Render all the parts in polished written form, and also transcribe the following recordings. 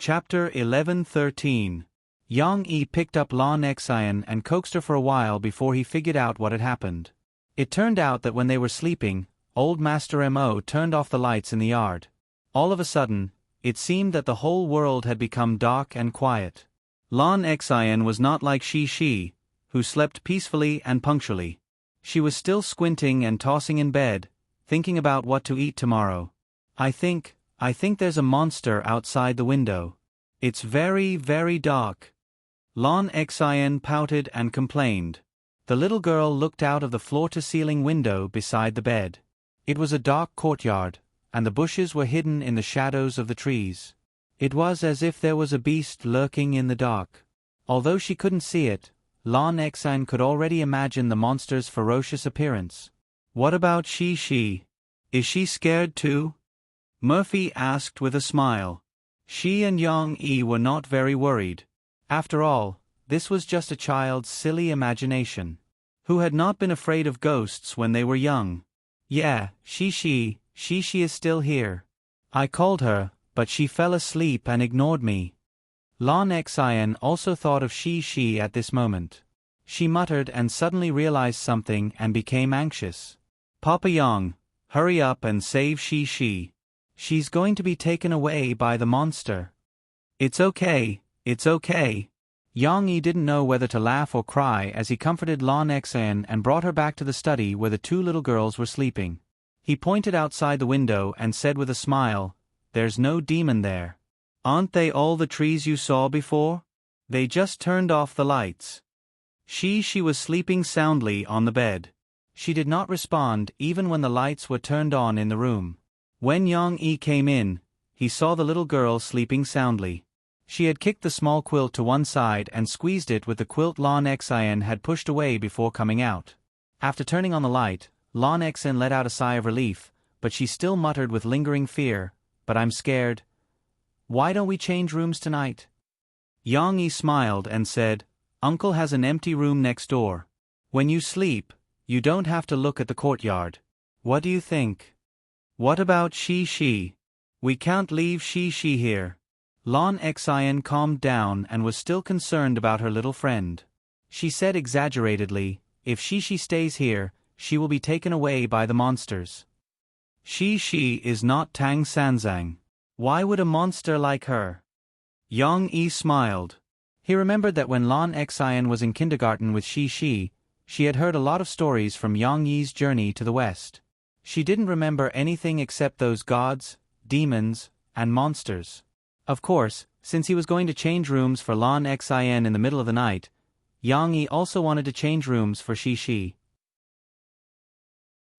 Chapter 11:13. Yang Yi picked up Lan Xian and coaxed her for a while before he figured out what had happened. It turned out that when they were sleeping, old Master Mo turned off the lights in the yard. All of a sudden, it seemed that the whole world had become dark and quiet. Lan Xian was not like Shi, who slept peacefully and punctually. She was still squinting and tossing in bed, thinking about what to eat tomorrow. I think there's a monster outside the window. It's very, very dark. Lan Xian pouted and complained. The little girl looked out of the floor-to-ceiling window beside the bed. It was a dark courtyard, and the bushes were hidden in the shadows of the trees. It was as if there was a beast lurking in the dark. Although she couldn't see it, Lan Xian could already imagine the monster's ferocious appearance. "What about Shi? Is she scared too?" Murphy asked with a smile. She and Yang Yi were not very worried. After all, this was just a child's silly imagination. Who had not been afraid of ghosts when they were young? Yeah, Shi is still here. I called her, but she fell asleep and ignored me. Lan Xian also thought of Shi at this moment. She muttered and suddenly realized something and became anxious. "Papa Yang, hurry up and save Shi. She's going to be taken away by the monster." It's okay. Yang Yi didn't know whether to laugh or cry as he comforted Lan Xian and brought her back to the study where the two little girls were sleeping. He pointed outside the window and said with a smile, "There's no demon there. Aren't they all the trees you saw before? They just turned off the lights." She was sleeping soundly on the bed. She did not respond even when the lights were turned on in the room. When Yang Yi came in, he saw the little girl sleeping soundly. She had kicked the small quilt to one side and squeezed it with the quilt Lan Xian had pushed away before coming out. After turning on the light, Lan Xian let out a sigh of relief, but she still muttered with lingering fear, "But I'm scared. Why don't we change rooms tonight?" Yang Yi smiled and said, "Uncle has an empty room next door. When you sleep, you don't have to look at the courtyard. What do you think? What about Shi? We can't leave Shi here." Lan Xian calmed down and was still concerned about her little friend. She said exaggeratedly, "If Shi stays here, she will be taken away by the monsters. Shi is not Tang Sanzang. Why would a monster like her?" Yang Yi smiled. He remembered that when Lan Xian was in kindergarten with Shi, she had heard a lot of stories from Yang Yi's journey to the west. She didn't remember anything except those gods, demons, and monsters. Of course, since he was going to change rooms for Lan Xian in the middle of the night, Yang Yi also wanted to change rooms for Shi.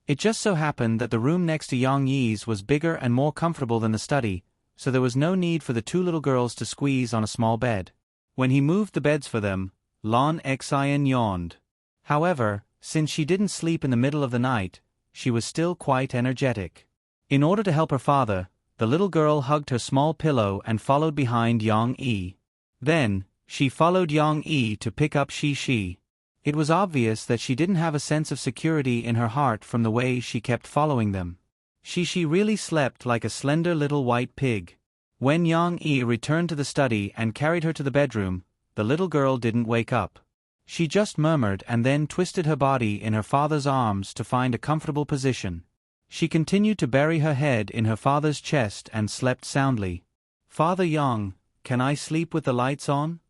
It just so happened that the room next to Yang Yi's was bigger and more comfortable than the study, so there was no need for the two little girls to squeeze on a small bed. When he moved the beds for them, Lan Xian yawned. However, since she didn't sleep in the middle of the night, she was still quite energetic. In order to help her father, the little girl hugged her small pillow and followed behind Yang Yi. Then, she followed Yang Yi to pick up Shi. It was obvious that she didn't have a sense of security in her heart from the way she kept following them. Shi really slept like a slender little white pig. When Yang Yi returned to the study and carried her to the bedroom, the little girl didn't wake up. She just murmured and then twisted her body in her father's arms to find a comfortable position. She continued to bury her head in her father's chest and slept soundly. "Father Yang, can I sleep with the lights on?"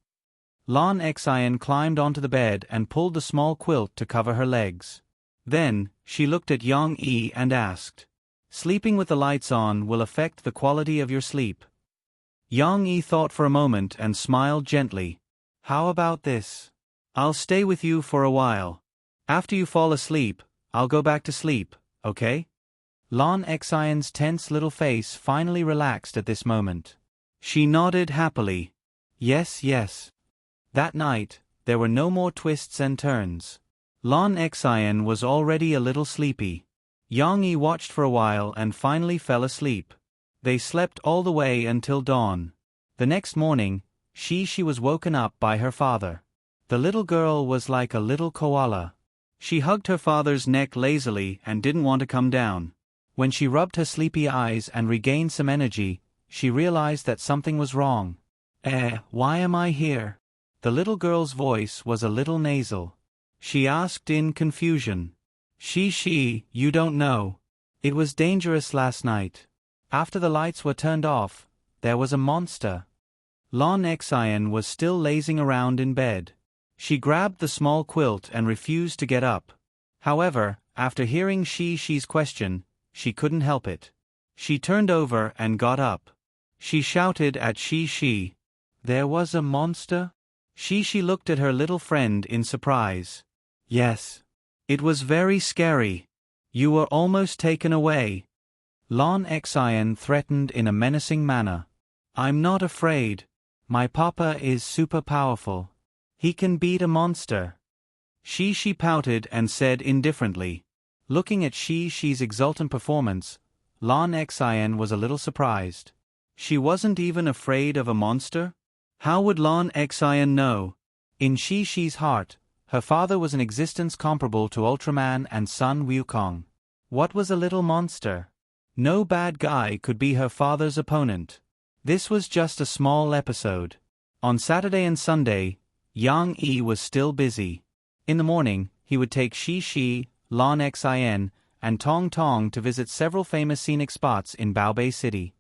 Lan Xian climbed onto the bed and pulled the small quilt to cover her legs. Then, she looked at Yang Yi and asked, "Sleeping with the lights on will affect the quality of your sleep?" Yang Yi thought for a moment and smiled gently. "How about this? I'll stay with you for a while. After you fall asleep, I'll go back to sleep, okay?" Lan Xian's tense little face finally relaxed at this moment. She nodded happily. Yes. That night, there were no more twists and turns. Lan Xian was already a little sleepy. Yang Yi watched for a while and finally fell asleep. They slept all the way until dawn. The next morning, Shi was woken up by her father. The little girl was like a little koala. She hugged her father's neck lazily and didn't want to come down. When she rubbed her sleepy eyes and regained some energy, she realized that something was wrong. Why am I here? The little girl's voice was a little nasal. She asked in confusion. She, you don't know. It was dangerous last night. After the lights were turned off, there was a monster. Lon Exine was still lazing around in bed. She grabbed the small quilt and refused to get up. However, after hearing She's question, she couldn't help it. She turned over and got up. She shouted at She. There was a monster? She looked at her little friend in surprise. Yes. It was very scary. You were almost taken away. Lon Exine threatened in a menacing manner. I'm not afraid. My papa is super powerful. He can beat a monster. She pouted and said indifferently. Looking at She's exultant performance, Lon Exine was a little surprised. She wasn't even afraid of a monster? How would Lon Exine know? In She's heart, her father was an existence comparable to Ultraman and Sun Wukong. What was a little monster? No bad guy could be her father's opponent. This was just a small episode. On Saturday and Sunday, Yang Yi was still busy. In the morning, he would take She, Lon Xin, and Tong Tong to visit several famous scenic spots in Baobei City.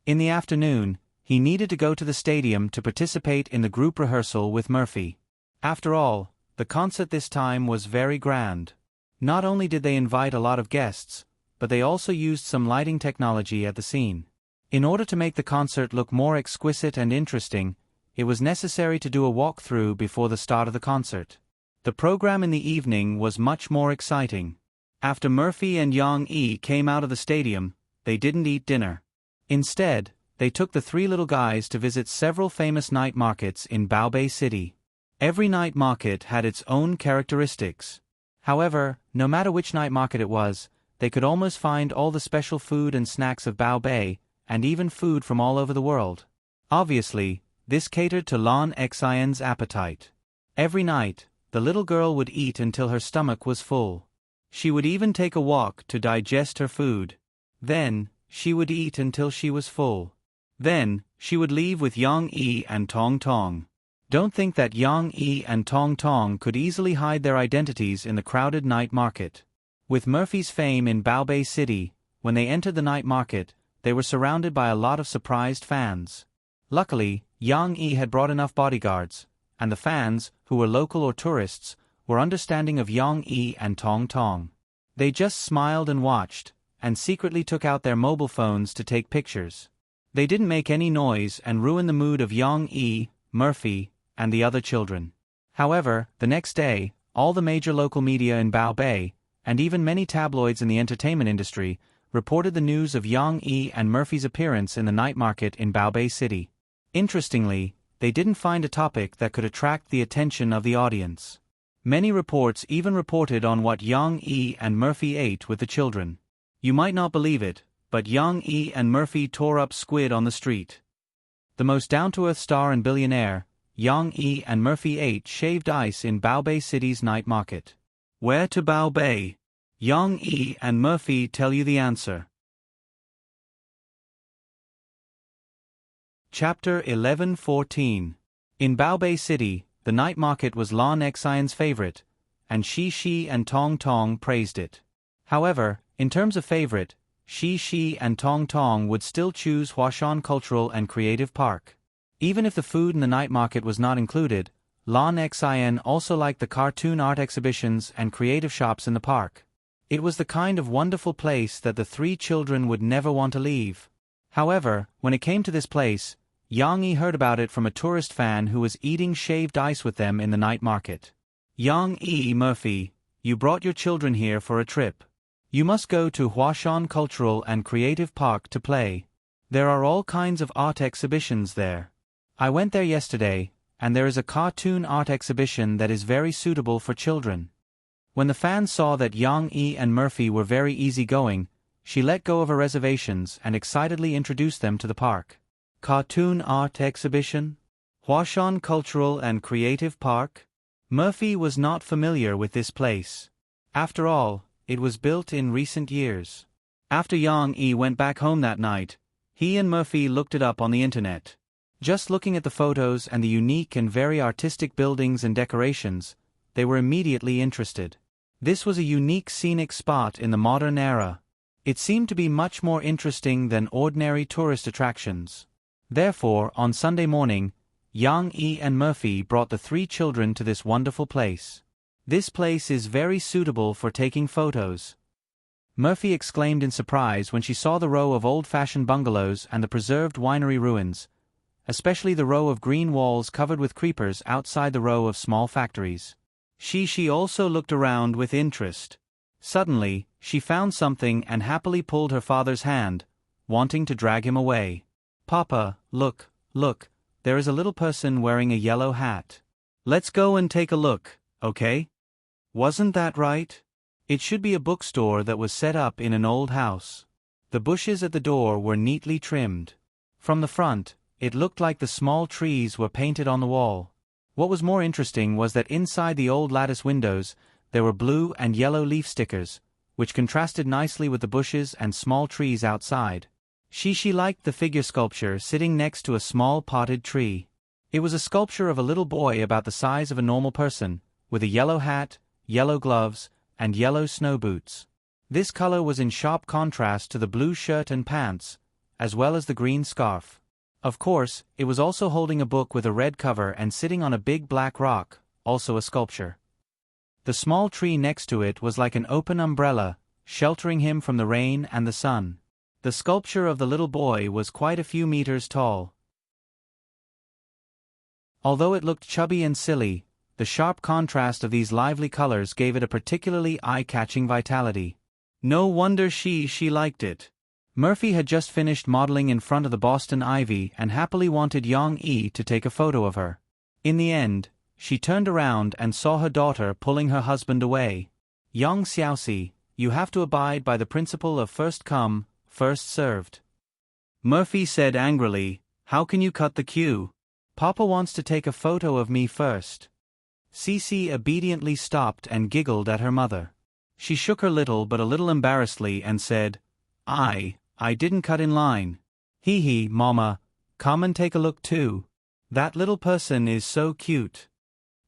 In the afternoon, he needed to go to the stadium to participate in the group rehearsal with Murphy. After all, the concert this time was very grand. Not only did they invite a lot of guests, but they also used some lighting technology at the scene. In order to make the concert look more exquisite and interesting, it was necessary to do a walkthrough before the start of the concert. The program in the evening was much more exciting. After Murphy and Yang Yi came out of the stadium, they didn't eat dinner. Instead, they took the three little guys to visit several famous night markets in Baobei City. Every night market had its own characteristics. However, no matter which night market it was, they could almost find all the special food and snacks of Baobei, and even food from all over the world. Obviously, this catered to Lon Xian's appetite. Every night, the little girl would eat until her stomach was full. She would even take a walk to digest her food. Then, she would eat until she was full. Then, she would leave with Yang Yi and Tong Tong. Don't think that Yang Yi and Tong Tong could easily hide their identities in the crowded night market. With Murphy's fame in Baobei City, when they entered the night market, they were surrounded by a lot of surprised fans. Luckily, Yang Yi had brought enough bodyguards, and the fans, who were local or tourists, were understanding of Yang Yi and Tong Tong. They just smiled and watched, and secretly took out their mobile phones to take pictures. They didn't make any noise and ruin the mood of Yang Yi, Murphy, and the other children. However, the next day, all the major local media in Baobei, and even many tabloids in the entertainment industry, reported the news of Yang Yi and Murphy's appearance in the night market in Baobei City. Interestingly, they didn't find a topic that could attract the attention of the audience. Many reports even reported on what Yang Yi and Murphy ate with the children. You might not believe it, but Yang Yi and Murphy tore up squid on the street. The most down-to-earth star and billionaire, Yang Yi and Murphy ate shaved ice in Baobei City's night market. Where to Baobei? Yang Yi and Murphy tell you the answer. Chapter 11:14. In Baobei City, the night market was Lon Xian's favorite, and Shi and Tong Tong praised it. However, in terms of favorite, Shi and Tong Tong would still choose Huashan Cultural and Creative Park. Even if the food in the night market was not included, Lon Xian also liked the cartoon art exhibitions and creative shops in the park. It was the kind of wonderful place that the three children would never want to leave. However, when it came to this place, Yang Yi heard about it from a tourist fan who was eating shaved ice with them in the night market. Yang Yi, Murphy, you brought your children here for a trip. You must go to Huashan Cultural and Creative Park to play. There are all kinds of art exhibitions there. I went there yesterday, and there is a cartoon art exhibition that is very suitable for children. When the fan saw that Yang Yi and Murphy were very easygoing, she let go of her reservations and excitedly introduced them to the park. Cartoon art exhibition? Huashan Cultural and Creative Park? Murphy was not familiar with this place. After all, it was built in recent years. After Yang Yi went back home that night, He and Murphy looked it up on the internet. Just looking at the photos and the unique and very artistic buildings and decorations, they were immediately interested. This was a unique scenic spot in the modern era. It seemed to be much more interesting than ordinary tourist attractions. Therefore, on Sunday morning, Yang E and Murphy brought the 3 children to this wonderful place. This place is very suitable for taking photos. Murphy exclaimed in surprise when she saw the row of old-fashioned bungalows and the preserved winery ruins, especially the row of green walls covered with creepers outside the row of small factories. She also looked around with interest. Suddenly, she found something and happily pulled her father's hand, wanting to drag him away. "Papa, look, there is a little person wearing a yellow hat. Let's go and take a look, okay? Wasn't that right? It should be a bookstore that was set up in an old house." The bushes at the door were neatly trimmed. From the front, it looked like the small trees were painted on the wall. What was more interesting was that inside the old lattice windows, there were blue and yellow leaf stickers, which contrasted nicely with the bushes and small trees outside. She liked the figure sculpture sitting next to a small potted tree. It was a sculpture of a little boy about the size of a normal person, with a yellow hat, yellow gloves, and yellow snow boots. This color was in sharp contrast to the blue shirt and pants, as well as the green scarf. Of course, it was also holding a book with a red cover and sitting on a big black rock, also a sculpture. The small tree next to it was like an open umbrella, sheltering him from the rain and the sun. The sculpture of the little boy was quite a few meters tall. Although it looked chubby and silly, the sharp contrast of these lively colors gave it a particularly eye-catching vitality. No wonder she liked it. Murphy had just finished modeling in front of the Boston Ivy and happily wanted Yang E to take a photo of her. In the end, she turned around and saw her daughter pulling her husband away. "Yang Xiaoxi, you have to abide by the principle of first come, first served." Murphy said angrily, "How can you cut the queue? Papa wants to take a photo of me first." Cici obediently stopped and giggled at her mother. She shook her little but a little embarrassedly and said, I didn't cut in line. Hee, Mama, come and take a look too. That little person is so cute.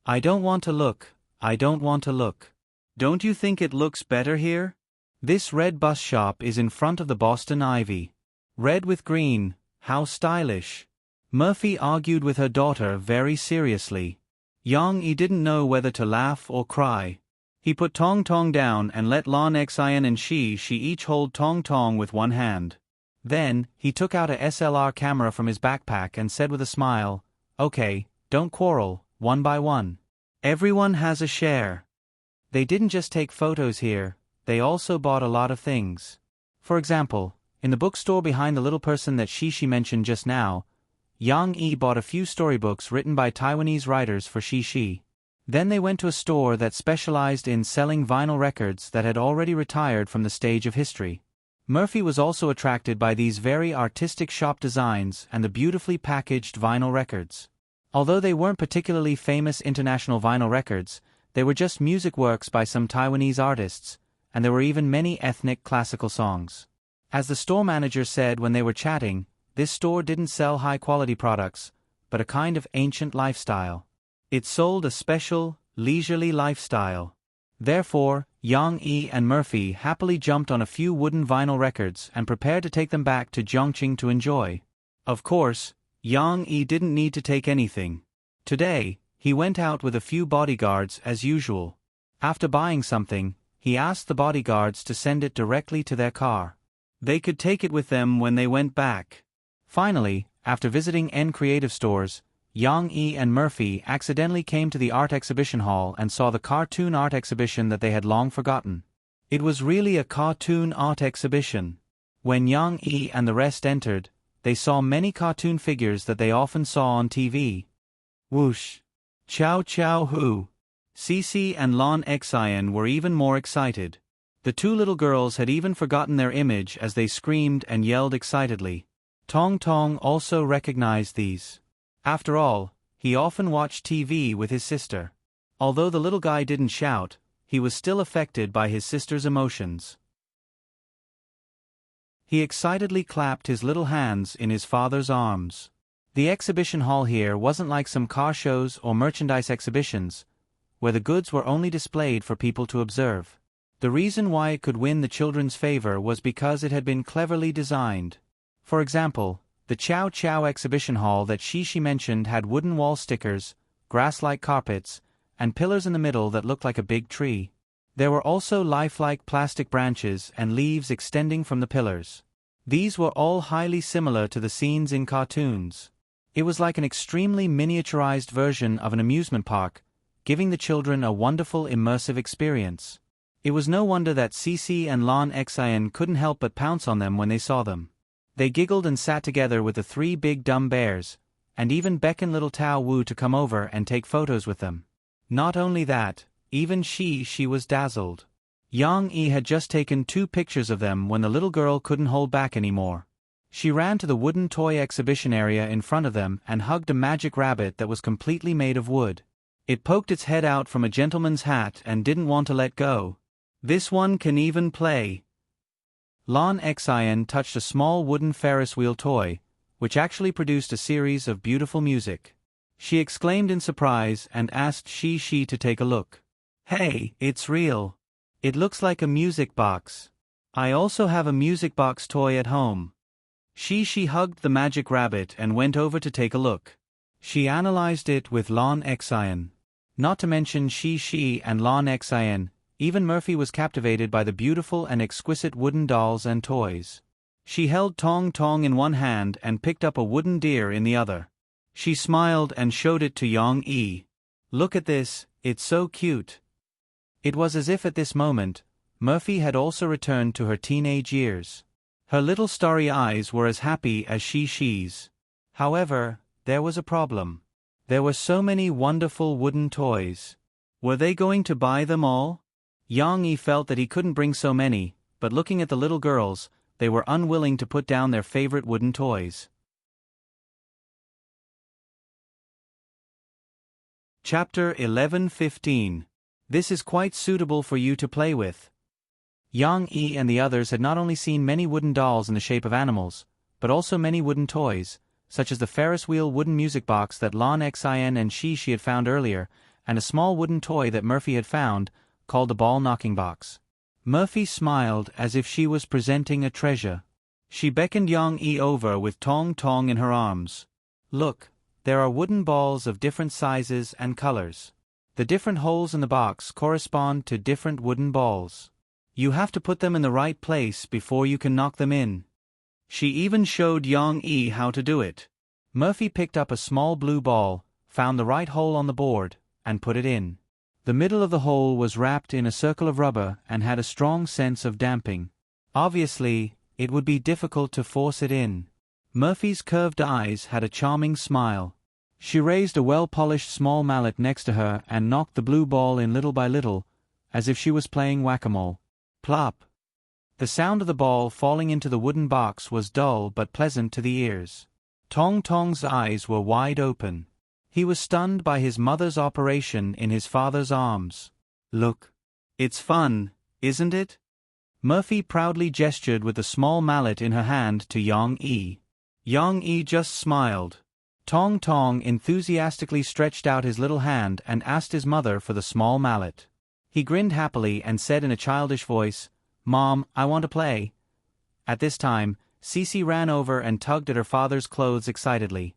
I don't want to look. Don't you think it looks better here? This red bus shop is in front of the Boston Ivy. Red with green, how stylish." Murphy argued with her daughter very seriously. Yang E didn't know whether to laugh or cry. He put Tong Tong down and let Lan Xian and she each hold Tong Tong with one hand. Then, he took out a SLR camera from his backpack and said with a smile, "Okay, don't quarrel, one by one. Everyone has a share." They didn't just take photos here, they also bought a lot of things. For example, in the bookstore behind the little person that she mentioned just now, Yang E bought a few storybooks written by Taiwanese writers for Shi. Then they went to a store that specialized in selling vinyl records that had already retired from the stage of history. Murphy was also attracted by these very artistic shop designs and the beautifully packaged vinyl records. Although they weren't particularly famous international vinyl records, they were just music works by some Taiwanese artists, and there were even many ethnic classical songs. As the store manager said when they were chatting, this store didn't sell high-quality products, but a kind of ancient lifestyle. It sold a special, leisurely lifestyle. Therefore, Yang E and Murphy happily jumped on a few wooden vinyl records and prepared to take them back to Zhongqing to enjoy. Of course, Yang E didn't need to take anything. Today, he went out with a few bodyguards as usual. After buying something, he asked the bodyguards to send it directly to their car. They could take it with them when they went back. Finally, after visiting N creative stores, Yang E and Murphy accidentally came to the art exhibition hall and saw the cartoon art exhibition that they had long forgotten. It was really a cartoon art exhibition. When Yang E and the rest entered, they saw many cartoon figures that they often saw on TV. Whoosh! Chow chow hoo! Cici and Lan Xian were even more excited. The 2 little girls had even forgotten their image as they screamed and yelled excitedly. Tong Tong also recognized these. After all, he often watched TV with his sister. Although the little guy didn't shout, he was still affected by his sister's emotions. He excitedly clapped his little hands in his father's arms. The exhibition hall here wasn't like some car shows or merchandise exhibitions, where the goods were only displayed for people to observe. The reason why it could win the children's favor was because it had been cleverly designed. For example, the Chow Chow exhibition hall that Shishi mentioned had wooden wall stickers, grass-like carpets, and pillars in the middle that looked like a big tree. There were also lifelike plastic branches and leaves extending from the pillars. These were all highly similar to the scenes in cartoons. It was like an extremely miniaturized version of an amusement park, giving the children a wonderful immersive experience. It was no wonder that Cece and Lon Xian couldn't help but pounce on them when they saw them. They giggled and sat together with the three big dumb bears, and even beckoned little Tao Wu to come over and take photos with them. Not only that, even she was dazzled. Yang Yi had just taken 2 pictures of them when the little girl couldn't hold back anymore. She ran to the wooden toy exhibition area in front of them and hugged a magic rabbit that was completely made of wood. It poked its head out from a gentleman's hat and didn't want to let go. "This one can even play." Lon Xian touched a small wooden Ferris wheel toy, which actually produced a series of beautiful music. She exclaimed in surprise and asked Shi to take a look. "Hey, it's real. It looks like a music box. I also have a music box toy at home." Shi hugged the magic rabbit and went over to take a look. She analyzed it with Lon Xian. Not to mention Shi and Lon Xian, even Murphy was captivated by the beautiful and exquisite wooden dolls and toys. She held Tong Tong in one hand and picked up a wooden deer in the other. She smiled and showed it to Yang Yi. "Look at this, it's so cute." It was as if at this moment, Murphy had also returned to her teenage years. Her little starry eyes were as happy as Shi's. However, there was a problem. There were so many wonderful wooden toys. Were they going to buy them all? Yang Yi felt that he couldn't bring so many, but looking at the little girls, they were unwilling to put down their favorite wooden toys. Chapter 11:15. This is quite suitable for you to play with. Yang Yi and the others had not only seen many wooden dolls in the shape of animals, but also many wooden toys, such as the Ferris wheel wooden music box that Lon Xian and Shi had found earlier, and a small wooden toy that Murphy had found, called the ball-knocking box. Murphy smiled as if she was presenting a treasure. She beckoned Yang Yi over with Tong Tong in her arms. "Look, there are wooden balls of different sizes and colors. The different holes in the box correspond to different wooden balls. You have to put them in the right place before you can knock them in." She even showed Yang Yi how to do it. Murphy picked up a small blue ball, found the right hole on the board, and put it in. The middle of the hole was wrapped in a circle of rubber and had a strong sense of damping. Obviously, it would be difficult to force it in. Murphy's curved eyes had a charming smile. She raised a well-polished small mallet next to her and knocked the blue ball in little by little, as if she was playing whack-a-mole. Plop! The sound of the ball falling into the wooden box was dull but pleasant to the ears. Tong Tong's eyes were wide open. He was stunned by his mother's operation in his father's arms. "Look. It's fun, isn't it?" Murphy proudly gestured with the small mallet in her hand to Yang Yi. Yang Yi just smiled. Tong Tong enthusiastically stretched out his little hand and asked his mother for the small mallet. He grinned happily and said in a childish voice, "Mom, I want to play." At this time, Cece ran over and tugged at her father's clothes excitedly.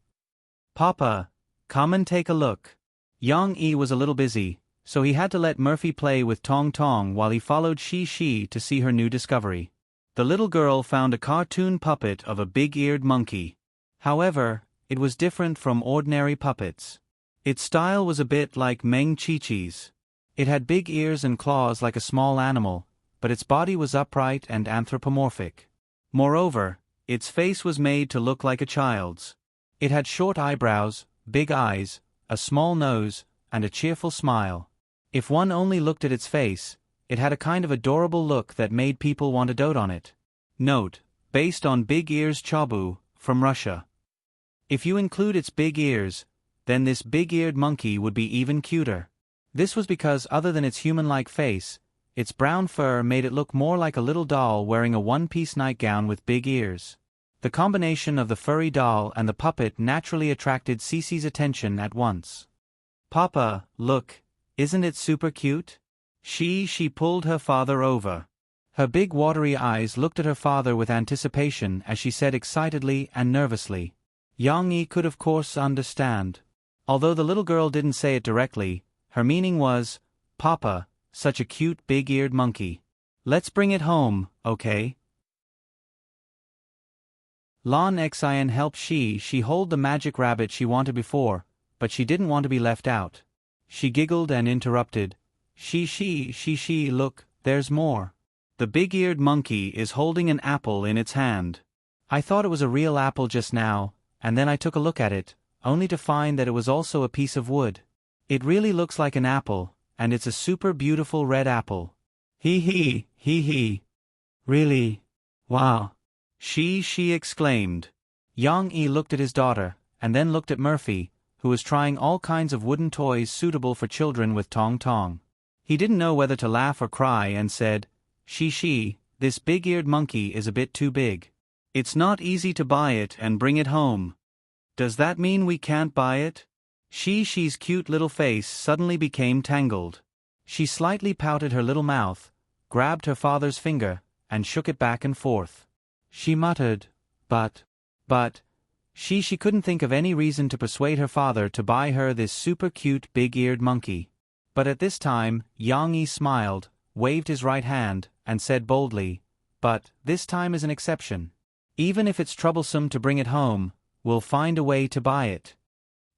"Papa, come and take a look." Yang Yi was a little busy, so he had to let Murphy play with Tong Tong while he followed Shi to see her new discovery. The little girl found a cartoon puppet of a big-eared monkey. However, it was different from ordinary puppets. Its style was a bit like Meng Chi-Chi's. It had big ears and claws like a small animal, but its body was upright and anthropomorphic. Moreover, its face was made to look like a child's. It had short eyebrows, big eyes, a small nose, and a cheerful smile. If one only looked at its face, it had a kind of adorable look that made people want to dote on it. Note, based on Big Ears Chabu, from Russia. If you include its big ears, then this big-eared monkey would be even cuter. This was because other than its human-like face, Its brown fur made it look more like a little doll wearing a one-piece nightgown with big ears. The combination of the furry doll and the puppet naturally attracted Cece's attention at once. "Papa, look, isn't it super cute?" She pulled her father over. Her big watery eyes looked at her father with anticipation as she said excitedly and nervously. Yang-yi could of course understand. Although the little girl didn't say it directly, her meaning was, "Papa, such a cute big-eared monkey. Let's bring it home, okay?" Lan Xian helped she hold the magic rabbit she wanted before, but she didn't want to be left out. She giggled and interrupted. She, look, there's more. The big-eared monkey is holding an apple in its hand. I thought it was a real apple just now, and then I took a look at it, only to find that it was also a piece of wood. It really looks like an apple, and it's a super beautiful red apple. He. Really? Wow. She exclaimed. Yang-yi looked at his daughter, and then looked at Murphy, who was trying all kinds of wooden toys suitable for children with tong-tong. He didn't know whether to laugh or cry and said, She, this big-eared monkey is a bit too big. It's not easy to buy it and bring it home. Does that mean we can't buy it? She's cute little face suddenly became tangled. She slightly pouted her little mouth, grabbed her father's finger, and shook it back and forth. She muttered, but. She couldn't think of any reason to persuade her father to buy her this super cute big-eared monkey. But at this time, Yang-yi smiled, waved his right hand, and said boldly, "But this time is an exception. Even if it's troublesome to bring it home, we'll find a way to buy it."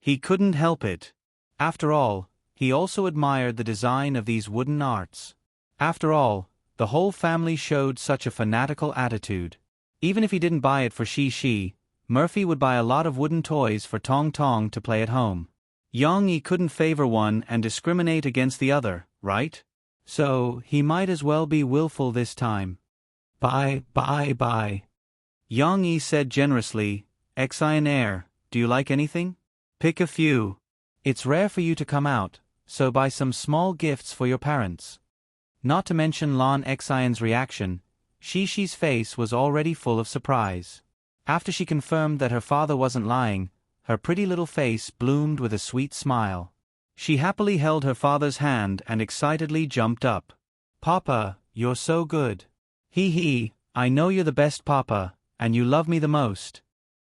He couldn't help it. After all, he also admired the design of these wooden arts. After all, the whole family showed such a fanatical attitude. Even if he didn't buy it for she, Murphy would buy a lot of wooden toys for Tong-Tong to play at home. Yang-yi couldn't favor one and discriminate against the other, right? So, he might as well be willful this time. Bye. Yang-yi said generously, Xian Air, do you like anything? Pick a few. It's rare for you to come out, so buy some small gifts for your parents. Not to mention Lan Xian's reaction, She's face was already full of surprise. After she confirmed that her father wasn't lying, her pretty little face bloomed with a sweet smile. She happily held her father's hand and excitedly jumped up. Papa, you're so good. I know you're the best papa, and you love me the most.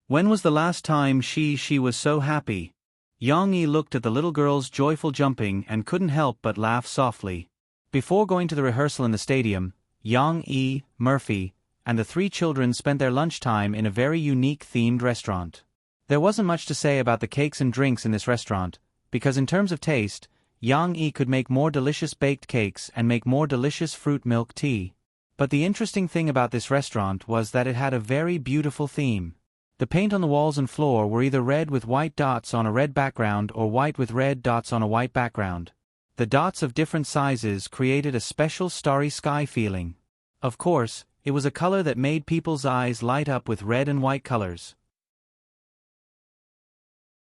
When was the last time she was so happy? Yang-yi looked at the little girl's joyful jumping and couldn't help but laugh softly. Before going to the rehearsal in the stadium, Yang-yi, Murphy, and the three children spent their lunchtime in a very unique themed restaurant. There wasn't much to say about the cakes and drinks in this restaurant, because in terms of taste, Yang-yi could make more delicious baked cakes and make more delicious fruit milk tea. But the interesting thing about this restaurant was that it had a very beautiful theme. The paint on the walls and floor were either red with white dots on a red background or white with red dots on a white background. The dots of different sizes created a special starry sky feeling. Of course, it was a color that made people's eyes light up with red and white colors.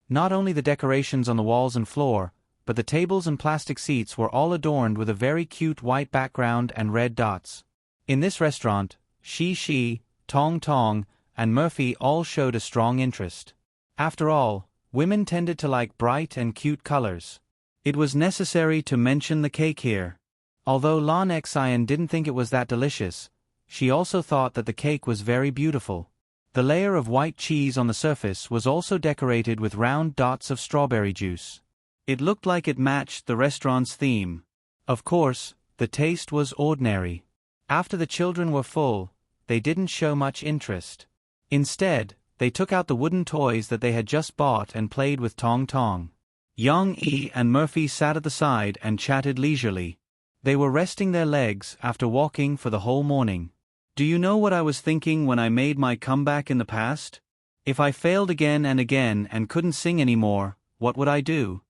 Not only the decorations on the walls and floor, but the tables and plastic seats were all adorned with a very cute white background and red dots. In this restaurant, she, Tong-Tong, and Murphy all showed a strong interest. After all, women tended to like bright and cute colors. It was necessary to mention the cake here. Although Lan Xian didn't think it was that delicious, she also thought that the cake was very beautiful. The layer of white cheese on the surface was also decorated with round dots of strawberry juice. It looked like it matched the restaurant's theme. Of course, the taste was ordinary. After the children were full, they didn't show much interest. Instead, they took out the wooden toys that they had just bought and played with Tong-Tong. Yang-yi and Murphy sat at the side and chatted leisurely. They were resting their legs after walking for the whole morning. Do you know what I was thinking when I made my comeback in the past? If I failed again and couldn't sing anymore, what would I do?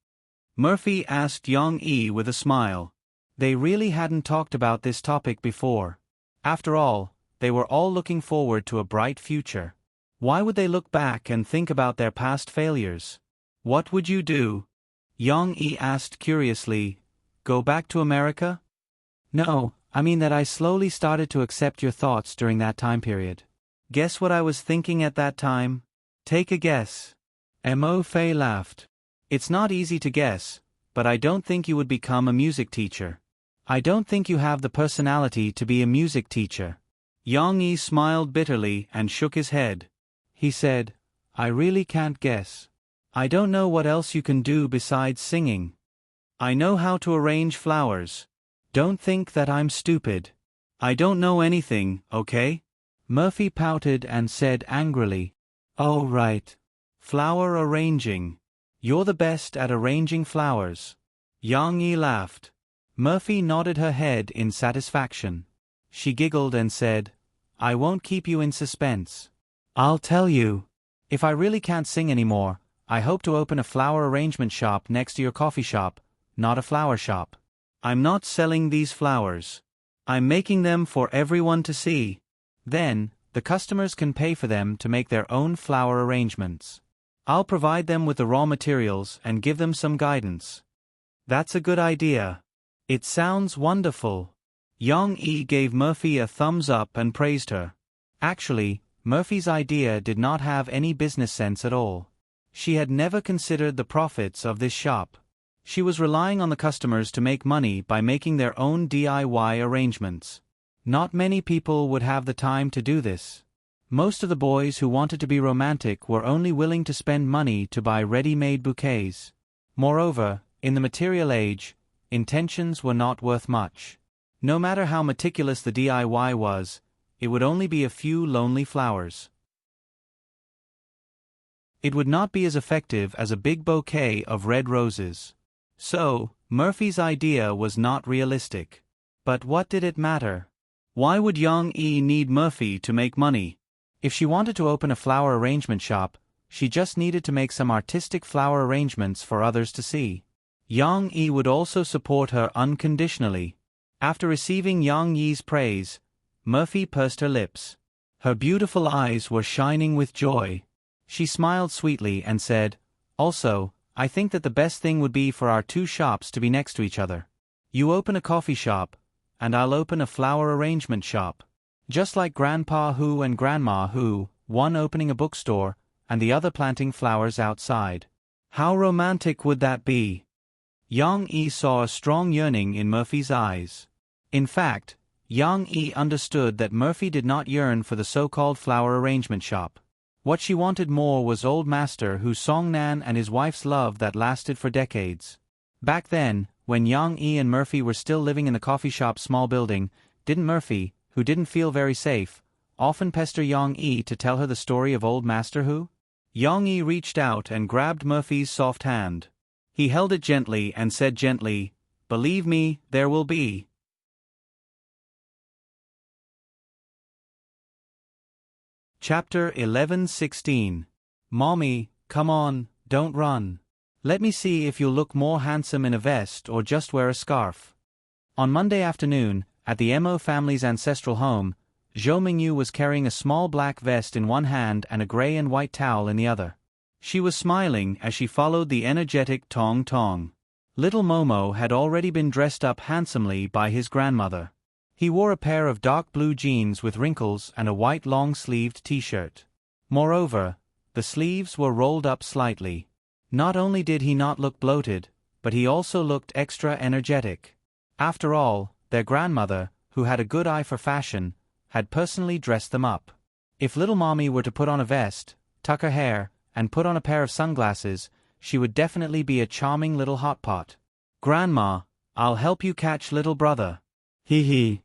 Murphy asked Yang-yi with a smile. They really hadn't talked about this topic before. After all, they were all looking forward to a bright future. Why would they look back and think about their past failures? What would you do? Yang-yi asked curiously. Go back to America? No, I mean that I slowly started to accept your thoughts during that time period. Guess what I was thinking at that time? Take a guess. Mo Fei laughed. It's not easy to guess, but I don't think you would become a music teacher. I don't think you have the personality to be a music teacher. Yang Yi smiled bitterly and shook his head. He said, I really can't guess. I don't know what else you can do besides singing. I know how to arrange flowers. Don't think that I'm stupid. I don't know anything, okay? Murphy pouted and said angrily, Oh right. Flower arranging. You're the best at arranging flowers. Yang Yi laughed. Murphy nodded her head in satisfaction. She giggled and said, I won't keep you in suspense. I'll tell you. If I really can't sing anymore, I hope to open a flower arrangement shop next to your coffee shop, not a flower shop. I'm not selling these flowers. I'm making them for everyone to see. Then, the customers can pay for them to make their own flower arrangements. I'll provide them with the raw materials and give them some guidance. That's a good idea. It sounds wonderful. Yang Yi gave Murphy a thumbs up and praised her. Actually, Murphy's idea did not have any business sense at all. She had never considered the profits of this shop. She was relying on the customers to make money by making their own DIY arrangements. Not many people would have the time to do this. Most of the boys who wanted to be romantic were only willing to spend money to buy ready-made bouquets. Moreover, in the material age, intentions were not worth much. No matter how meticulous the DIY was, it would only be a few lonely flowers. It would not be as effective as a big bouquet of red roses. So, Murphy's idea was not realistic. But what did it matter? Why would Yang Yi need Murphy to make money? If she wanted to open a flower arrangement shop, she just needed to make some artistic flower arrangements for others to see. Yang Yi would also support her unconditionally. After receiving Yang Yi's praise, Murphy pursed her lips. Her beautiful eyes were shining with joy. She smiled sweetly and said, Also, I think that the best thing would be for our two shops to be next to each other. You open a coffee shop, and I'll open a flower arrangement shop. Just like Grandpa Hu and Grandma Hu, one opening a bookstore, and the other planting flowers outside. How romantic would that be? Yang Yi saw a strong yearning in Murphy's eyes. In fact, Yang Yi understood that Murphy did not yearn for the so-called flower arrangement shop. What she wanted more was Old Master Hu's Songnan and his wife's love that lasted for decades. Back then, when Yang Yi and Murphy were still living in the coffee shop's small building, didn't Murphy, who didn't feel very safe, often pester Yang Yi to tell her the story of Old Master Hu? Yang Yi reached out and grabbed Murphy's soft hand. He held it gently and said gently, Believe me, there will be. Chapter 11:16. Mommy, come on, don't run. Let me see if you'll look more handsome in a vest or just wear a scarf. On Monday afternoon, at the Mo family's ancestral home, Zhou Mingyu was carrying a small black vest in one hand and a gray and white towel in the other. She was smiling as she followed the energetic Tong Tong. Little Momo had already been dressed up handsomely by his grandmother. He wore a pair of dark blue jeans with wrinkles and a white long-sleeved t-shirt. Moreover, the sleeves were rolled up slightly. Not only did he not look bloated, but he also looked extra energetic. After all, their grandmother, who had a good eye for fashion, had personally dressed them up. If little mommy were to put on a vest, tuck her hair, and put on a pair of sunglasses, she would definitely be a charming little hot pot. Grandma, I'll help you catch little brother. Hee hee.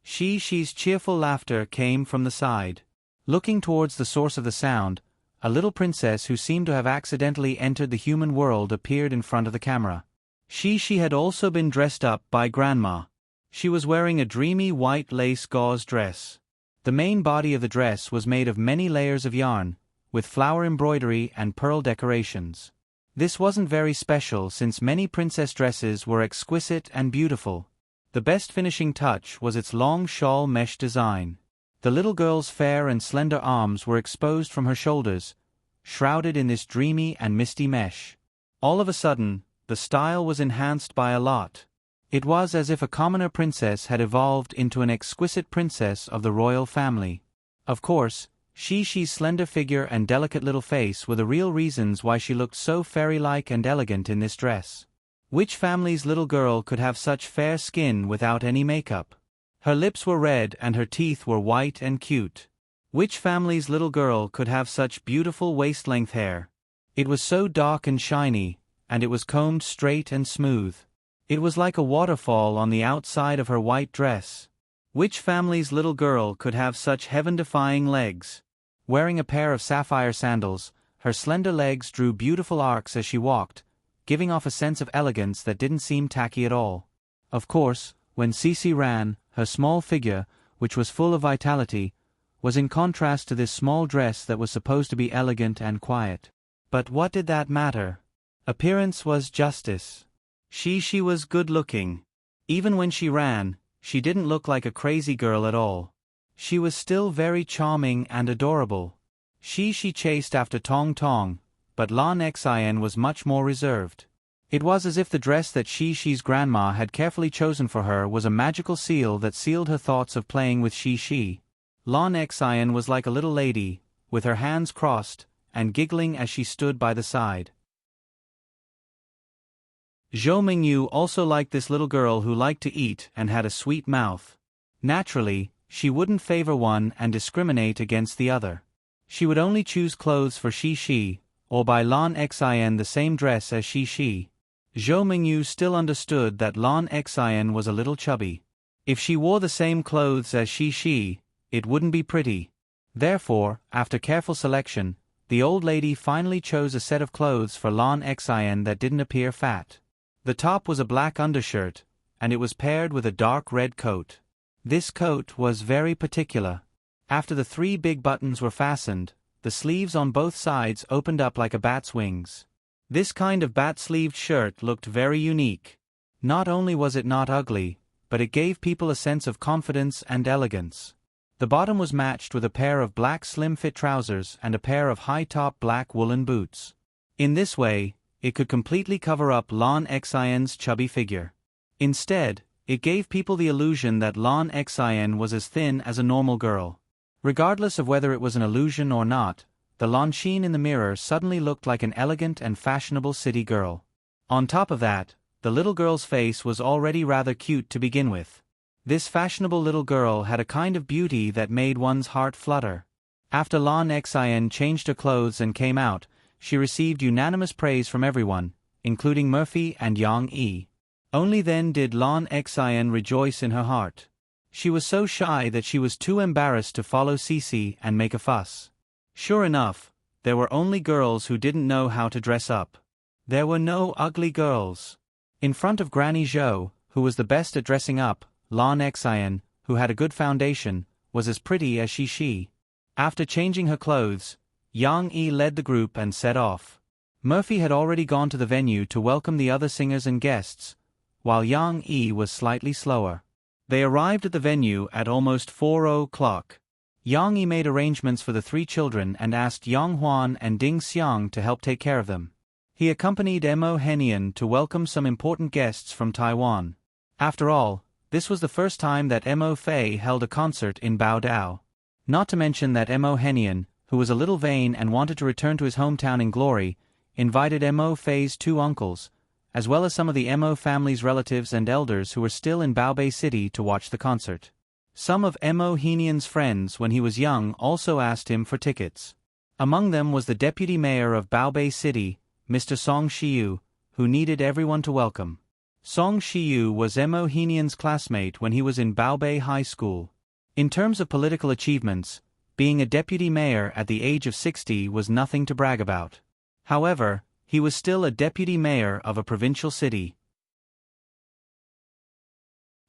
She's cheerful laughter came from the side. Looking towards the source of the sound, a little princess who seemed to have accidentally entered the human world appeared in front of the camera. She had also been dressed up by Grandma. She was wearing a dreamy white lace gauze dress. The main body of the dress was made of many layers of yarn, with flower embroidery and pearl decorations. This wasn't very special since many princess dresses were exquisite and beautiful. The best finishing touch was its long shawl mesh design. The little girl's fair and slender arms were exposed from her shoulders, shrouded in this dreamy and misty mesh. All of a sudden, the style was enhanced by a lot. It was as if a commoner princess had evolved into an exquisite princess of the royal family. Of course, Shi-Shi's slender figure and delicate little face were the real reasons why she looked so fairy-like and elegant in this dress. Which family's little girl could have such fair skin without any makeup? Her lips were red and her teeth were white and cute. Which family's little girl could have such beautiful waist-length hair? It was so dark and shiny, and it was combed straight and smooth. It was like a waterfall on the outside of her white dress. Which family's little girl could have such heaven-defying legs? Wearing a pair of sapphire sandals, her slender legs drew beautiful arcs as she walked, giving off a sense of elegance that didn't seem tacky at all. Of course, when Cece ran, her small figure, which was full of vitality, was in contrast to this small dress that was supposed to be elegant and quiet. But what did that matter? Appearance was justice. She was good-looking. Even when she ran, she didn't look like a crazy girl at all. She was still very charming and adorable. She chased after Tong Tong, but Lan Xian was much more reserved. It was as if the dress that Shi's grandma had carefully chosen for her was a magical seal that sealed her thoughts of playing with Shi. Lan Xian was like a little lady, with her hands crossed, and giggling as she stood by the side. Zhou Mingyu also liked this little girl who liked to eat and had a sweet mouth. Naturally, she wouldn't favor one and discriminate against the other. She would only choose clothes for Shi, or buy Lan Xian the same dress as Shi. Zhou Mingyu still understood that Lan Xian was a little chubby. If she wore the same clothes as Shi, it wouldn't be pretty. Therefore, after careful selection, the old lady finally chose a set of clothes for Lan Xian that didn't appear fat. The top was a black undershirt, and it was paired with a dark red coat. This coat was very particular. After the 3 big buttons were fastened, the sleeves on both sides opened up like a bat's wings. This kind of bat-sleeved shirt looked very unique. Not only was it not ugly, but it gave people a sense of confidence and elegance. The bottom was matched with a pair of black slim-fit trousers and a pair of high-top black woolen boots. In this way, it could completely cover up Lan Xian's chubby figure. Instead, it gave people the illusion that Lan Xian was as thin as a normal girl. Regardless of whether it was an illusion or not, the Lanxin in the mirror suddenly looked like an elegant and fashionable city girl. On top of that, the little girl's face was already rather cute to begin with. This fashionable little girl had a kind of beauty that made one's heart flutter. After Lan Xian changed her clothes and came out, she received unanimous praise from everyone, including Murphy and Yang Yi. Only then did Lan Xian rejoice in her heart. She was so shy that she was too embarrassed to follow Cece and make a fuss. Sure enough, there were only girls who didn't know how to dress up. There were no ugly girls. In front of Granny Zhou, who was the best at dressing up, Lan Xian, who had a good foundation, was as pretty as Shi. After changing her clothes, Yang Yi led the group and set off. Murphy had already gone to the venue to welcome the other singers and guests, while Yang Yi was slightly slower. They arrived at the venue at almost 4 o'clock. Yang Yi made arrangements for the 3 children and asked Yang Huan and Ding Xiang to help take care of them. He accompanied Mo Henian to welcome some important guests from Taiwan. After all, this was the first time that Mo Fei held a concert in Baodao. Not to mention that Mo Henian, who was a little vain and wanted to return to his hometown in glory, invited Mo Fei's 2 uncles, as well as some of the Mo family's relatives and elders who were still in Baobei City to watch the concert. Some of Mo Henian's friends when he was young also asked him for tickets. Among them was the deputy mayor of Baobei City, Mr. Song Shiyu, who needed everyone to welcome. Song Shiyu was Mo Henian's classmate when he was in Baobei High School. In terms of political achievements, being a deputy mayor at the age of 60 was nothing to brag about. However, he was still a deputy mayor of a provincial city.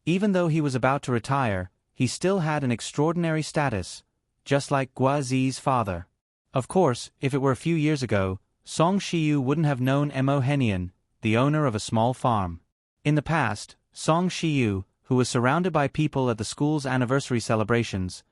Even though he was about to retire, he still had an extraordinary status, just like Guazi's father. Of course, if it were a few years ago, Song Shiyu wouldn't have known Mo Henian, the owner of a small farm. In the past, Song Shiyu, who was surrounded by people at the school's anniversary celebrations,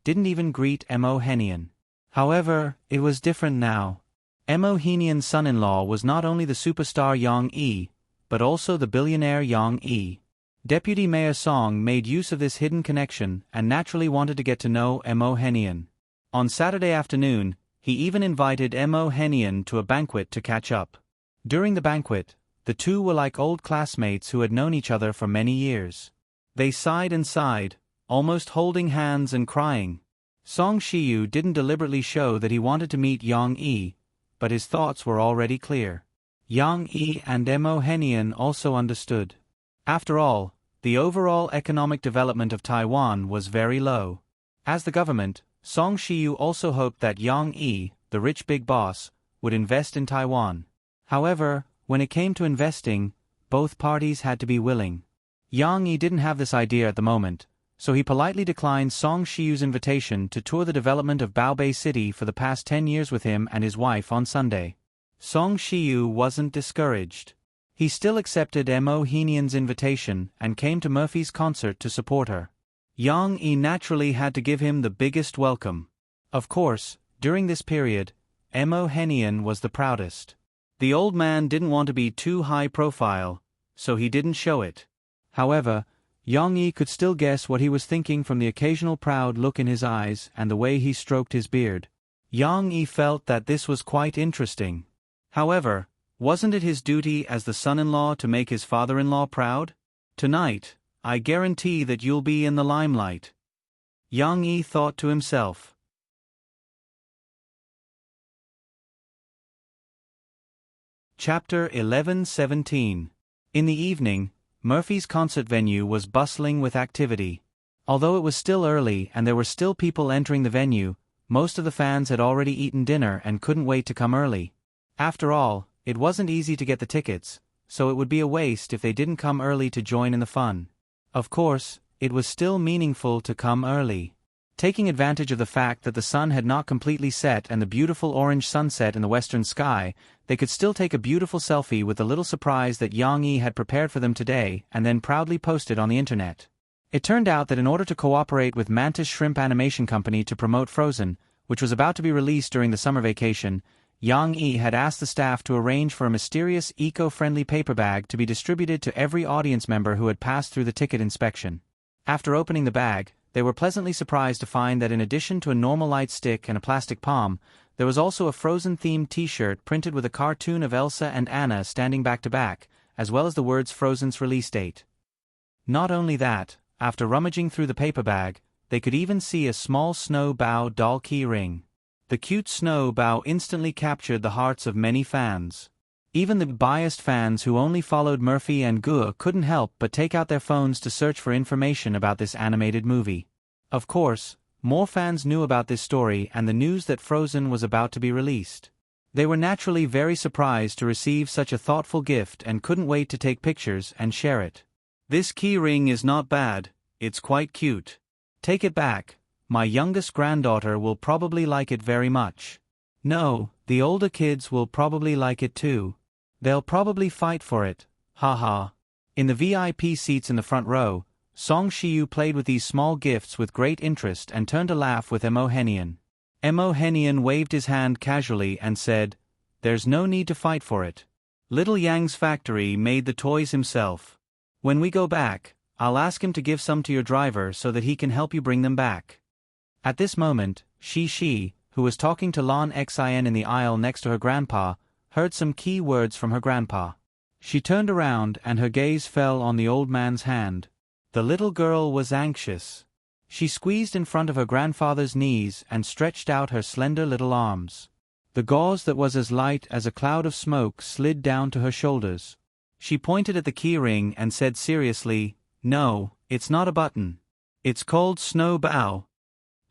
didn't even greet Mo Henian. However, it was different now. Mo Henian's son-in-law was not only the superstar Yang Yi, but also the billionaire Yang Yi. Deputy Mayor Song made use of this hidden connection and naturally wanted to get to know Mo Henian. On Saturday afternoon, he even invited Mo Henian to a banquet to catch up. During the banquet, the two were like old classmates who had known each other for many years. They sighed and sighed, almost holding hands and crying. Song Shiyu didn't deliberately show that he wanted to meet Yang Yi, but his thoughts were already clear. Yang Yi and Mo Henian also understood. After all, the overall economic development of Taiwan was very low. As the government, Song Shiyu also hoped that Yang Yi, the rich big boss, would invest in Taiwan. However, when it came to investing, both parties had to be willing. Yang Yi didn't have this idea at the moment, so he politely declined Song Shiyu's invitation to tour the development of Baobei City for the past 10 years with him and his wife on Sunday. Song Shiyu wasn't discouraged. He still accepted Mo Henian's invitation and came to Murphy's concert to support her. Yang Yi naturally had to give him the biggest welcome. Of course, during this period, Mo Henian was the proudest. The old man didn't want to be too high profile, so he didn't show it. However, Yang Yi could still guess what he was thinking from the occasional proud look in his eyes and the way he stroked his beard. Yang Yi felt that this was quite interesting. However, wasn't it his duty as the son-in-law to make his father-in-law proud? Tonight, I guarantee that you'll be in the limelight. Yang Yi thought to himself. Chapter 11-17. In the evening, Murphy's concert venue was bustling with activity. Although it was still early and there were still people entering the venue, most of the fans had already eaten dinner and couldn't wait to come early. After all, it wasn't easy to get the tickets, so it would be a waste if they didn't come early to join in the fun. Of course, it was still meaningful to come early. Taking advantage of the fact that the sun had not completely set and the beautiful orange sunset in the western sky, they could still take a beautiful selfie with the little surprise that Yang Yi had prepared for them today and then proudly post it on the internet. It turned out that in order to cooperate with Mantis Shrimp Animation Company to promote Frozen, which was about to be released during the summer vacation, Yang Yi had asked the staff to arrange for a mysterious eco-friendly paper bag to be distributed to every audience member who had passed through the ticket inspection. After opening the bag, they were pleasantly surprised to find that in addition to a normal light stick and a plastic palm, there was also a Frozen-themed t-shirt printed with a cartoon of Elsa and Anna standing back to back, as well as the words Frozen's release date. Not only that, after rummaging through the paper bag, they could even see a small Snow Bao doll key ring. The cute Snow Bao instantly captured the hearts of many fans. Even the biased fans who only followed Murphy and Guo couldn't help but take out their phones to search for information about this animated movie. Of course, more fans knew about this story and the news that Frozen was about to be released. They were naturally very surprised to receive such a thoughtful gift and couldn't wait to take pictures and share it. This key ring is not bad, it's quite cute. Take it back. My youngest granddaughter will probably like it very much. No, the older kids will probably like it too. They'll probably fight for it, haha. In the VIP seats in the front row, Song Shiyu played with these small gifts with great interest and turned to laugh with Mo Henian. Mo Henian waved his hand casually and said, "There's no need to fight for it. Little Yang's factory made the toys himself. When we go back, I'll ask him to give some to your driver so that he can help you bring them back." At this moment, Shi, who was talking to Lon Xin in the aisle next to her grandpa, heard some key words from her grandpa. She turned around and her gaze fell on the old man's hand. The little girl was anxious. She squeezed in front of her grandfather's knees and stretched out her slender little arms. The gauze that was as light as a cloud of smoke slid down to her shoulders. She pointed at the key ring and said seriously, "No, it's not a button. It's called Snow Bao.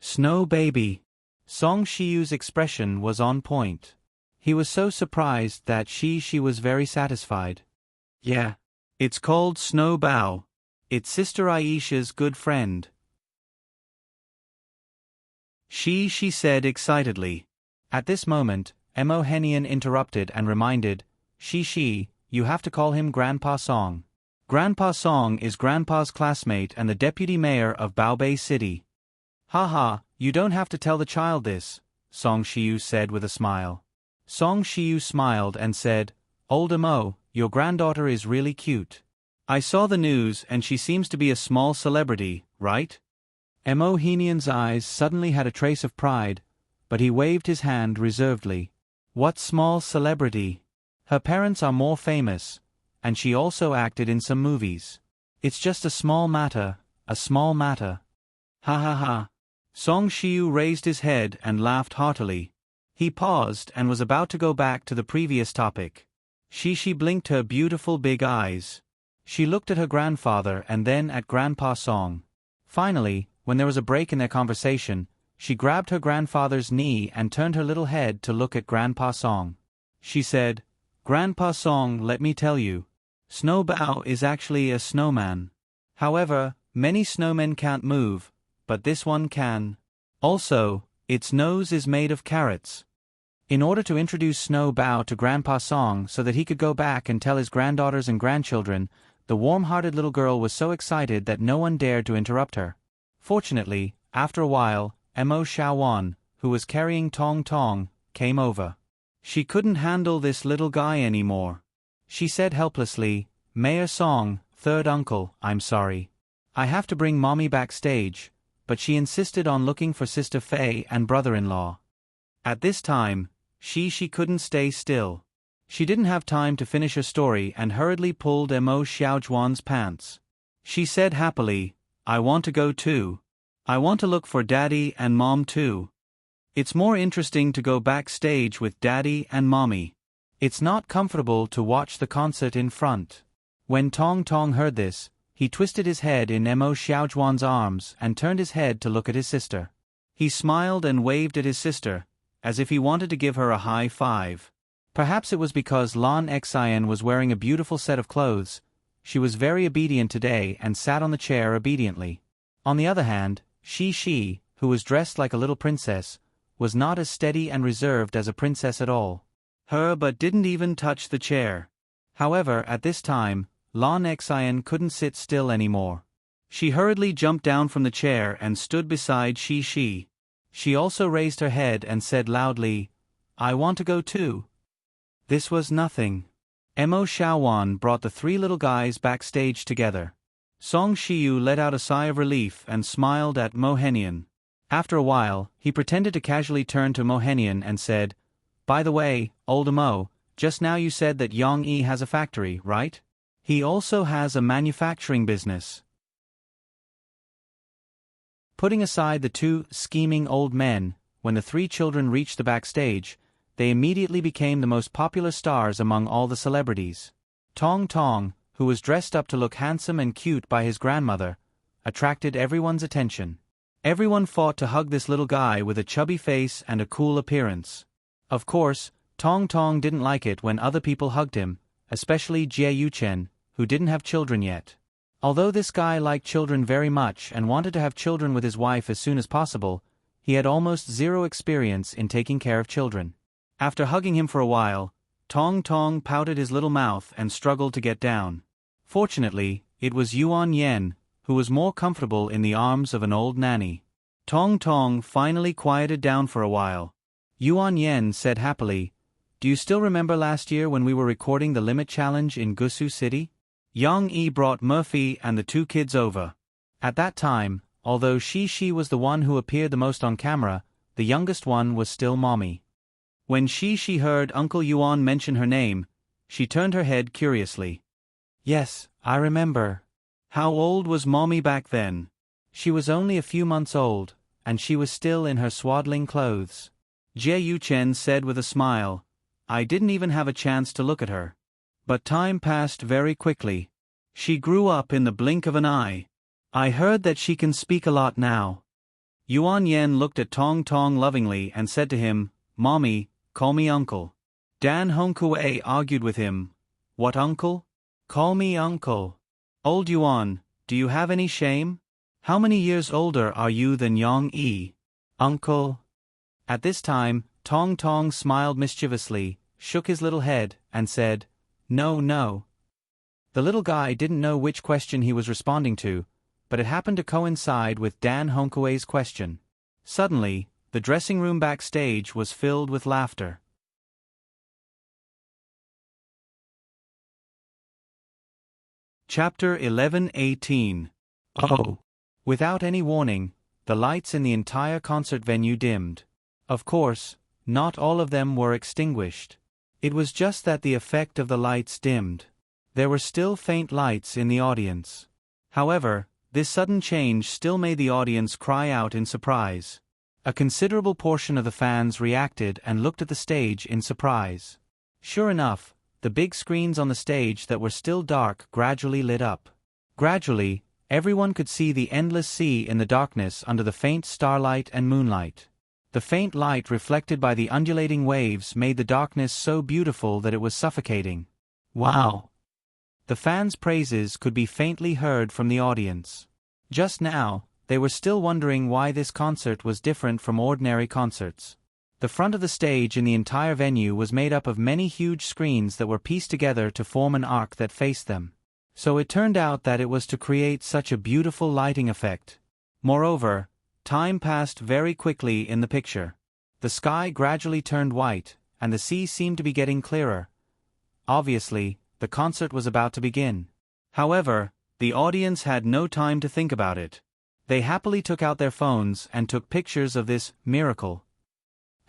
Snow Baby." Song Shiyu's expression was on point. He was so surprised that she was very satisfied. "Yeah. It's called Snow Bao. It's Sister Aisha's good friend." She said excitedly. At this moment, Mo Henian interrupted and reminded, Shi, you have to call him Grandpa Song. Grandpa Song is Grandpa's classmate and the deputy mayor of Baobei City. "Haha, you don't have to tell the child this," Song Shiyu said with a smile. Song Shiyu smiled and said, "Old Mo, your granddaughter is really cute. I saw the news and she seems to be a small celebrity, right? Mo Henian's eyes suddenly had a trace of pride, but he waved his hand reservedly. What small celebrity? Her parents are more famous, and she also acted in some movies. It's just a small matter, a small matter. Ha ha ha. Song Shiu raised his head and laughed heartily. He paused and was about to go back to the previous topic. Shishi blinked her beautiful big eyes. She looked at her grandfather and then at Grandpa Song. Finally, when there was a break in their conversation, she grabbed her grandfather's knee and turned her little head to look at Grandpa Song. She said, "Grandpa Song, let me tell you. Snow Bao is actually a snowman. However, many snowmen can't move, but this one can. Also, its nose is made of carrots." In order to introduce Snow Bao to Grandpa Song so that he could go back and tell his granddaughters and grandchildren, the warm-hearted little girl was so excited that no one dared to interrupt her. Fortunately, after a while, Mo Xiaowan, who was carrying Tong Tong, came over. She couldn't handle this little guy anymore. She said helplessly, "Mayor Song, third uncle, I'm sorry. I have to bring Mommy backstage," but she insisted on looking for Sister Fei and brother-in-law. At this time, she couldn't stay still. She didn't have time to finish her story and hurriedly pulled Mo Xiaojuan's pants. She said happily, "I want to go too. I want to look for Daddy and Mom too. It's more interesting to go backstage with Daddy and Mommy. It's not comfortable to watch the concert in front." When Tong Tong heard this, he twisted his head in Mo Xiaojuan's arms and turned his head to look at his sister. He smiled and waved at his sister, as if he wanted to give her a high five. Perhaps it was because Lan Xian was wearing a beautiful set of clothes. She was very obedient today and sat on the chair obediently. On the other hand, Shi, who was dressed like a little princess, was not as steady and reserved as a princess at all. But didn't even touch the chair. However, at this time, Lan Xian couldn't sit still anymore. She hurriedly jumped down from the chair and stood beside Shi. She also raised her head and said loudly, "I want to go too." This was nothing. Mo Xiaowan brought the three little guys backstage together. Song Shiu let out a sigh of relief and smiled at Mo Henian. After a while, he pretended to casually turn to Mo Henian and said, "By the way, old Mo, just now you said that Yang Yi has a factory, right? He also has a manufacturing business." Putting aside the two scheming old men, when the three children reached the backstage, they immediately became the most popular stars among all the celebrities. Tong Tong, who was dressed up to look handsome and cute by his grandmother, attracted everyone's attention. Everyone fought to hug this little guy with a chubby face and a cool appearance. Of course, Tong Tong didn't like it when other people hugged him, especially Jie Yuchen, who didn't have children yet. Although this guy liked children very much and wanted to have children with his wife as soon as possible, he had almost zero experience in taking care of children. After hugging him for a while, Tong Tong pouted his little mouth and struggled to get down. Fortunately, it was Yuan Yen, who was more comfortable in the arms of an old nanny. Tong Tong finally quieted down for a while. Yuan Yen said happily, "Do you still remember last year when we were recording the Limit Challenge in Gusu City? Yang Yi brought Murphy and the two kids over. At that time, although Shi was the one who appeared the most on camera, the youngest one was still Mommy." When Shi heard Uncle Yuan mention her name, she turned her head curiously. "Yes, I remember. How old was Mommy back then?" "She was only a few months old, and she was still in her swaddling clothes," Jie Yuchen said with a smile. "I didn't even have a chance to look at her. But time passed very quickly. She grew up in the blink of an eye. I heard that she can speak a lot now." Yuan Yen looked at Tong Tong lovingly and said to him, "Mommy, call me uncle." Dan Hongkue argued with him. "What uncle? Call me uncle. Old Yuan, do you have any shame? How many years older are you than Yang Yi? Uncle." At this time, Tong Tong smiled mischievously, shook his little head, and said, No. The little guy didn't know which question he was responding to, but it happened to coincide with Dan Honkue's question. Suddenly, the dressing room backstage was filled with laughter. Chapter 11:18. Oh! Without any warning, the lights in the entire concert venue dimmed. Of course, not all of them were extinguished. It was just that the effect of the lights dimmed. There were still faint lights in the audience. However, this sudden change still made the audience cry out in surprise. A considerable portion of the fans reacted and looked at the stage in surprise. Sure enough, the big screens on the stage that were still dark gradually lit up. Gradually, everyone could see the endless sea in the darkness under the faint starlight and moonlight. The faint light reflected by the undulating waves made the darkness so beautiful that it was suffocating. Wow! The fans' praises could be faintly heard from the audience. Just now, they were still wondering why this concert was different from ordinary concerts. The front of the stage in the entire venue was made up of many huge screens that were pieced together to form an arc that faced them. So it turned out that it was to create such a beautiful lighting effect. Moreover, time passed very quickly in the picture. The sky gradually turned white, and the sea seemed to be getting clearer. Obviously, the concert was about to begin. However, the audience had no time to think about it. They happily took out their phones and took pictures of this miracle.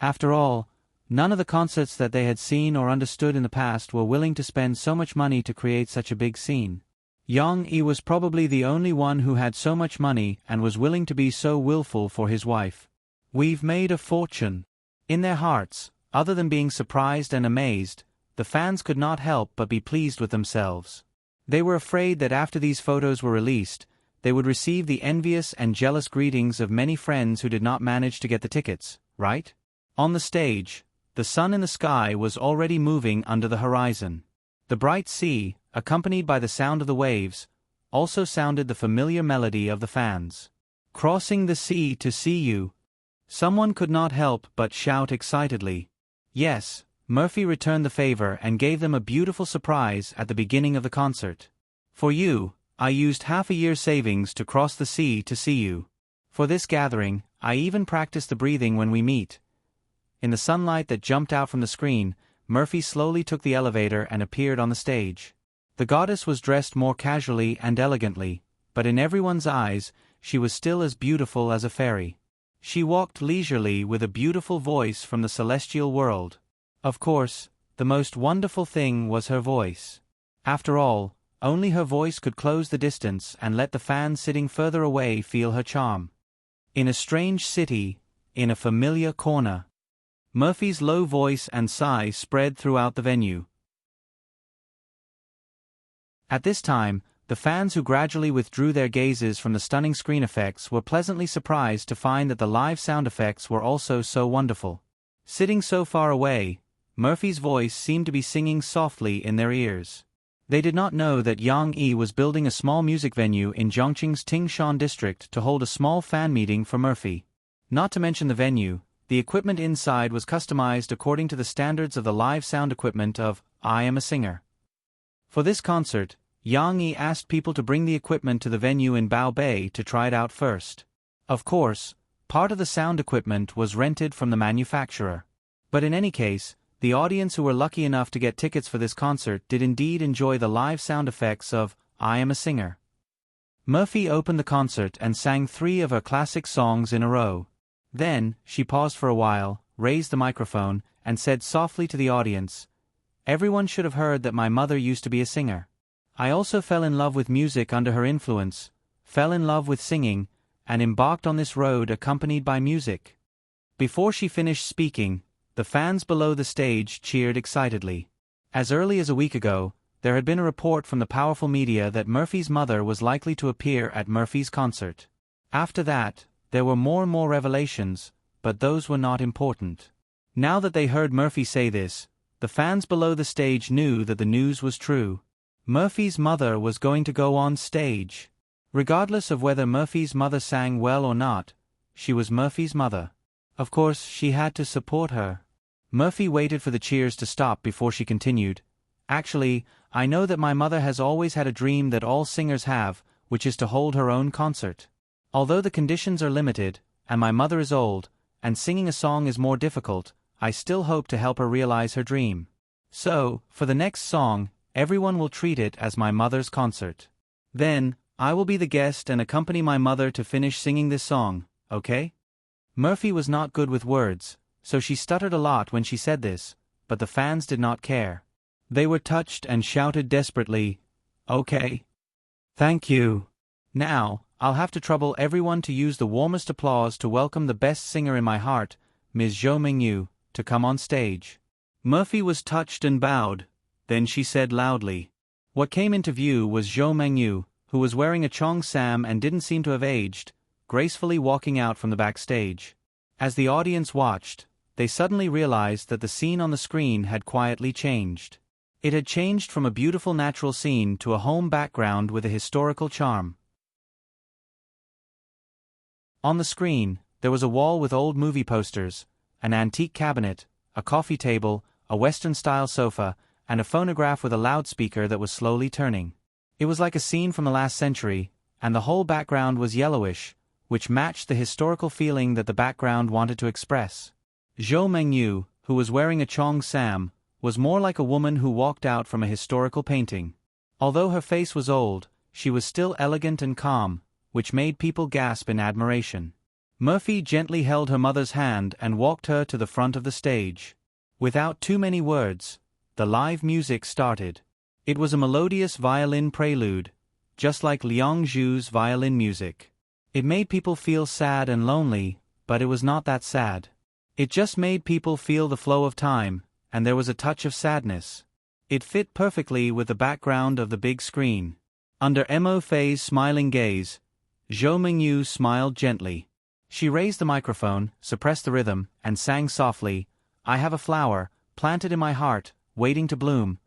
After all, none of the concerts that they had seen or understood in the past were willing to spend so much money to create such a big scene. Yang-yi was probably the only one who had so much money and was willing to be so willful for his wife. We've made a fortune. In their hearts, other than being surprised and amazed, the fans could not help but be pleased with themselves. They were afraid that after these photos were released, they would receive the envious and jealous greetings of many friends who did not manage to get the tickets, right? On the stage, the sun in the sky was already moving under the horizon. The bright sea, accompanied by the sound of the waves, also sounded the familiar melody of the fans. Crossing the sea to see you. Someone could not help but shout excitedly. Yes, Murphy returned the favor and gave them a beautiful surprise at the beginning of the concert. For you, I used half a year's savings to cross the sea to see you. For this gathering, I even practiced the breathing when we meet. In the sunlight that jumped out from the screen, Murphy slowly took the elevator and appeared on the stage. The goddess was dressed more casually and elegantly, but in everyone's eyes, she was still as beautiful as a fairy. She walked leisurely with a beautiful voice from the celestial world. Of course, the most wonderful thing was her voice. After all, only her voice could close the distance and let the fans sitting further away feel her charm. In a strange city, in a familiar corner. Murphy's low voice and sigh spread throughout the venue. At this time, the fans who gradually withdrew their gazes from the stunning screen effects were pleasantly surprised to find that the live sound effects were also so wonderful. Sitting so far away, Murphy's voice seemed to be singing softly in their ears. They did not know that Yang-yi was building a small music venue in Zhongqing's Tingshan district to hold a small fan meeting for Murphy. Not to mention the venue, the equipment inside was customized according to the standards of the live sound equipment of I Am a Singer. For this concert, Yang-yi asked people to bring the equipment to the venue in Bao Bay to try it out first. Of course, part of the sound equipment was rented from the manufacturer. But in any case, the audience who were lucky enough to get tickets for this concert did indeed enjoy the live sound effects of I Am a Singer. Murphy opened the concert and sang 3 of her classic songs in a row. Then, she paused for a while, raised the microphone, and said softly to the audience, "Everyone should have heard that my mother used to be a singer. I also fell in love with music under her influence, fell in love with singing, and embarked on this road accompanied by music." Before she finished speaking, the fans below the stage cheered excitedly. As early as a week ago, there had been a report from the powerful media that Murphy's mother was likely to appear at Murphy's concert. After that, there were more and more revelations, but those were not important. Now that they heard Murphy say this, the fans below the stage knew that the news was true. Murphy's mother was going to go on stage. Regardless of whether Murphy's mother sang well or not, she was Murphy's mother. Of course, she had to support her. Murphy waited for the cheers to stop before she continued. "Actually, I know that my mother has always had a dream that all singers have, which is to hold her own concert. Although the conditions are limited, and my mother is old, and singing a song is more difficult, I still hope to help her realize her dream. So, for the next song, everyone will treat it as my mother's concert. Then, I will be the guest and accompany my mother to finish singing this song, okay? Murphy was not good with words, so she stuttered a lot when she said this, but the fans did not care. They were touched and shouted desperately, "Okay. Thank you. Now, I'll have to trouble everyone to use the warmest applause to welcome the best singer in my heart, Ms. Zhou Mingyu, to come on stage." Murphy was touched and bowed. Then she said loudly. What came into view was Zhou Mingyu, who was wearing a cheongsam and didn't seem to have aged, gracefully walking out from the backstage. As the audience watched, they suddenly realized that the scene on the screen had quietly changed. It had changed from a beautiful natural scene to a home background with a historical charm. On the screen, there was a wall with old movie posters, an antique cabinet, a coffee table, a Western-style sofa, and a phonograph with a loudspeaker that was slowly turning. It was like a scene from the last century, and the whole background was yellowish, which matched the historical feeling that the background wanted to express. Zhou Mingyu, who was wearing a cheongsam, was more like a woman who walked out from a historical painting. Although her face was old, she was still elegant and calm, which made people gasp in admiration. Murphy gently held her mother's hand and walked her to the front of the stage. Without too many words, the live music started. It was a melodious violin prelude, just like Liang Zhu's violin music. It made people feel sad and lonely, but it was not that sad. It just made people feel the flow of time, and there was a touch of sadness. It fit perfectly with the background of the big screen. Under Mo Fei's smiling gaze, Zhou Mingyu smiled gently. She raised the microphone, suppressed the rhythm, and sang softly, "I have a flower, planted in my heart, waiting to bloom."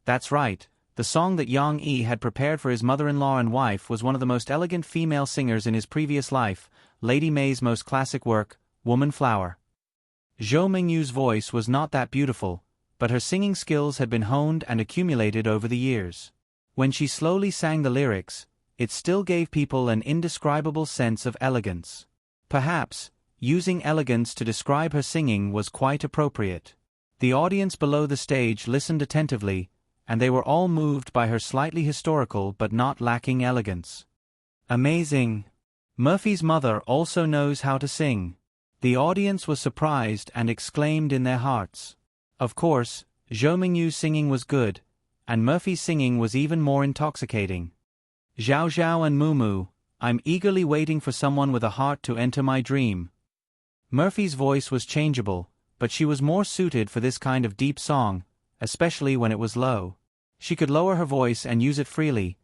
That's right, the song that Yang Yi had prepared for his mother-in-law and wife was one of the most elegant female singers in his previous life, Lady May's most classic work, Woman Flower. Zhou Mingyu's voice was not that beautiful, but her singing skills had been honed and accumulated over the years. When she slowly sang the lyrics, it still gave people an indescribable sense of elegance. Perhaps, using elegance to describe her singing was quite appropriate. The audience below the stage listened attentively, and they were all moved by her slightly historical but not lacking elegance. Amazing! Murphy's mother also knows how to sing. The audience was surprised and exclaimed in their hearts. Of course, Zhou Mingyu's singing was good, and Murphy's singing was even more intoxicating. Zhao Zhao and Mumu, I'm eagerly waiting for someone with a heart to enter my dream. Murphy's voice was changeable, but she was more suited for this kind of deep song, especially when it was low. She could lower her voice and use it freely.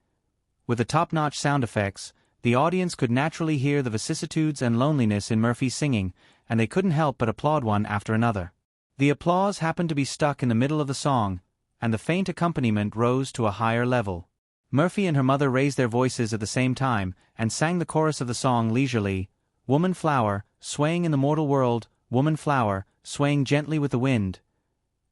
With the top-notch sound effects, the audience could naturally hear the vicissitudes and loneliness in Murphy's singing, and they couldn't help but applaud one after another. The applause happened to be stuck in the middle of the song, and the faint accompaniment rose to a higher level. Murphy and her mother raised their voices at the same time and sang the chorus of the song leisurely, "Woman Flower, swaying in the mortal world, woman flower, swaying gently with the wind."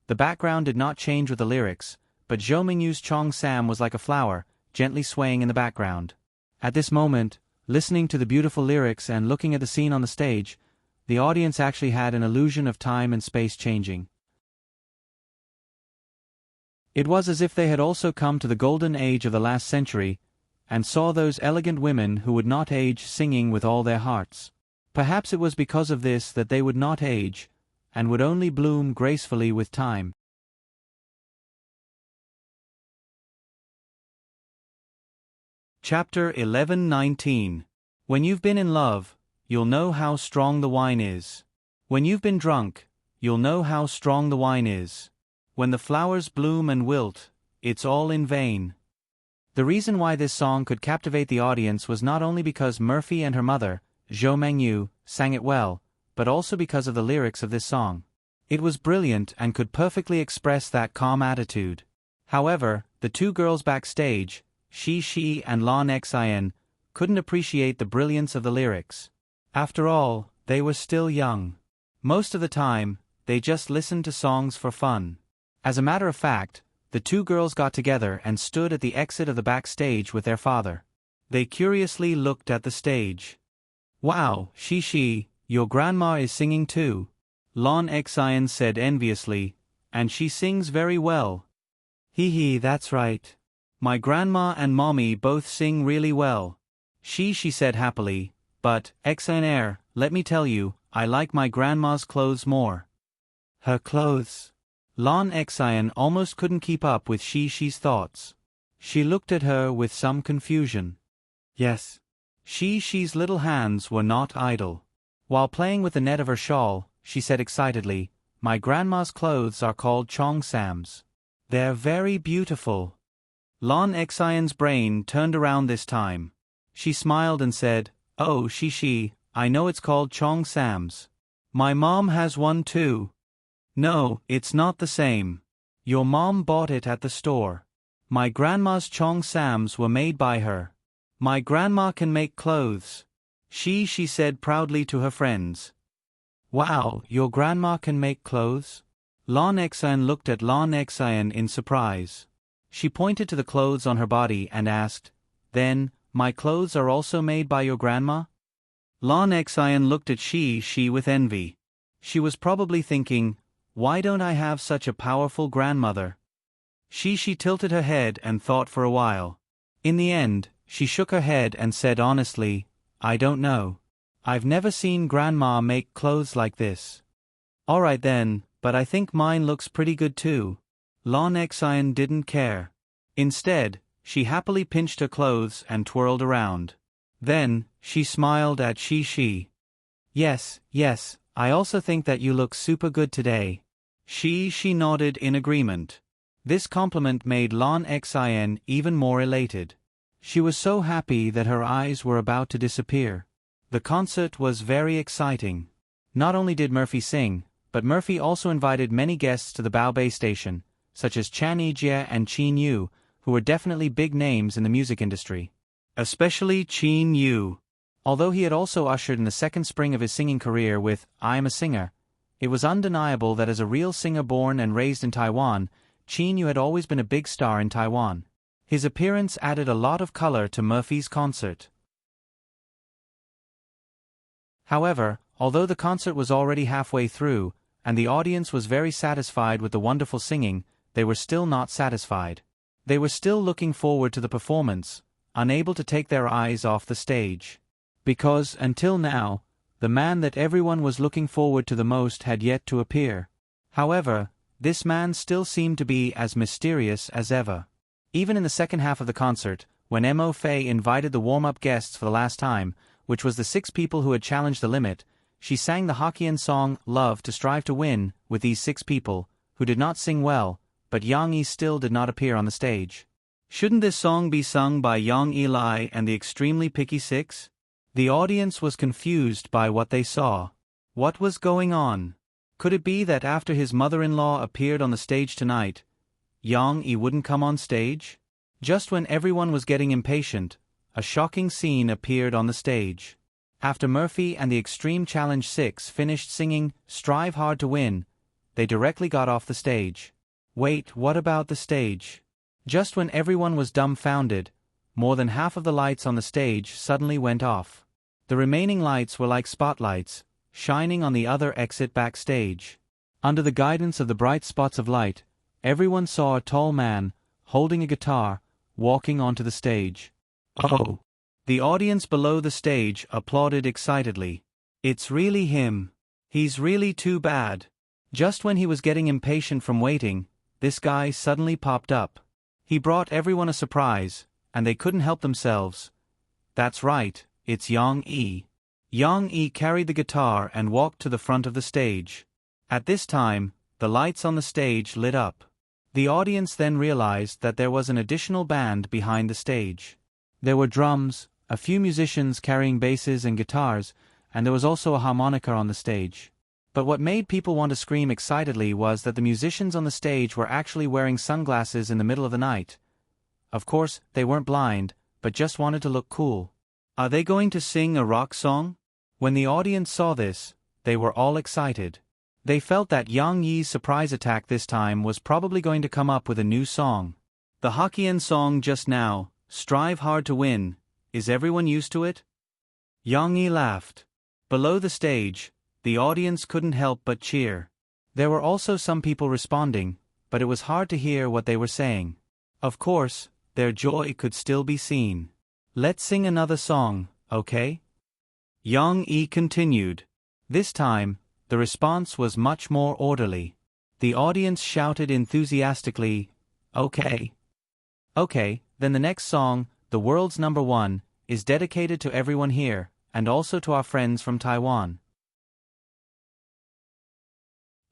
The background did not change with the lyrics, but Zhou Mingyu's cheongsam was like a flower, gently swaying in the background. At this moment, listening to the beautiful lyrics and looking at the scene on the stage, the audience actually had an illusion of time and space changing. It was as if they had also come to the golden age of the last century, and saw those elegant women who would not age singing with all their hearts. Perhaps it was because of this that they would not age, and would only bloom gracefully with time. Chapter 11:19. When you've been in love, you'll know how strong the wine is. When you've been drunk, you'll know how strong the wine is. When the flowers bloom and wilt, it's all in vain. The reason why this song could captivate the audience was not only because Murphy and her mother, Zhou Mingyu, sang it well, but also because of the lyrics of this song. It was brilliant and could perfectly express that calm attitude. However, the two girls backstage, Shi and Lan Xian, couldn't appreciate the brilliance of the lyrics. After all, they were still young. Most of the time, they just listened to songs for fun. As a matter of fact, the two girls got together and stood at the exit of the backstage with their father. They curiously looked at the stage. "Wow, Shi, your grandma is singing too," Lan Xian said enviously, "and she sings very well." Hee hee, that's right. My grandma and mommy both sing really well. She said happily, but, exainer, let me tell you, I like my grandma's clothes more. Her clothes? Lon Exine almost couldn't keep up with she's thoughts. She looked at her with some confusion. Yes. She's little hands were not idle. While playing with the net of her shawl, she said excitedly, my grandma's clothes are called cheongsams. They're very beautiful. Lon Exine's brain turned around this time. She smiled and said, oh, I know it's called cheongsams. My mom has one too. No, it's not the same. Your mom bought it at the store. My grandma's cheongsams were made by her. My grandma can make clothes. She said proudly to her friends. Wow, your grandma can make clothes? Lon Exine looked at Lon Exine in surprise. She pointed to the clothes on her body and asked, then, my clothes are also made by your grandma? Lon Exine looked at she with envy. She was probably thinking, why don't I have such a powerful grandmother? She tilted her head and thought for a while. In the end, she shook her head and said honestly, I don't know. I've never seen Grandma make clothes like this. Alright then, but I think mine looks pretty good too. Lon Exine didn't care. Instead, she happily pinched her clothes and twirled around. Then, she smiled at she. Yes, I also think that you look super good today. She nodded in agreement. This compliment made Lon Exine even more elated. She was so happy that her eyes were about to disappear. The concert was very exciting. Not only did Murphy sing, but Murphy also invited many guests to the Bao Bay station, such as Chan Yijie and Qin Yu, who were definitely big names in the music industry. Especially Qin Yu. Although he had also ushered in the second spring of his singing career with I'm a Singer, it was undeniable that as a real singer born and raised in Taiwan, Qin Yu had always been a big star in Taiwan. His appearance added a lot of color to Murphy's concert. However, although the concert was already halfway through, and the audience was very satisfied with the wonderful singing, they were still not satisfied. They were still looking forward to the performance, unable to take their eyes off the stage. Because, until now, the man that everyone was looking forward to the most had yet to appear. However, this man still seemed to be as mysterious as ever. Even in the second half of the concert, when Mo Fei invited the warm-up guests for the last time, which was the 6 people who had challenged the limit, she sang the Hokkien song Love to strive to win with these 6 people, who did not sing well, but Yang Yi still did not appear on the stage. Shouldn't this song be sung by Yang Eli and the extremely picky 6? The audience was confused by what they saw. What was going on? Could it be that after his mother-in-law appeared on the stage tonight, Yang Yi wouldn't come on stage? Just when everyone was getting impatient, a shocking scene appeared on the stage. After Murphy and the Extreme Challenge 6 finished singing Strive Hard to Win, they directly got off the stage. Wait, what about the stage? Just when everyone was dumbfounded, more than half of the lights on the stage suddenly went off. The remaining lights were like spotlights, shining on the other exit backstage. Under the guidance of the bright spots of light, everyone saw a tall man, holding a guitar, walking onto the stage. Oh! The audience below the stage applauded excitedly. It's really him. He's really too bad. Just when he was getting impatient from waiting, this guy suddenly popped up. He brought everyone a surprise, and they couldn't help themselves. That's right, it's Yang Yi. Yang Yi carried the guitar and walked to the front of the stage. At this time, the lights on the stage lit up. The audience then realized that there was an additional band behind the stage. There were drums, a few musicians carrying basses and guitars, and there was also a harmonica on the stage. But what made people want to scream excitedly was that the musicians on the stage were actually wearing sunglasses in the middle of the night. Of course, they weren't blind, but just wanted to look cool. Are they going to sing a rock song? When the audience saw this, they were all excited. They felt that Yang Yi's surprise attack this time was probably going to come up with a new song. The Hokkien song just now, Strive Hard to Win, is everyone used to it? Yang Yi laughed. Below the stage, the audience couldn't help but cheer. There were also some people responding, but it was hard to hear what they were saying. Of course, their joy could still be seen. "Let's sing another song, okay?" Yang Yi continued. This time, the response was much more orderly. The audience shouted enthusiastically, "Okay." "Okay, then the next song, the world's number one, is dedicated to everyone here, and also to our friends from Taiwan.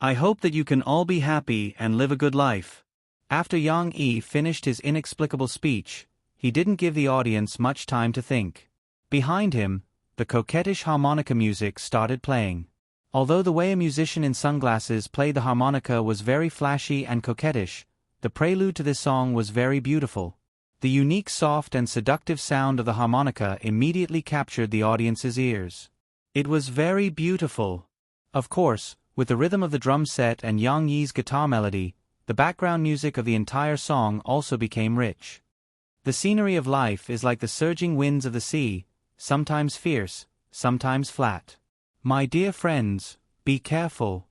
I hope that you can all be happy and live a good life." After Yang Yi finished his inexplicable speech, he didn't give the audience much time to think. Behind him, the coquettish harmonica music started playing. Although the way a musician in sunglasses played the harmonica was very flashy and coquettish, the prelude to this song was very beautiful. The unique soft and seductive sound of the harmonica immediately captured the audience's ears. It was very beautiful. Of course, with the rhythm of the drum set and Yang Yi's guitar melody, the background music of the entire song also became rich. The scenery of life is like the surging winds of the sea, sometimes fierce, sometimes flat. My dear friends, be careful.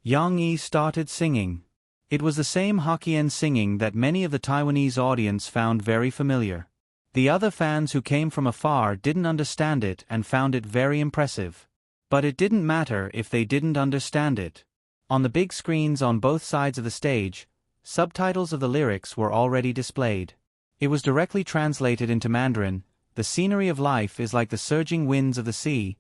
Yang Yi started singing. It was the same Hokkien singing that many of the Taiwanese audience found very familiar. The other fans who came from afar didn't understand it and found it very impressive. But it didn't matter if they didn't understand it. On the big screens on both sides of the stage, subtitles of the lyrics were already displayed. It was directly translated into Mandarin. The scenery of life is like the surging winds of the sea.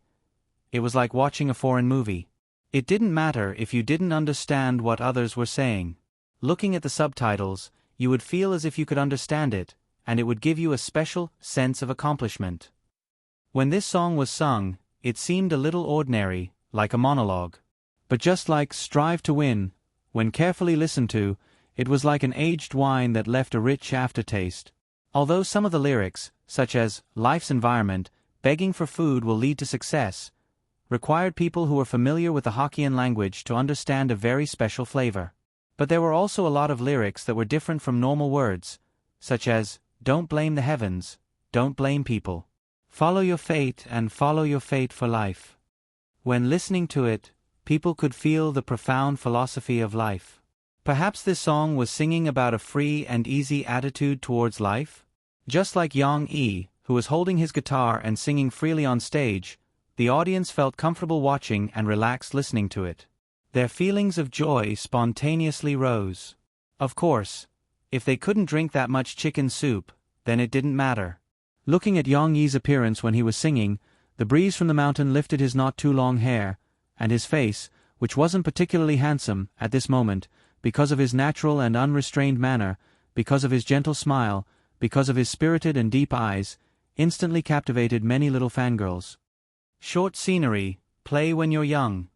It was like watching a foreign movie. It didn't matter if you didn't understand what others were saying. Looking at the subtitles, you would feel as if you could understand it, and it would give you a special sense of accomplishment. When this song was sung, it seemed a little ordinary, like a monologue. But just like "Strive to Win," when carefully listened to, it was like an aged wine that left a rich aftertaste. Although some of the lyrics, such as "Life's environment, begging for food will lead to success," required people who were familiar with the Hokkien language to understand a very special flavor. But there were also a lot of lyrics that were different from normal words, such as, "Don't blame the heavens, don't blame people. Follow your fate and follow your fate for life." When listening to it, people could feel the profound philosophy of life. Perhaps this song was singing about a free and easy attitude towards life? Just like Yang Yi, who was holding his guitar and singing freely on stage, the audience felt comfortable watching and relaxed listening to it. Their feelings of joy spontaneously rose. Of course, if they couldn't drink that much chicken soup, then it didn't matter. Looking at Yang Yi's appearance when he was singing, the breeze from the mountain lifted his not too long hair, and his face, which wasn't particularly handsome at this moment, because of his natural and unrestrained manner, because of his gentle smile, because of his spirited and deep eyes, instantly captivated many little fangirls. Short scenery, play when you're young.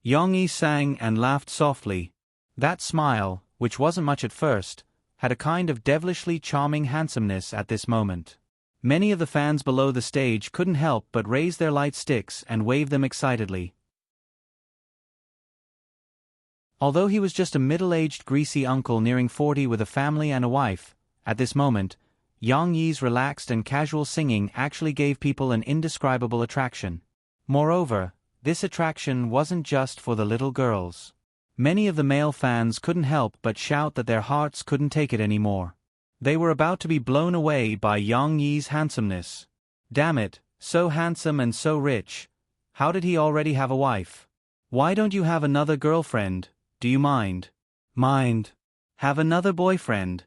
Yang Yi sang and laughed softly. That smile, which wasn't much at first, had a kind of devilishly charming handsomeness at this moment. Many of the fans below the stage couldn't help but raise their light sticks and wave them excitedly. Although he was just a middle-aged greasy uncle nearing 40 with a family and a wife, at this moment, Yang Yi's relaxed and casual singing actually gave people an indescribable attraction. Moreover, this attraction wasn't just for the little girls. Many of the male fans couldn't help but shout that their hearts couldn't take it anymore. They were about to be blown away by Yang Yi's handsomeness. Damn it, so handsome and so rich. How did he already have a wife? Why don't you have another girlfriend? Do you mind? Mind. Have another boyfriend.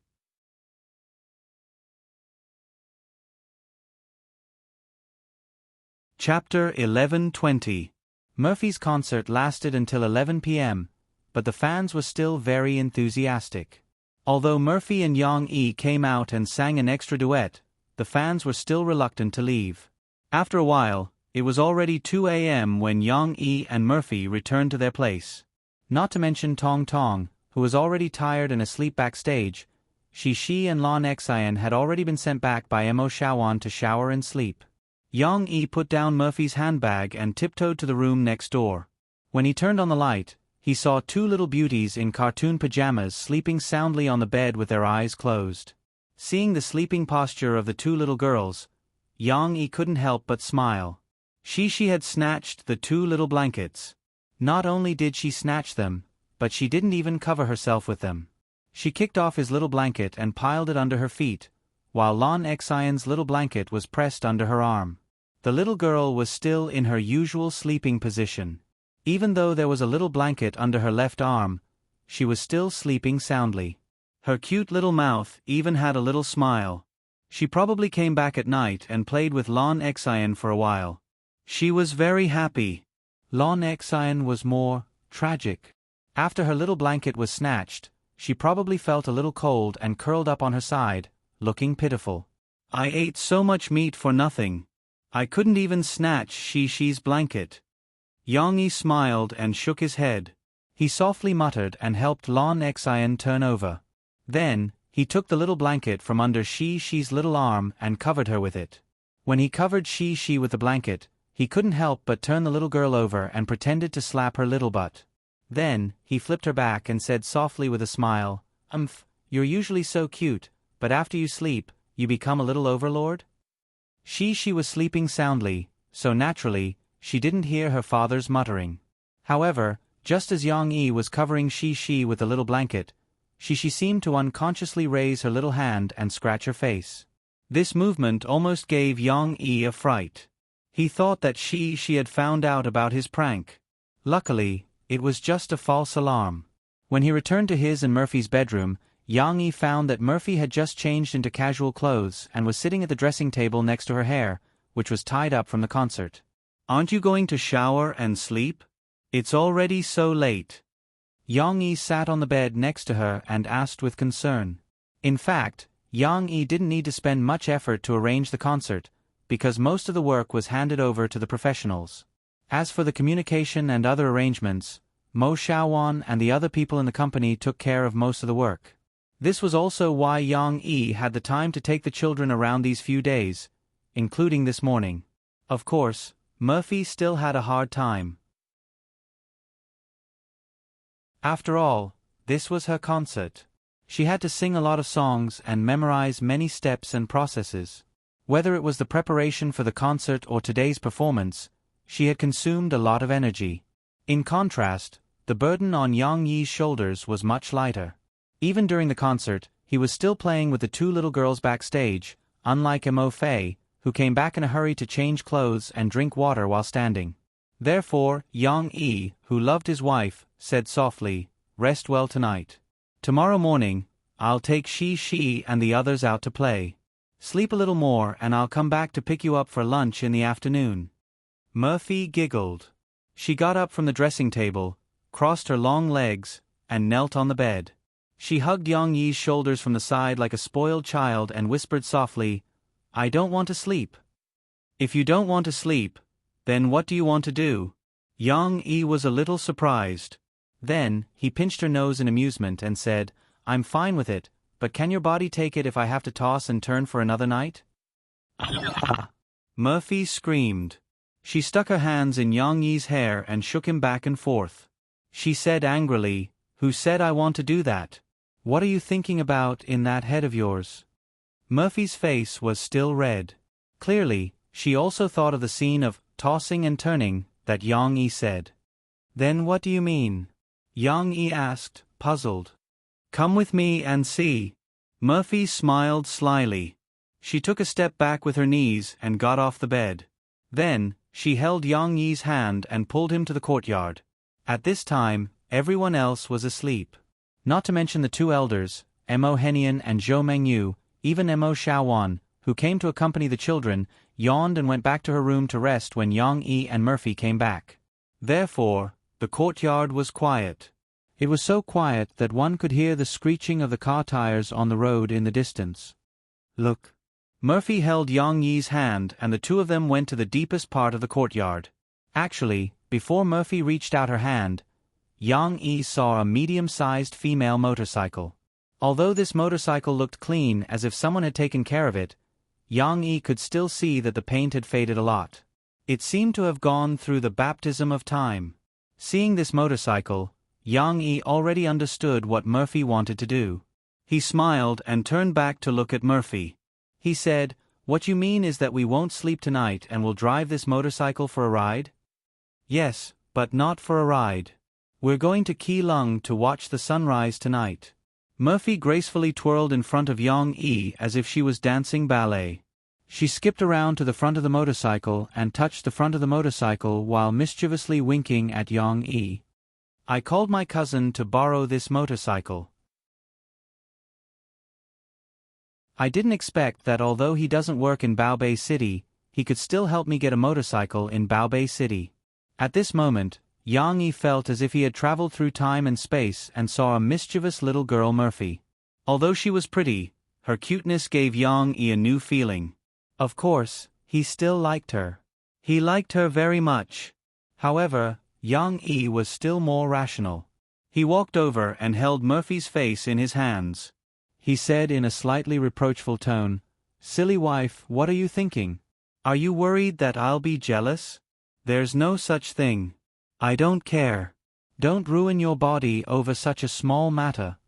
Chapter 11:20. Murphy's concert lasted until 11 p.m., but the fans were still very enthusiastic. Although Murphy and Yang Yi came out and sang an extra duet, the fans were still reluctant to leave. After a while, it was already 2 a.m. when Yang Yi and Murphy returned to their place. Not to mention Tong Tong, who was already tired and asleep backstage. Shi and Lan Xian had already been sent back by Mo Shaoan to shower and sleep. Yang Yi put down Murphy's handbag and tiptoed to the room next door. When he turned on the light, he saw two little beauties in cartoon pajamas sleeping soundly on the bed with their eyes closed. Seeing the sleeping posture of the two little girls, Yang Yi couldn't help but smile. She had snatched the two little blankets. Not only did she snatch them, but she didn't even cover herself with them. She kicked off his little blanket and piled it under her feet, while Lon Exion's little blanket was pressed under her arm. The little girl was still in her usual sleeping position. Even though there was a little blanket under her left arm, she was still sleeping soundly. Her cute little mouth even had a little smile. She probably came back at night and played with Lon Exion for a while. She was very happy. Lon Exion was more tragic. After her little blanket was snatched, she probably felt a little cold and curled up on her side, looking pitiful. I ate so much meat for nothing. I couldn't even snatch Shi's blanket. Yang-yi smiled and shook his head. He softly muttered and helped Lon Exion turn over. Then, he took the little blanket from under Shi's little arm and covered her with it. When he covered Shi with the blanket, he couldn't help but turn the little girl over and pretended to slap her little butt. Then, he flipped her back and said softly with a smile, You're usually so cute, but after you sleep, you become a little overlord? She was sleeping soundly, so naturally, she didn't hear her father's muttering. However, just as Yang-yi was covering Shi with the little blanket, she seemed to unconsciously raise her little hand and scratch her face. This movement almost gave Yang-yi a fright. He thought that she had found out about his prank. Luckily, it was just a false alarm. When he returned to his and Murphy's bedroom, Yang-yi found that Murphy had just changed into casual clothes and was sitting at the dressing table next to her hair, which was tied up from the concert. Aren't you going to shower and sleep? It's already so late. Yang-yi sat on the bed next to her and asked with concern. In fact, Yang-yi didn't need to spend much effort to arrange the concert, because most of the work was handed over to the professionals. As for the communication and other arrangements, Mo Xiaowan and the other people in the company took care of most of the work. This was also why Yang-yi had the time to take the children around these few days, including this morning. Of course, Murphy still had a hard time. After all, this was her concert. She had to sing a lot of songs and memorize many steps and processes. Whether it was the preparation for the concert or today's performance, she had consumed a lot of energy. In contrast, the burden on Yang-yi's shoulders was much lighter. Even during the concert, he was still playing with the two little girls backstage, unlike Mo Fei, who came back in a hurry to change clothes and drink water while standing. Therefore, Yang-yi, who loved his wife, said softly, "Rest well tonight. Tomorrow morning, I'll take Shi and the others out to play. Sleep a little more and I'll come back to pick you up for lunch in the afternoon." Murphy giggled. She got up from the dressing table, crossed her long legs, and knelt on the bed. She hugged Yang-yi's shoulders from the side like a spoiled child and whispered softly, "I don't want to sleep." "If you don't want to sleep, then what do you want to do?" Yang-yi was a little surprised. Then, he pinched her nose in amusement and said, "I'm fine with it, but can your body take it if I have to toss and turn for another night?" Murphy screamed. She stuck her hands in Yang-yi's hair and shook him back and forth. She said angrily, "Who said I want to do that? What are you thinking about in that head of yours?" Murphy's face was still red. Clearly, she also thought of the scene of tossing and turning that Yang-yi said. "Then what do you mean?" Yang-yi asked, puzzled. "Come with me and see." Murphy smiled slyly. She took a step back with her knees and got off the bed. Then, she held Yang-yi's hand and pulled him to the courtyard. At this time, everyone else was asleep. Not to mention the two elders, Mo Henian and Zhou Mengyu, even Mo Xiaowan, who came to accompany the children, yawned and went back to her room to rest when Yang-yi and Murphy came back. Therefore, the courtyard was quiet. It was so quiet that one could hear the screeching of the car tires on the road in the distance. "Look." Murphy held Yang-yi's hand and the two of them went to the deepest part of the courtyard. Actually, before Murphy reached out her hand, Yang-yi saw a medium-sized female motorcycle. Although this motorcycle looked clean as if someone had taken care of it, Yang-yi could still see that the paint had faded a lot. It seemed to have gone through the baptism of time. Seeing this motorcycle, Yang-yi already understood what Murphy wanted to do. He smiled and turned back to look at Murphy. He said, "What you mean is that we won't sleep tonight and will drive this motorcycle for a ride?" "Yes, but not for a ride. We're going to Keelung to watch the sunrise tonight. Murphy gracefully twirled in front of Yang-yi as if she was dancing ballet. She skipped around to the front of the motorcycle and touched the front of the motorcycle while mischievously winking at Yang-yi. I called my cousin to borrow this motorcycle. I didn't expect that although he doesn't work in Baobei City, he could still help me get a motorcycle in Baobei City. At this moment, Yang-yi felt as if he had traveled through time and space and saw a mischievous little girl Murphy. Although she was pretty, her cuteness gave Yang-yi a new feeling. Of course, he still liked her. He liked her very much. However, Yang-yi was still more rational. He walked over and held Murphy's face in his hands. He said in a slightly reproachful tone, "Silly wife, what are you thinking? Are you worried that I'll be jealous? There's no such thing. I don't care. Don't ruin your body over such a small matter.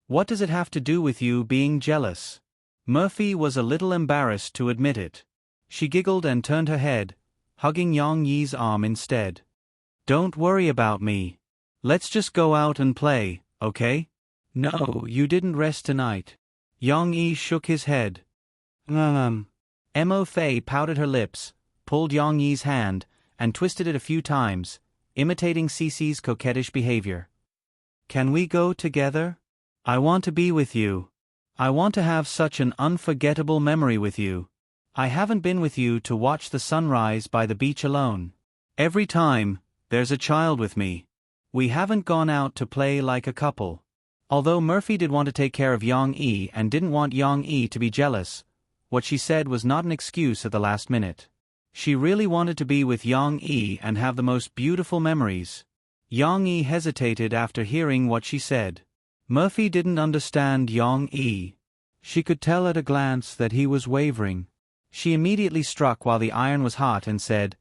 What does it have to do with you being jealous?" Murphy was a little embarrassed to admit it. She giggled and turned her head, hugging Yang-yi's arm instead. "Don't worry about me. Let's just go out and play, okay?" "No, you didn't rest tonight." Yang-yi shook his head. Mo Fei pouted her lips, pulled Yang-yi's hand, and twisted it a few times, imitating Cece's coquettish behavior. "Can we go together? I want to be with you. I want to have such an unforgettable memory with you. I haven't been with you to watch the sunrise by the beach alone. Every time, there's a child with me. We haven't gone out to play like a couple." Although Murphy did want to take care of Yang-yi and didn't want Yang-yi to be jealous, what she said was not an excuse at the last minute. She really wanted to be with Yang-yi and have the most beautiful memories. Yang-yi hesitated after hearing what she said. Murphy didn't understand Yang-yi. She could tell at a glance that he was wavering. She immediately struck while the iron was hot and said,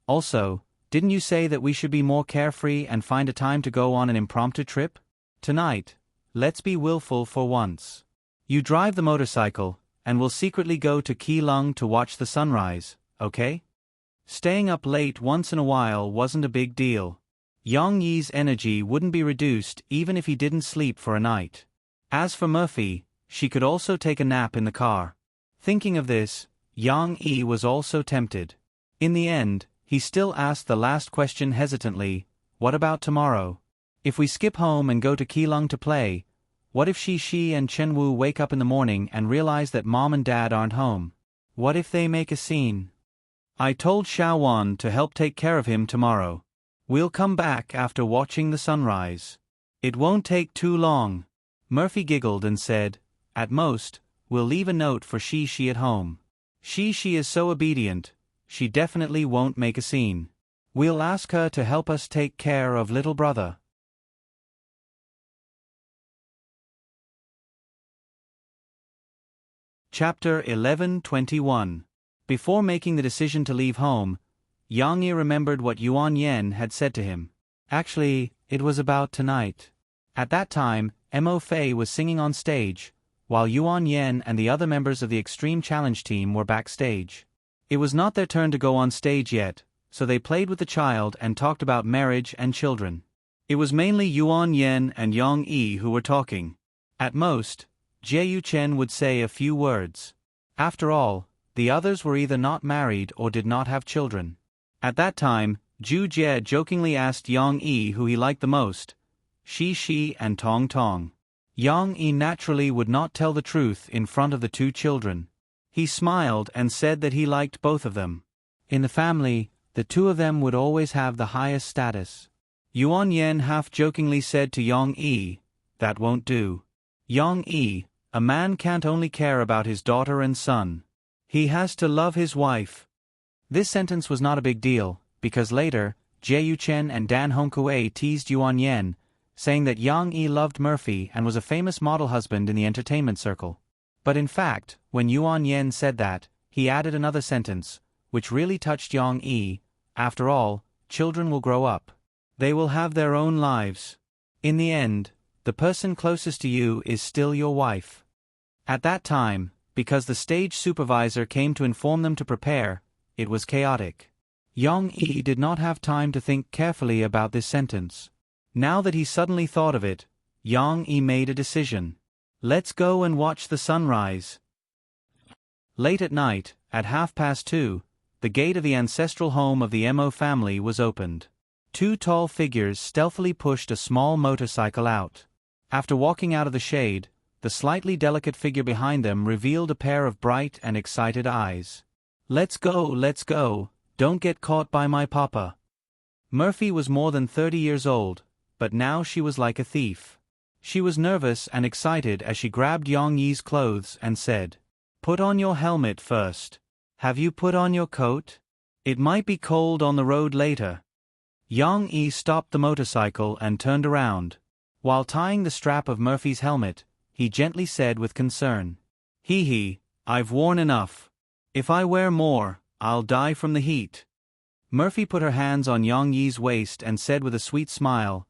"Also, didn't you say that we should be more carefree and find a time to go on an impromptu trip? Tonight, let's be willful for once. You drive the motorcycle, and we'll secretly go to Keelung to watch the sunrise, okay?" Staying up late once in a while wasn't a big deal. Yang-yi's energy wouldn't be reduced even if he didn't sleep for a night. As for Murphy, she could also take a nap in the car. Thinking of this, Yang-yi was also tempted. In the end, he still asked the last question hesitantly, "What about tomorrow? If we skip home and go to Keelung to play, what if Shi and Chenwu wake up in the morning and realize that mom and dad aren't home? What if they make a scene?" "I told Xiaowan to help take care of him tomorrow. We'll come back after watching the sunrise. It won't take too long." Murphy giggled and said, "At most, we'll leave a note for Shi at home. Shi is so obedient, she definitely won't make a scene. We'll ask her to help us take care of little brother." Chapter 11:21. Before making the decision to leave home, Yang-yi remembered what Yuan Yen had said to him. Actually, it was about tonight. At that time, Mo Fei was singing on stage, while Yuan Yen and the other members of the Extreme Challenge team were backstage. It was not their turn to go on stage yet, so they played with the child and talked about marriage and children. It was mainly Yuan Yen and Yang-yi who were talking. At most, Jie Chen would say a few words. After all, the others were either not married or did not have children. At that time, Zhu Jie jokingly asked Yang-yi who he liked the most, Shi and Tong Tong. Yang-yi naturally would not tell the truth in front of the two children. He smiled and said that he liked both of them. In the family, the two of them would always have the highest status. Yuan Yen half-jokingly said to Yang-yi, "That won't do. Yang-yi, a man can't only care about his daughter and son. He has to love his wife." This sentence was not a big deal, because later, Jie Chen and Dan Hongkue teased Yuan Yen, saying that Yang-yi loved Murphy and was a famous model husband in the entertainment circle. But in fact, when Yuan Yen said that, he added another sentence, which really touched Yang-yi. After all, children will grow up. They will have their own lives. In the end, the person closest to you is still your wife. At that time, because the stage supervisor came to inform them to prepare, it was chaotic. Yang-yi did not have time to think carefully about this sentence. Now that he suddenly thought of it, Yang Yi made a decision. Let's go and watch the sunrise. Late at night, at 2:30, the gate of the ancestral home of the Mo family was opened. Two tall figures stealthily pushed a small motorcycle out. After walking out of the shade, the slightly delicate figure behind them revealed a pair of bright and excited eyes. Let's go, don't get caught by my papa. Murphy was more than 30 years old, but now she was like a thief. She was nervous and excited as she grabbed Yang Yi's clothes and said, "Put on your helmet first. Have you put on your coat? It might be cold on the road later." Yang Yi stopped the motorcycle and turned around. While tying the strap of Murphy's helmet, he gently said with concern, "Hee, I've worn enough. If I wear more, I'll die from the heat." Murphy put her hands on Yang Yi's waist and said with a sweet smile,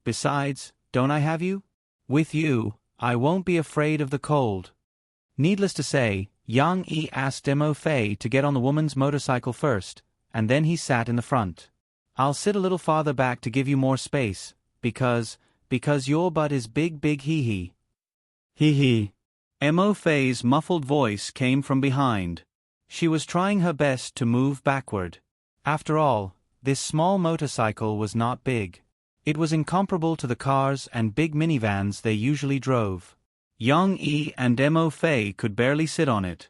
"Besides, don't I have you? With you, I won't be afraid of the cold." Needless to say, Yang Yi asked Mo Fei to get on the woman's motorcycle first, and then he sat in the front. "I'll sit a little farther back to give you more space, because your butt is big hee. Hee. Mo Fei's muffled voice came from behind. She was trying her best to move backward. After all, this small motorcycle was not big. It was incomparable to the cars and big minivans they usually drove. Yang Yi and Mo Fei could barely sit on it.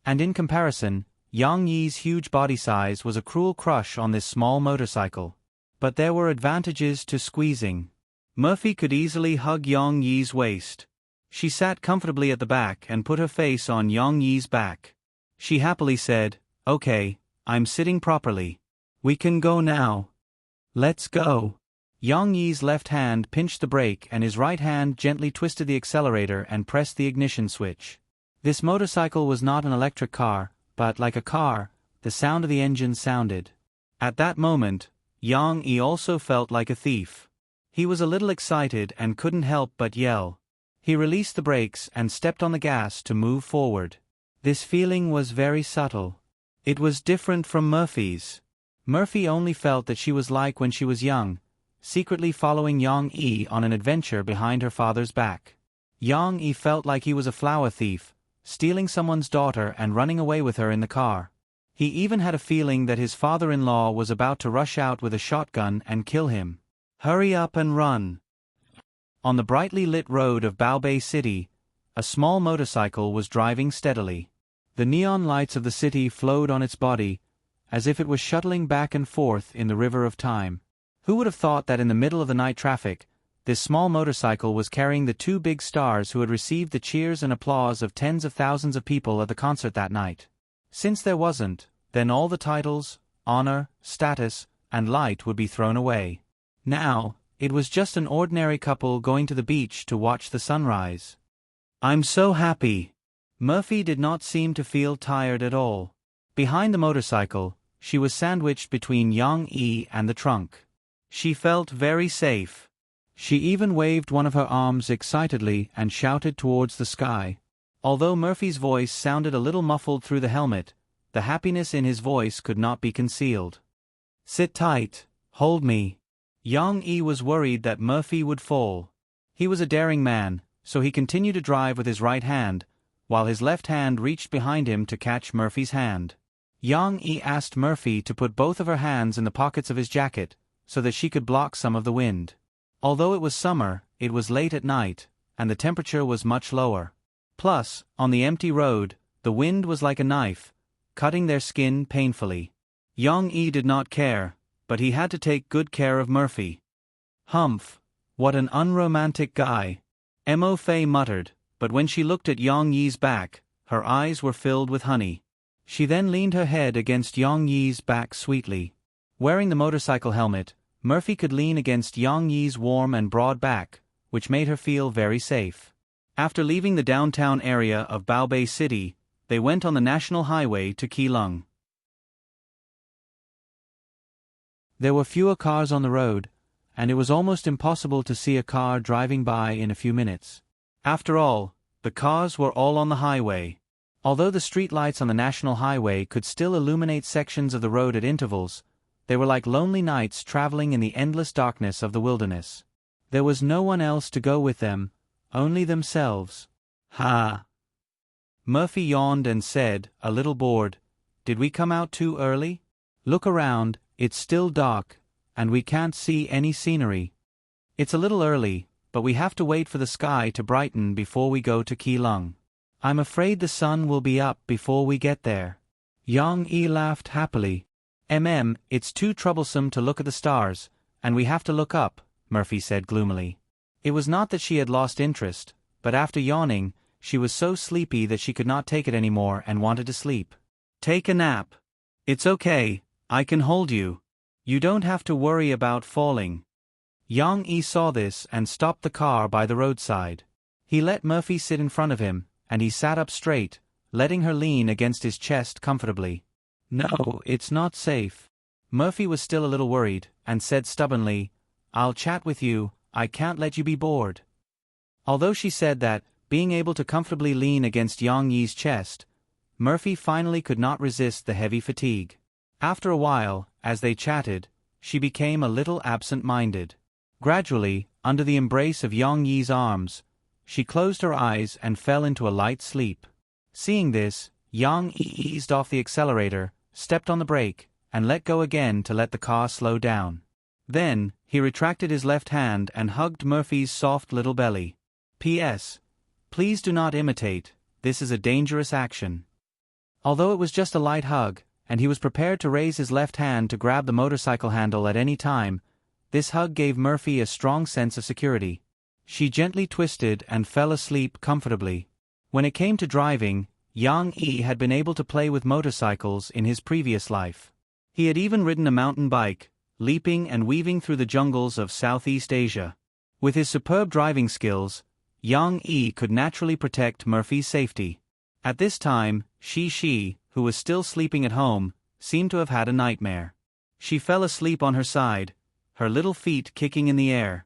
And in comparison, Yang Yi's huge body size was a cruel crush on this small motorcycle. But there were advantages to squeezing. Murphy could easily hug Yang Yi's waist. She sat comfortably at the back and put her face on Yang Yi's back. She happily said, "Okay, I'm sitting properly. We can go now. Let's go." Yang Yi's left hand pinched the brake and his right hand gently twisted the accelerator and pressed the ignition switch. This motorcycle was not an electric car, but like a car, the sound of the engine sounded. At that moment, Yang Yi also felt like a thief. He was a little excited and couldn't help but yell. He released the brakes and stepped on the gas to move forward. This feeling was very subtle. It was different from Murphy's. Murphy only felt that she was like when she was young, secretly following Yang Yi on an adventure behind her father's back. Yang Yi felt like he was a flower thief, stealing someone's daughter and running away with her in the car. He even had a feeling that his father-in-law was about to rush out with a shotgun and kill him. Hurry up and run. On the brightly lit road of Baobei City, a small motorcycle was driving steadily. The neon lights of the city flowed on its body, as if it was shuttling back and forth in the river of time. Who would have thought that in the middle of the night traffic, this small motorcycle was carrying the two big stars who had received the cheers and applause of tens of thousands of people at the concert that night? Since there wasn't, then all the titles, honor, status, and light would be thrown away. Now, it was just an ordinary couple going to the beach to watch the sunrise. "I'm so happy." Murphy did not seem to feel tired at all. Behind the motorcycle, she was sandwiched between Yang Yi and the trunk. She felt very safe. She even waved one of her arms excitedly and shouted towards the sky. Although Murphy's voice sounded a little muffled through the helmet, the happiness in his voice could not be concealed. "Sit tight, hold me." Yang Yi was worried that Murphy would fall. He was a daring man, so he continued to drive with his right hand, while his left hand reached behind him to catch Murphy's hand. Yang Yi asked Murphy to put both of her hands in the pockets of his jacket, so that she could block some of the wind. Although it was summer, it was late at night, and the temperature was much lower. Plus, on the empty road, the wind was like a knife, cutting their skin painfully. Yang Yi did not care, but he had to take good care of Murphy. "Humph, what an unromantic guy," Mo Fei muttered, but when she looked at Yang Yi's back, her eyes were filled with honey. She then leaned her head against Yang Yi's back sweetly. Wearing the motorcycle helmet, Murphy could lean against Yang Yi's warm and broad back, which made her feel very safe. After leaving the downtown area of Baobei City, they went on the national highway to Keelung. There were fewer cars on the road, and it was almost impossible to see a car driving by in a few minutes. After all, the cars were all on the highway. Although the street lights on the national highway could still illuminate sections of the road at intervals, they were like lonely knights traveling in the endless darkness of the wilderness. There was no one else to go with them, only themselves. Ha! Murphy yawned and said, a little bored, "Did we come out too early? Look around, it's still dark, and we can't see any scenery. It's a little early, but we have to wait for the sky to brighten before we go to Keelung. I'm afraid the sun will be up before we get there." Yang Yi laughed happily. It's too troublesome to look at the stars, and we have to look up," Murphy said gloomily. It was not that she had lost interest, but after yawning, she was so sleepy that she could not take it anymore and wanted to sleep. "Take a nap. It's okay, I can hold you. You don't have to worry about falling." Yang Yi saw this and stopped the car by the roadside. He let Murphy sit in front of him, and he sat up straight, letting her lean against his chest comfortably. "No, it's not safe." Murphy was still a little worried, and said stubbornly, "I'll chat with you, I can't let you be bored." Although she said that, being able to comfortably lean against Yang Yi's chest, Murphy finally could not resist the heavy fatigue. After a while, as they chatted, she became a little absent-minded. Gradually, under the embrace of Yang Yi's arms, she closed her eyes and fell into a light sleep. Seeing this, Yang Yi eased off the accelerator, stepped on the brake, and let go again to let the car slow down. Then, he retracted his left hand and hugged Murphy's soft little belly. P.S. Please do not imitate, this is a dangerous action. Although it was just a light hug, and he was prepared to raise his left hand to grab the motorcycle handle at any time, this hug gave Murphy a strong sense of security. She gently twisted and fell asleep comfortably. When it came to driving, Yang Yi had been able to play with motorcycles in his previous life. He had even ridden a mountain bike, leaping and weaving through the jungles of Southeast Asia. With his superb driving skills, Yang Yi could naturally protect Murphy's safety. At this time, Shi, who was still sleeping at home, seemed to have had a nightmare. She fell asleep on her side, her little feet kicking in the air.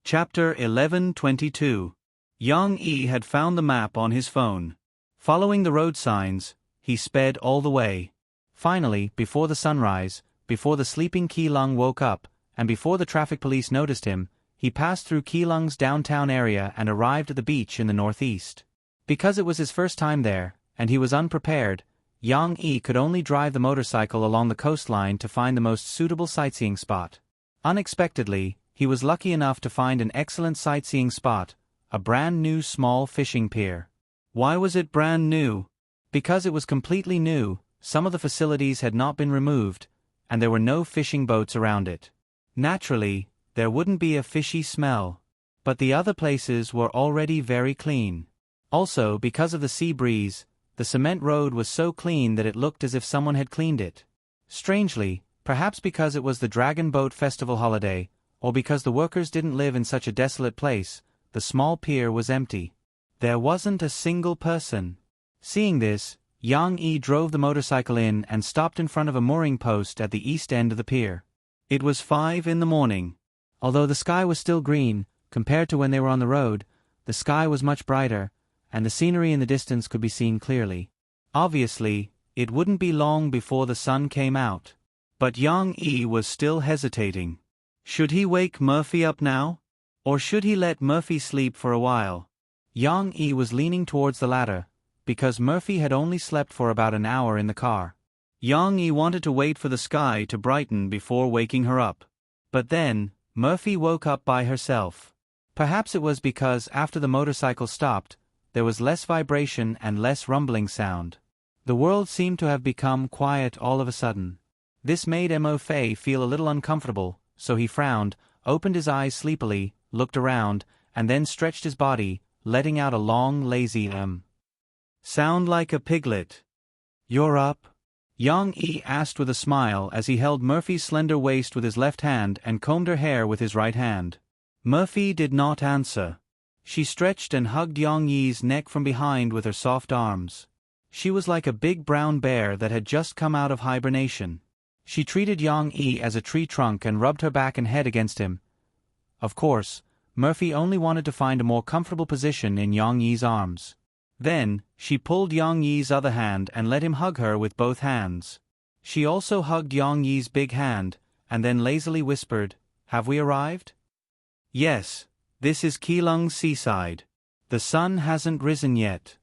Chapter 11:22. Yang Yi had found the map on his phone. Following the road signs, he sped all the way. Finally, before the sunrise, before the sleeping Keelung woke up, and before the traffic police noticed him, he passed through Keelung's downtown area and arrived at the beach in the northeast. Because it was his first time there, and he was unprepared, Yang Yi could only drive the motorcycle along the coastline to find the most suitable sightseeing spot. Unexpectedly, he was lucky enough to find an excellent sightseeing spot, a brand new small fishing pier. Why was it brand new? Because it was completely new, some of the facilities had not been removed, and there were no fishing boats around it. Naturally, there wouldn't be a fishy smell. But the other places were already very clean. Also, because of the sea breeze, the cement road was so clean that it looked as if someone had cleaned it. Strangely, perhaps because it was the Dragon Boat Festival holiday, or because the workers didn't live in such a desolate place, the small pier was empty. There wasn't a single person. Seeing this, Yang Yi drove the motorcycle in and stopped in front of a mooring post at the east end of the pier. It was 5 in the morning. Although the sky was still green, compared to when they were on the road, the sky was much brighter, and the scenery in the distance could be seen clearly. Obviously, it wouldn't be long before the sun came out. But Yang Yi was still hesitating. Should he wake Murphy up now? Or should he let Murphy sleep for a while? Yang Yi was leaning towards the latter, because Murphy had only slept for about an hour in the car. Yang Yi wanted to wait for the sky to brighten before waking her up. But then, Murphy woke up by herself. Perhaps it was because after the motorcycle stopped, there was less vibration and less rumbling sound. The world seemed to have become quiet all of a sudden. This made Mo Fei feel a little uncomfortable, so he frowned, opened his eyes sleepily, looked around, and then stretched his body, letting out a long, lazy sound like a piglet. "You're up?" Yang Yi asked with a smile as he held Murphy's slender waist with his left hand and combed her hair with his right hand. Murphy did not answer. She stretched and hugged Yang Yi's neck from behind with her soft arms. She was like a big brown bear that had just come out of hibernation. She treated Yang Yi as a tree trunk and rubbed her back and head against him. Of course, Murphy only wanted to find a more comfortable position in Yang Yi's arms. Then, she pulled Yang Yi's other hand and let him hug her with both hands. She also hugged Yang Yi's big hand, and then lazily whispered, "Have we arrived?" "Yes, this is Keelung's seaside. The sun hasn't risen yet."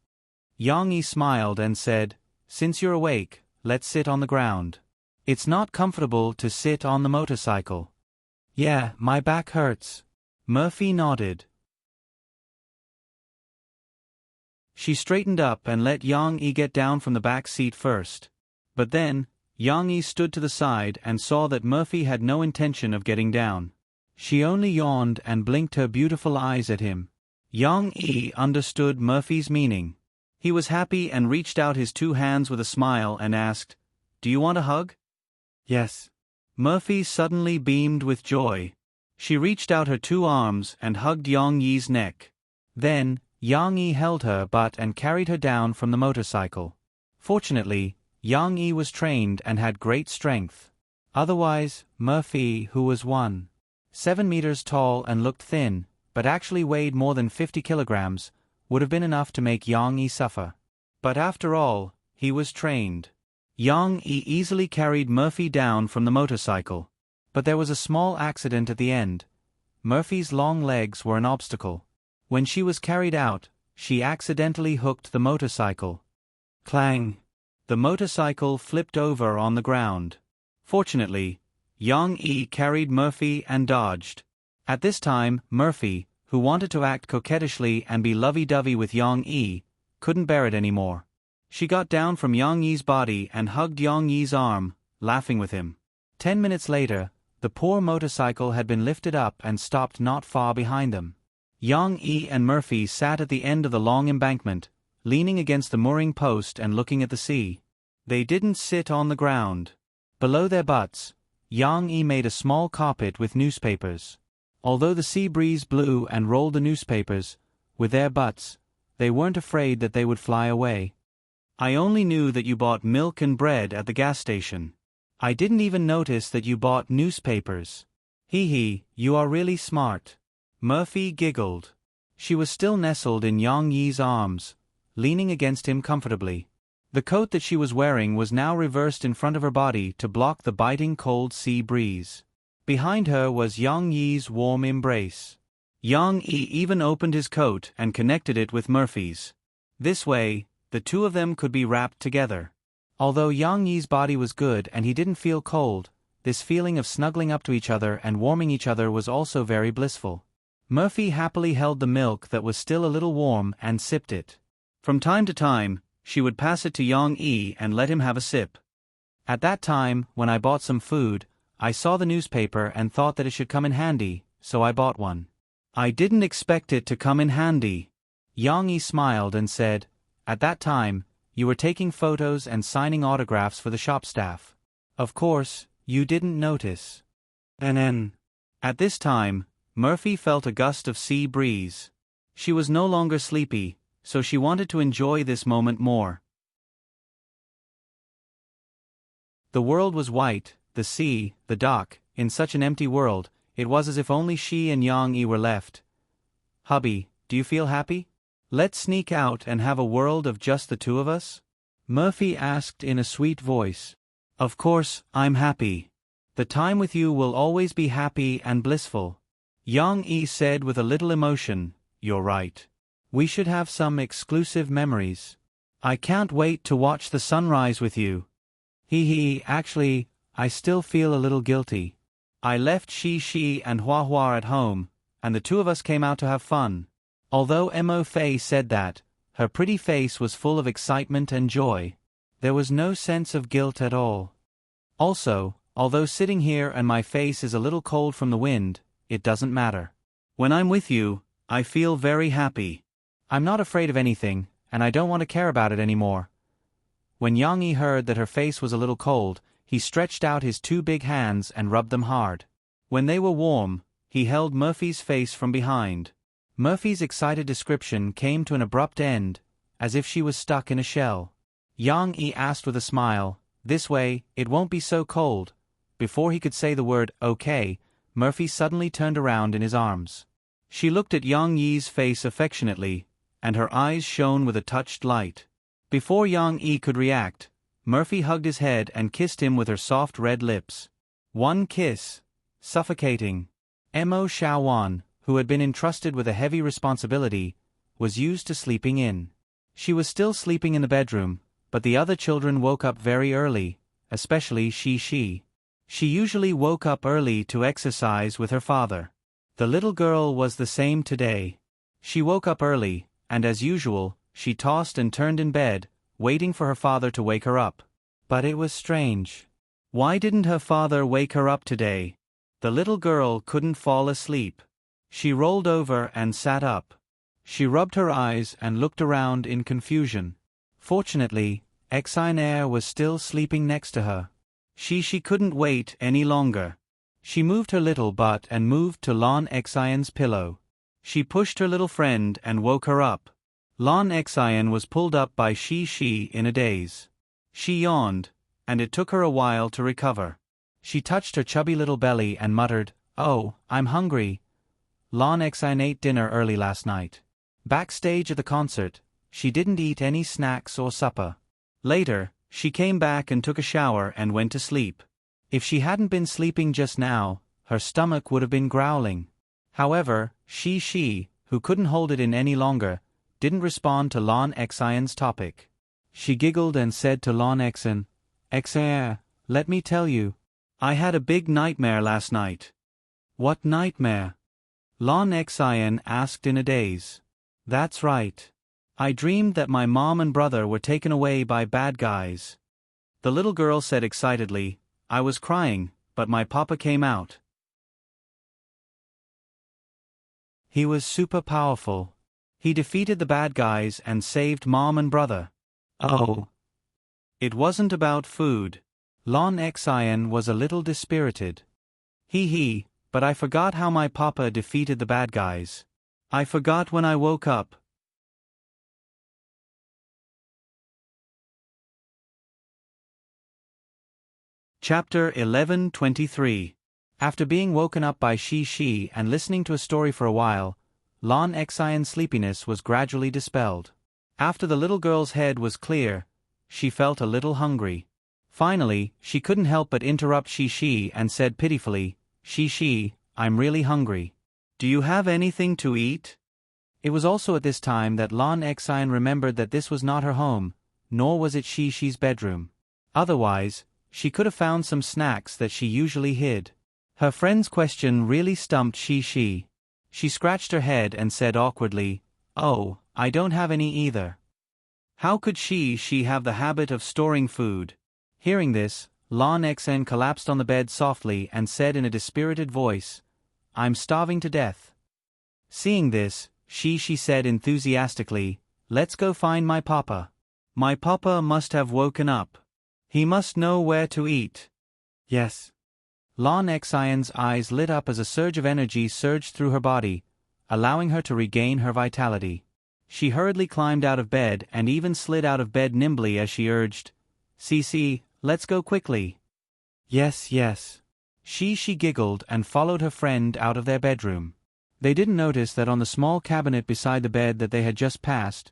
Yang Yi smiled and said, "Since you're awake, let's sit on the ground. It's not comfortable to sit on the motorcycle." "Yeah, my back hurts." Murphy nodded. She straightened up and let Yang Yi get down from the back seat first. But then, Yang Yi stood to the side and saw that Murphy had no intention of getting down. She only yawned and blinked her beautiful eyes at him. Yang Yi understood Murphy's meaning. He was happy and reached out his two hands with a smile and asked, "Do you want a hug?" "Yes." Murphy suddenly beamed with joy. She reached out her two arms and hugged Yang Yi's neck. Then, Yang Yi held her butt and carried her down from the motorcycle. Fortunately, Yang Yi was trained and had great strength. Otherwise, Murphy, who was 1.7 meters tall and looked thin, but actually weighed more than 50 kilograms, would have been enough to make Yang Yi suffer. But after all, he was trained. Yang Yi easily carried Murphy down from the motorcycle. But there was a small accident at the end. Murphy's long legs were an obstacle. When she was carried out, she accidentally hooked the motorcycle. Clang! The motorcycle flipped over on the ground. Fortunately, Yang Yi carried Murphy and dodged. At this time, Murphy, who wanted to act coquettishly and be lovey-dovey with Yang Yi, couldn't bear it anymore. She got down from Yang Yi's body and hugged Yang Yi's arm, laughing with him. 10 minutes later, the poor motorcycle had been lifted up and stopped not far behind them. Yang Yi and Murphy sat at the end of the long embankment, leaning against the mooring post and looking at the sea. They didn't sit on the ground. Below their butts, Yang Yi made a small carpet with newspapers. Although the sea breeze blew and rolled the newspapers, with their butts, they weren't afraid that they would fly away. "I only knew that you bought milk and bread at the gas station. I didn't even notice that you bought newspapers. Hee, you are really smart." Murphy giggled. She was still nestled in Yang Yi's arms, leaning against him comfortably. The coat that she was wearing was now reversed in front of her body to block the biting cold sea breeze. Behind her was Yang Yi's warm embrace. Yang Yi even opened his coat and connected it with Murphy's. This way, the two of them could be wrapped together. Although Yang Yi's body was good and he didn't feel cold, this feeling of snuggling up to each other and warming each other was also very blissful. Murphy happily held the milk that was still a little warm and sipped it. From time to time, she would pass it to Yang Yi and let him have a sip. At that time, when I bought some food, I saw the newspaper and thought that it should come in handy, so I bought one. I didn't expect it to come in handy. Yang Yi smiled and said, "At that time, you were taking photos and signing autographs for the shop staff. Of course, you didn't notice." At this time, Murphy felt a gust of sea breeze. She was no longer sleepy, so she wanted to enjoy this moment more. The world was white, the sea, the dock. In such an empty world, it was as if only she and Yang Yi were left. "Hubby, do you feel happy? Let's sneak out and have a world of just the two of us?" Murphy asked in a sweet voice. "Of course, I'm happy. The time with you will always be happy and blissful." Yang Yi said with a little emotion, "You're right. We should have some exclusive memories. I can't wait to watch the sunrise with you." Actually, I still feel a little guilty. I left Shi and Hua at home, and the two of us came out to have fun. Although Mo Fei said that, her pretty face was full of excitement and joy. There was no sense of guilt at all. Also, although sitting here and my face is a little cold from the wind, it doesn't matter. When I'm with you, I feel very happy. I'm not afraid of anything, and I don't want to care about it anymore. When Yang Yi heard that her face was a little cold, he stretched out his two big hands and rubbed them hard. When they were warm, he held Murphy's face from behind. Murphy's excited description came to an abrupt end, as if she was stuck in a shell. Yang Yi asked with a smile, "This way, it won't be so cold." Before he could say the word, "okay," Murphy suddenly turned around in his arms. She looked at Yang Yi's face affectionately, and her eyes shone with a touched light. Before Yang Yi could react, Murphy hugged his head and kissed him with her soft red lips. One kiss. Suffocating. Mo Xiaowan, who had been entrusted with a heavy responsibility, was used to sleeping in. She was still sleeping in the bedroom, but the other children woke up very early, especially Shi. She usually woke up early to exercise with her father. The little girl was the same today. She woke up early, and as usual, she tossed and turned in bed, waiting for her father to wake her up. But it was strange. Why didn't her father wake her up today? The little girl couldn't fall asleep. She rolled over and sat up. She rubbed her eyes and looked around in confusion. Fortunately, Xiner was still sleeping next to her. She couldn't wait any longer. She moved her little butt and moved to Lon Xian's pillow. She pushed her little friend and woke her up. Lon Xian was pulled up by Shi in a daze. She yawned, and it took her a while to recover. She touched her chubby little belly and muttered, "Oh, I'm hungry. Lon Xian ate dinner early last night." Backstage at the concert, she didn't eat any snacks or supper. Later, she came back and took a shower and went to sleep. If she hadn't been sleeping just now, her stomach would have been growling. However, Shi, who couldn't hold it in any longer, didn't respond to Lon Xian's topic. She giggled and said to Lon Xian, "Xian, let me tell you. I had a big nightmare last night." "What nightmare?" Lon Xian asked in a daze. "That's right. I dreamed that my mom and brother were taken away by bad guys." The little girl said excitedly, "I was crying, but my papa came out. He was super powerful. He defeated the bad guys and saved mom and brother." "Oh." It wasn't about food. Lon Xian was a little dispirited. He, but I forgot how my papa defeated the bad guys. I forgot when I woke up." Chapter 11:23. After being woken up by Shi and listening to a story for a while, Lon Xian's sleepiness was gradually dispelled. After the little girl's head was clear, she felt a little hungry. Finally, she couldn't help but interrupt Shi and said pitifully, "Shi, I'm really hungry. Do you have anything to eat?" It was also at this time that Lon Xian remembered that this was not her home, nor was it Shi's bedroom. Otherwise, she could have found some snacks that she usually hid. Her friend's question really stumped Shi. She scratched her head and said awkwardly, "Oh, I don't have any either." How could she have the habit of storing food? Hearing this, Lon Xian collapsed on the bed softly and said in a dispirited voice, "I'm starving to death." Seeing this, Shi said enthusiastically, "Let's go find my papa. My papa must have woken up. He must know where to eat." "Yes." Lon Xian's eyes lit up as a surge of energy surged through her body, allowing her to regain her vitality. She hurriedly climbed out of bed and even slid out of bed nimbly as she urged, "Cici, let's go quickly." Yes. She giggled and followed her friend out of their bedroom. They didn't notice that on the small cabinet beside the bed that they had just passed,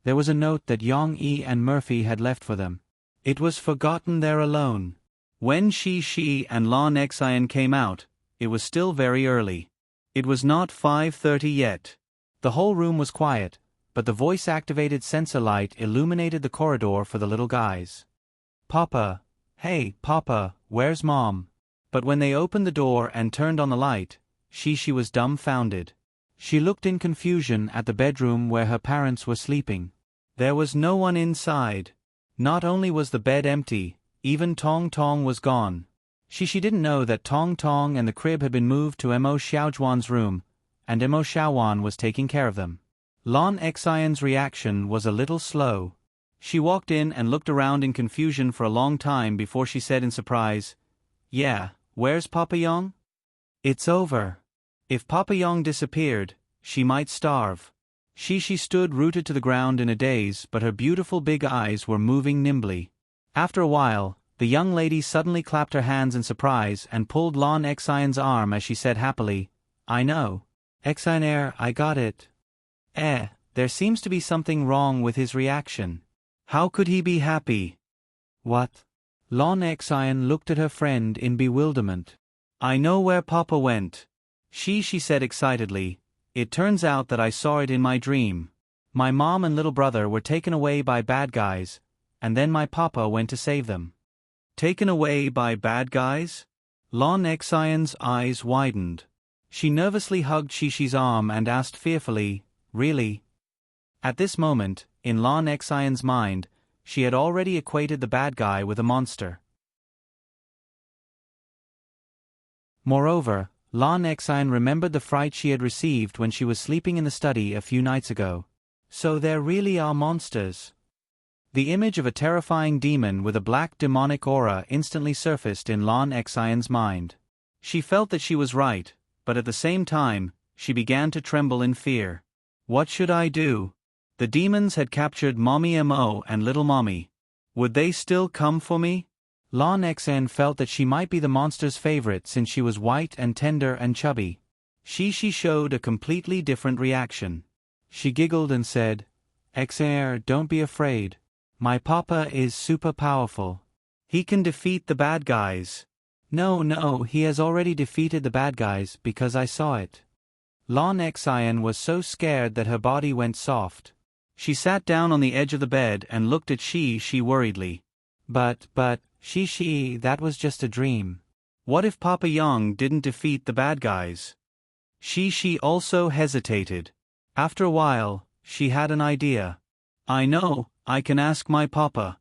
there was a note that Yang Yi and Murphy had left for them. It was forgotten there alone. When Shi and Lon Xian came out, it was still very early. It was not 5:30 yet. The whole room was quiet, but the voice-activated sensor light illuminated the corridor for the little guys. "Papa, hey, Papa, where's Mom?" But when they opened the door and turned on the light, Shi was dumbfounded. She looked in confusion at the bedroom where her parents were sleeping. There was no one inside. Not only was the bed empty, even Tong Tong was gone. She didn't know that Tong Tong and the crib had been moved to Mo Xiaojuan's room, and Mo Xiaojuan was taking care of them. Lon Xian's reaction was a little slow. She walked in and looked around in confusion for a long time before she said in surprise, "Yeah, where's Papa Yong?" "It's over." If Papa Yong disappeared, she might starve. She stood rooted to the ground in a daze, but her beautiful big eyes were moving nimbly. After a while, the young lady suddenly clapped her hands in surprise and pulled Lon Xian's arm as she said happily, "I know. Xiner, I got it." There seems to be something wrong with his reaction. How could he be happy? What? Lon Xian looked at her friend in bewilderment. I know where Papa went. She said excitedly. It turns out that I saw it in my dream. My mom and little brother were taken away by bad guys, and then my papa went to save them. Taken away by bad guys? Lon Xian's eyes widened. She nervously hugged Shishi's arm and asked fearfully, Really? At this moment, in Lon Xian's mind, she had already equated the bad guy with a monster. Moreover, Lon Xian remembered the fright she had received when she was sleeping in the study a few nights ago. So there really are monsters. The image of a terrifying demon with a black demonic aura instantly surfaced in Lon Xian's mind. She felt that she was right, but at the same time, she began to tremble in fear. What should I do? The demons had captured Mommy Mo and Little Mommy. Would they still come for me? Lon Xian felt that she might be the monster's favorite since she was white and tender and chubby. She showed a completely different reaction. She giggled and said, Xian, don't be afraid. My papa is super powerful. He can defeat the bad guys. No, he has already defeated the bad guys because I saw it. Lon Xian was so scared that her body went soft. She sat down on the edge of the bed and looked at she worriedly. But, She, that was just a dream. What if Papa Yang didn't defeat the bad guys? She also hesitated. After a while, she had an idea. I know, I can ask my papa.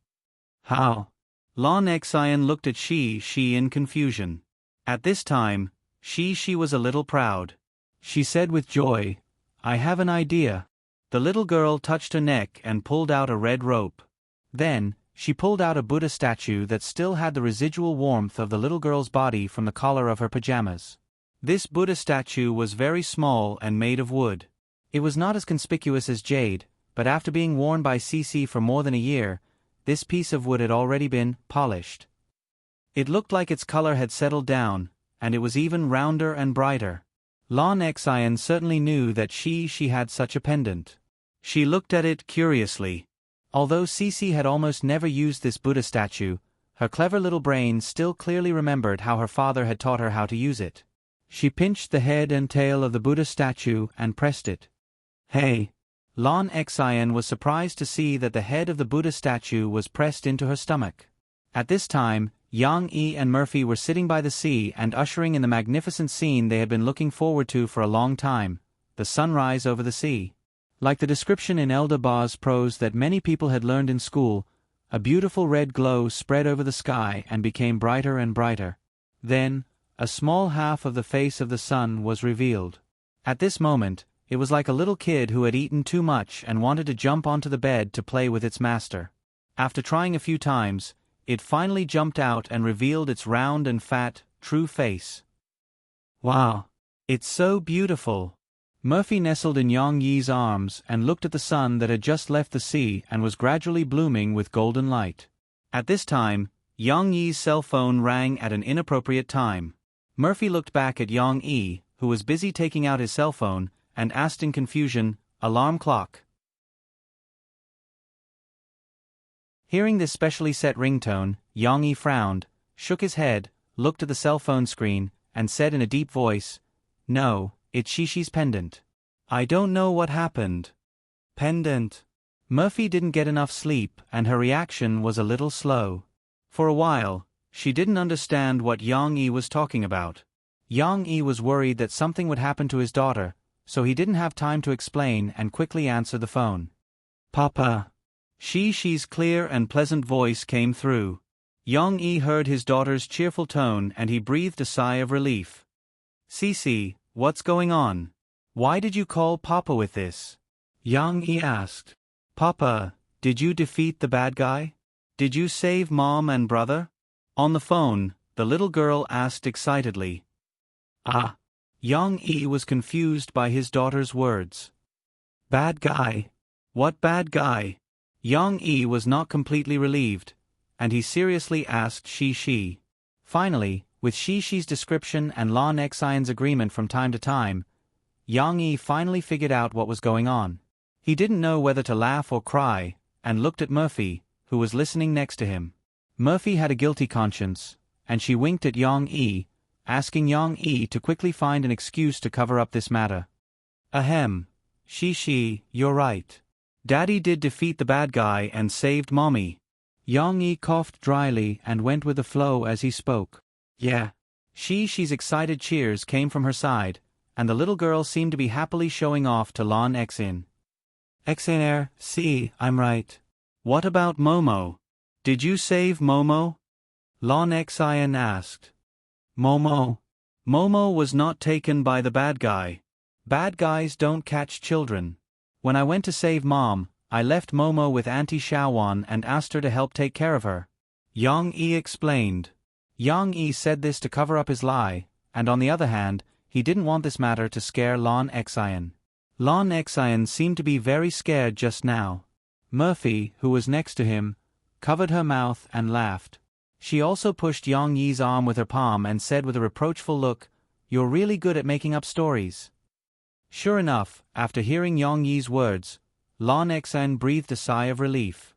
How? Lon Xian looked at she in confusion. At this time, she was a little proud. She said with joy, I have an idea. The little girl touched her neck and pulled out a red rope. Then, she pulled out a Buddha statue that still had the residual warmth of the little girl's body from the collar of her pajamas. This Buddha statue was very small and made of wood. It was not as conspicuous as jade, but after being worn by Cici for more than a year, this piece of wood had already been polished. It looked like its color had settled down, and it was even rounder and brighter. Lon Xian certainly knew that she had such a pendant. She looked at it curiously. Although Cici had almost never used this Buddha statue, her clever little brain still clearly remembered how her father had taught her how to use it. She pinched the head and tail of the Buddha statue and pressed it. Hey! Lon Xian was surprised to see that the head of the Buddha statue was pressed into her stomach. At this time, Yang Yi and Murphy were sitting by the sea and ushering in the magnificent scene they had been looking forward to for a long time, the sunrise over the sea. Like the description in Elder Ba's prose that many people had learned in school, a beautiful red glow spread over the sky and became brighter and brighter. Then, a small half of the face of the sun was revealed. At this moment, it was like a little kid who had eaten too much and wanted to jump onto the bed to play with its master. After trying a few times, it finally jumped out and revealed its round and fat, true face. Wow! It's so beautiful! Murphy nestled in Yang Yi's arms and looked at the sun that had just left the sea and was gradually blooming with golden light. At this time, Yang Yi's cell phone rang at an inappropriate time. Murphy looked back at Yang Yi, who was busy taking out his cell phone, and asked in confusion, Alarm clock. Hearing this specially set ringtone, Yang Yi frowned, shook his head, looked at the cell phone screen, and said in a deep voice, No, it's Shishi's pendant. I don't know what happened. Pendant. Murphy didn't get enough sleep and her reaction was a little slow. For a while, she didn't understand what Yang Yi was talking about. Yang Yi was worried that something would happen to his daughter, so he didn't have time to explain and quickly answered the phone. Papa. Shishi's clear and pleasant voice came through. Yang Yi heard his daughter's cheerful tone and he breathed a sigh of relief. Cici, what's going on? Why did you call Papa with this? Yang Yi asked. Papa, did you defeat the bad guy? Did you save Mom and brother? On the phone, the little girl asked excitedly. Ah. Yang Yi was confused by his daughter's words. Bad guy? What bad guy? Yang Yi was not completely relieved, and he seriously asked Shi. Finally, with Shishi's description and Lon Xian's agreement from time to time, Yang Yi finally figured out what was going on. He didn't know whether to laugh or cry, and looked at Murphy, who was listening next to him. Murphy had a guilty conscience, and she winked at Yang-yi, asking Yang-yi to quickly find an excuse to cover up this matter. Ahem. She, you're right. Daddy did defeat the bad guy and saved Mommy. Yang-yi coughed dryly and went with the flow as he spoke. Yeah. She's excited cheers came from her side, and the little girl seemed to be happily showing off to Lon Xin. Xin, see, I'm right. What about Momo? Did you save Momo? Lon Xin asked. Momo was not taken by the bad guy. Bad guys don't catch children. When I went to save Mom, I left Momo with Auntie Shaowan and asked her to help take care of her. Yang-yi explained. Yang-yi said this to cover up his lie, and on the other hand, he didn't want this matter to scare Lon Xin. Lon Xin seemed to be very scared just now. Murphy, who was next to him, covered her mouth and laughed. She also pushed Yang-yi's arm with her palm and said with a reproachful look, "You're really good at making up stories." Sure enough, after hearing Yang-yi's words, Lon Xin breathed a sigh of relief.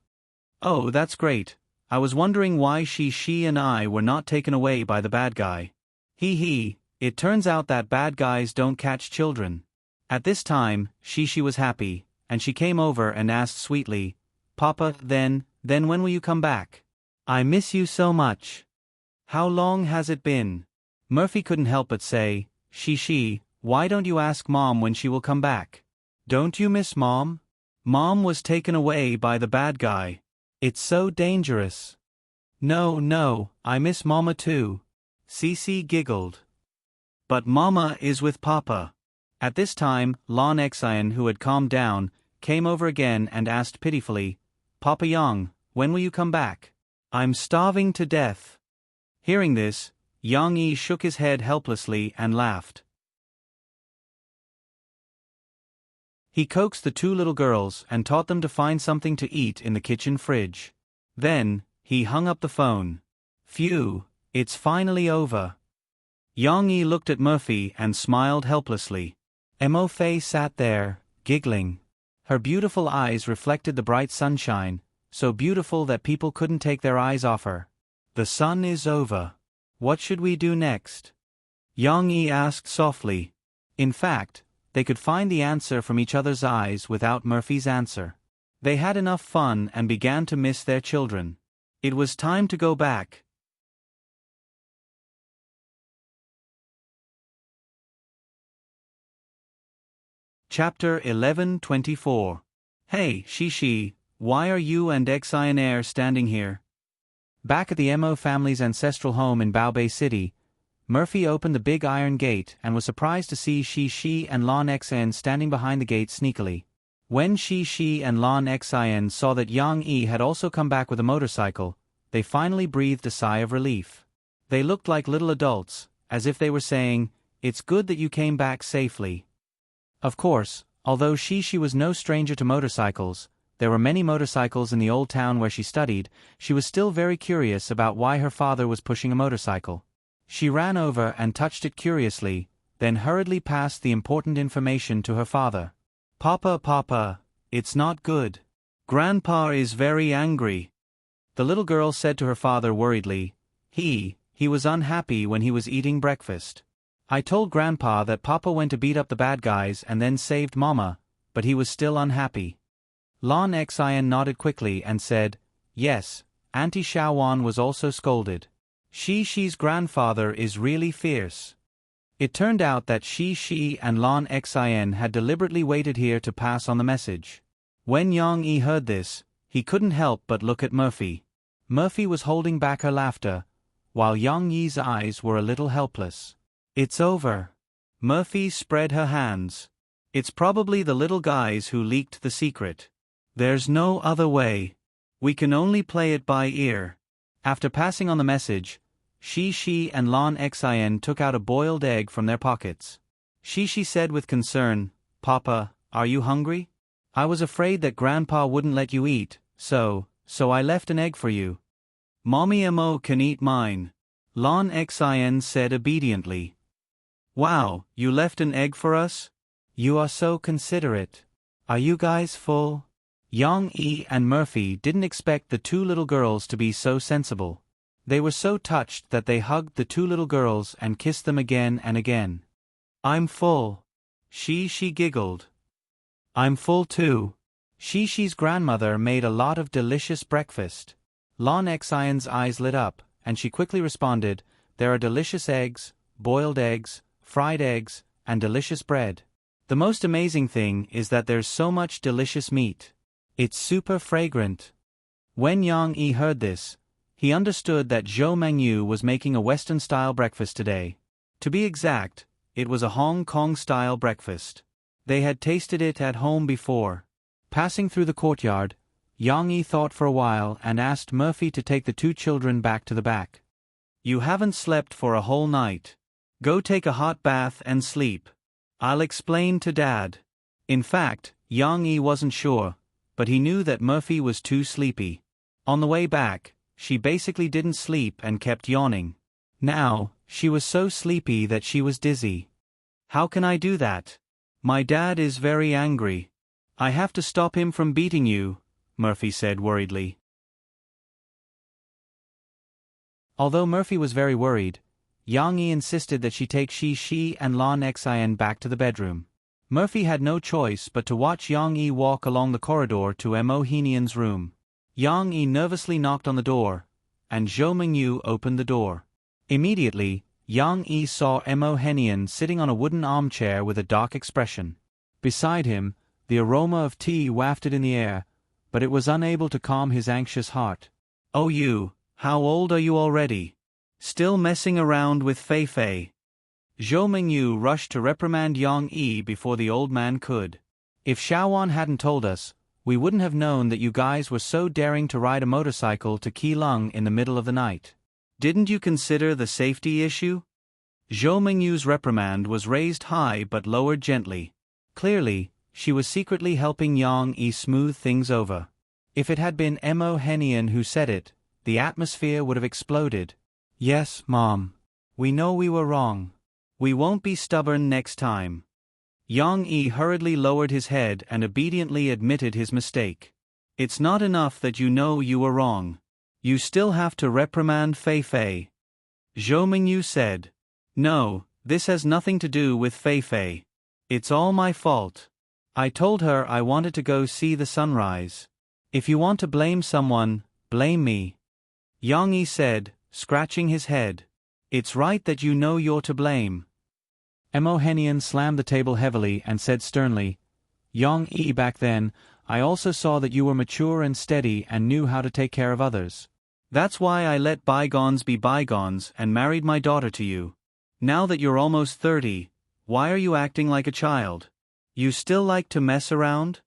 Oh, that's great. I was wondering why she and I were not taken away by the bad guy. He, it turns out that bad guys don't catch children. At this time, she was happy, and she came over and asked sweetly, Papa, then when will you come back? I miss you so much. How long has it been? Murphy couldn't help but say, she, why don't you ask Mom when she will come back? Don't you miss Mom? Mom was taken away by the bad guy. It's so dangerous. No, I miss Mama too. Cece giggled. But Mama is with Papa. At this time, Lon Xin, who had calmed down, came over again and asked pitifully, Papa Yang, when will you come back? I'm starving to death. Hearing this, Yang-yi shook his head helplessly and laughed. He coaxed the two little girls and taught them to find something to eat in the kitchen fridge. Then, he hung up the phone. Phew, it's finally over. Yang-yi looked at Murphy and smiled helplessly. Mo-fei sat there, giggling. Her beautiful eyes reflected the bright sunshine, so beautiful that people couldn't take their eyes off her. The sun is over. What should we do next? Yang-yi asked softly. In fact, they could find the answer from each other's eyes without Murphy's answer. They had enough fun and began to miss their children. It was time to go back. Chapter 11:24. Hey, she, why are you and Xin standing here? Back at the Mo family's ancestral home in Baobei City, Murphy opened the big iron gate and was surprised to see she and Lon Xin standing behind the gate sneakily. When she and Lon Xin saw that Yang-yi had also come back with a motorcycle, they finally breathed a sigh of relief. They looked like little adults, as if they were saying, "It's good that you came back safely." Of course, although she was no stranger to motorcycles, there were many motorcycles in the old town where she studied, she was still very curious about why her father was pushing a motorcycle. She ran over and touched it curiously, then hurriedly passed the important information to her father. Papa, it's not good. Grandpa is very angry. The little girl said to her father worriedly, He was unhappy when he was eating breakfast. I told Grandpa that Papa went to beat up the bad guys and then saved Mama, but he was still unhappy. Lon Xin nodded quickly and said, Yes, Auntie Shaowan was also scolded. She's grandfather is really fierce. It turned out that she and Lon Xin had deliberately waited here to pass on the message. When Yang-yi heard this, he couldn't help but look at Murphy. Murphy was holding back her laughter, while Yang-yi's eyes were a little helpless. It's over. Murphy spread her hands. It's probably the little guys who leaked the secret. There's no other way. We can only play it by ear. After passing on the message, she and Lon Xin took out a boiled egg from their pockets. She said with concern, Papa, are you hungry? I was afraid that Grandpa wouldn't let you eat, so I left an egg for you. Mommy Mo can eat mine. Lon Xin said obediently. Wow, you left an egg for us? You are so considerate. Are you guys full? Yang E and Murphy didn't expect the two little girls to be so sensible. They were so touched that they hugged the two little girls and kissed them again and again. I'm full. She giggled. I'm full too. She's grandmother made a lot of delicious breakfast. Lon Xion's eyes lit up, and she quickly responded, there are delicious eggs, boiled eggs, fried eggs, and delicious bread. The most amazing thing is that there's so much delicious meat. It's super fragrant. When Yang E heard this, he understood that Zhou Mengyu was making a Western-style breakfast today. To be exact, it was a Hong Kong-style breakfast. They had tasted it at home before. Passing through the courtyard, Yang E thought for a while and asked Murphy to take the two children back to the back. You haven't slept for a whole night. Go take a hot bath and sleep. I'll explain to Dad. In fact, Yang E wasn't sure, but he knew that Murphy was too sleepy. On the way back, she basically didn't sleep and kept yawning. Now, she was so sleepy that she was dizzy. How can I do that? My dad is very angry. I have to stop him from beating you, Murphy said worriedly. Although Murphy was very worried, Yang E insisted that she take she and Lon Xian back to the bedroom. Murphy had no choice but to watch Yang E walk along the corridor to Mo Henian's room. Yang E nervously knocked on the door, and Zhou Mengyu opened the door. Immediately, Yang E saw Mo Henian sitting on a wooden armchair with a dark expression. Beside him, the aroma of tea wafted in the air, but it was unable to calm his anxious heart. Oh you, how old are you already? Still messing around with Fei Fei. Zhou Mengyu rushed to reprimand Yang E before the old man could. If Shaoan hadn't told us, we wouldn't have known that you guys were so daring to ride a motorcycle to Keelung in the middle of the night. Didn't you consider the safety issue? Zhou Mengyu's reprimand was raised high but lowered gently. Clearly, she was secretly helping Yang E smooth things over. If it had been Mo Henian who said it, the atmosphere would have exploded. Yes, Mom. We know we were wrong. We won't be stubborn next time. Yang E hurriedly lowered his head and obediently admitted his mistake. It's not enough that you know you were wrong. You still have to reprimand Fei Fei. Zhou Mengyu said. No, this has nothing to do with Fei Fei. It's all my fault. I told her I wanted to go see the sunrise. If you want to blame someone, blame me. Yang E said, scratching his head. It's right that you know you're to blame. Mo Henian slammed the table heavily and said sternly, Yang E, back then, I also saw that you were mature and steady and knew how to take care of others. That's why I let bygones be bygones and married my daughter to you. Now that you're almost 30, why are you acting like a child? You still like to mess around?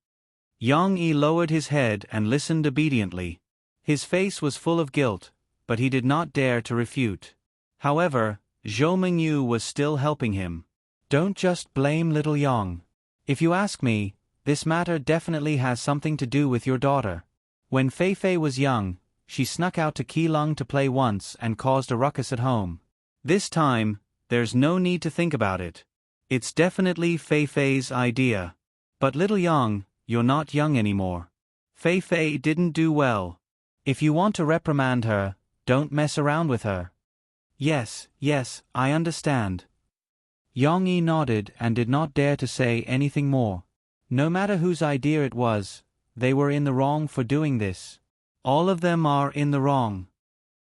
Yang E lowered his head and listened obediently. His face was full of guilt, but he did not dare to refute. However, Zhou Mengyu was still helping him. Don't just blame little Yang. If you ask me, this matter definitely has something to do with your daughter. When Fei Fei was young, she snuck out to Keelung to play once and caused a ruckus at home. This time, there's no need to think about it. It's definitely Fei Fei's idea. But little Yang, you're not young anymore. Fei Fei didn't do well. If you want to reprimand her, don't mess around with her. Yes, I understand. Yang E nodded and did not dare to say anything more. No matter whose idea it was, they were in the wrong for doing this. All of them are in the wrong.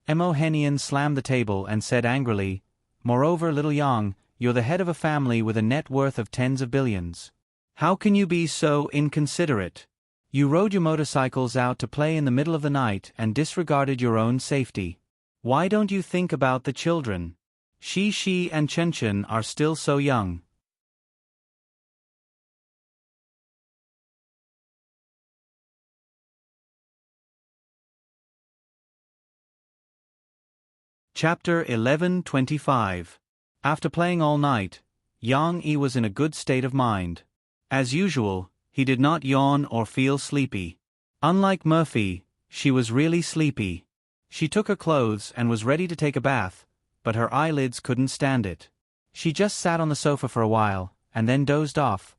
Mo Henian slammed the table and said angrily, Moreover, little Yang, you're the head of a family with a net worth of tens of billions. How can you be so inconsiderate? You rode your motorcycles out to play in the middle of the night and disregarded your own safety. Why don't you think about the children? Shi and Chen are still so young. Chapter 11:25. After playing all night, Yang E was in a good state of mind. As usual, he did not yawn or feel sleepy. Unlike Murphy, she was really sleepy. She took her clothes and was ready to take a bath, but her eyelids couldn't stand it. She just sat on the sofa for a while, and then dozed off,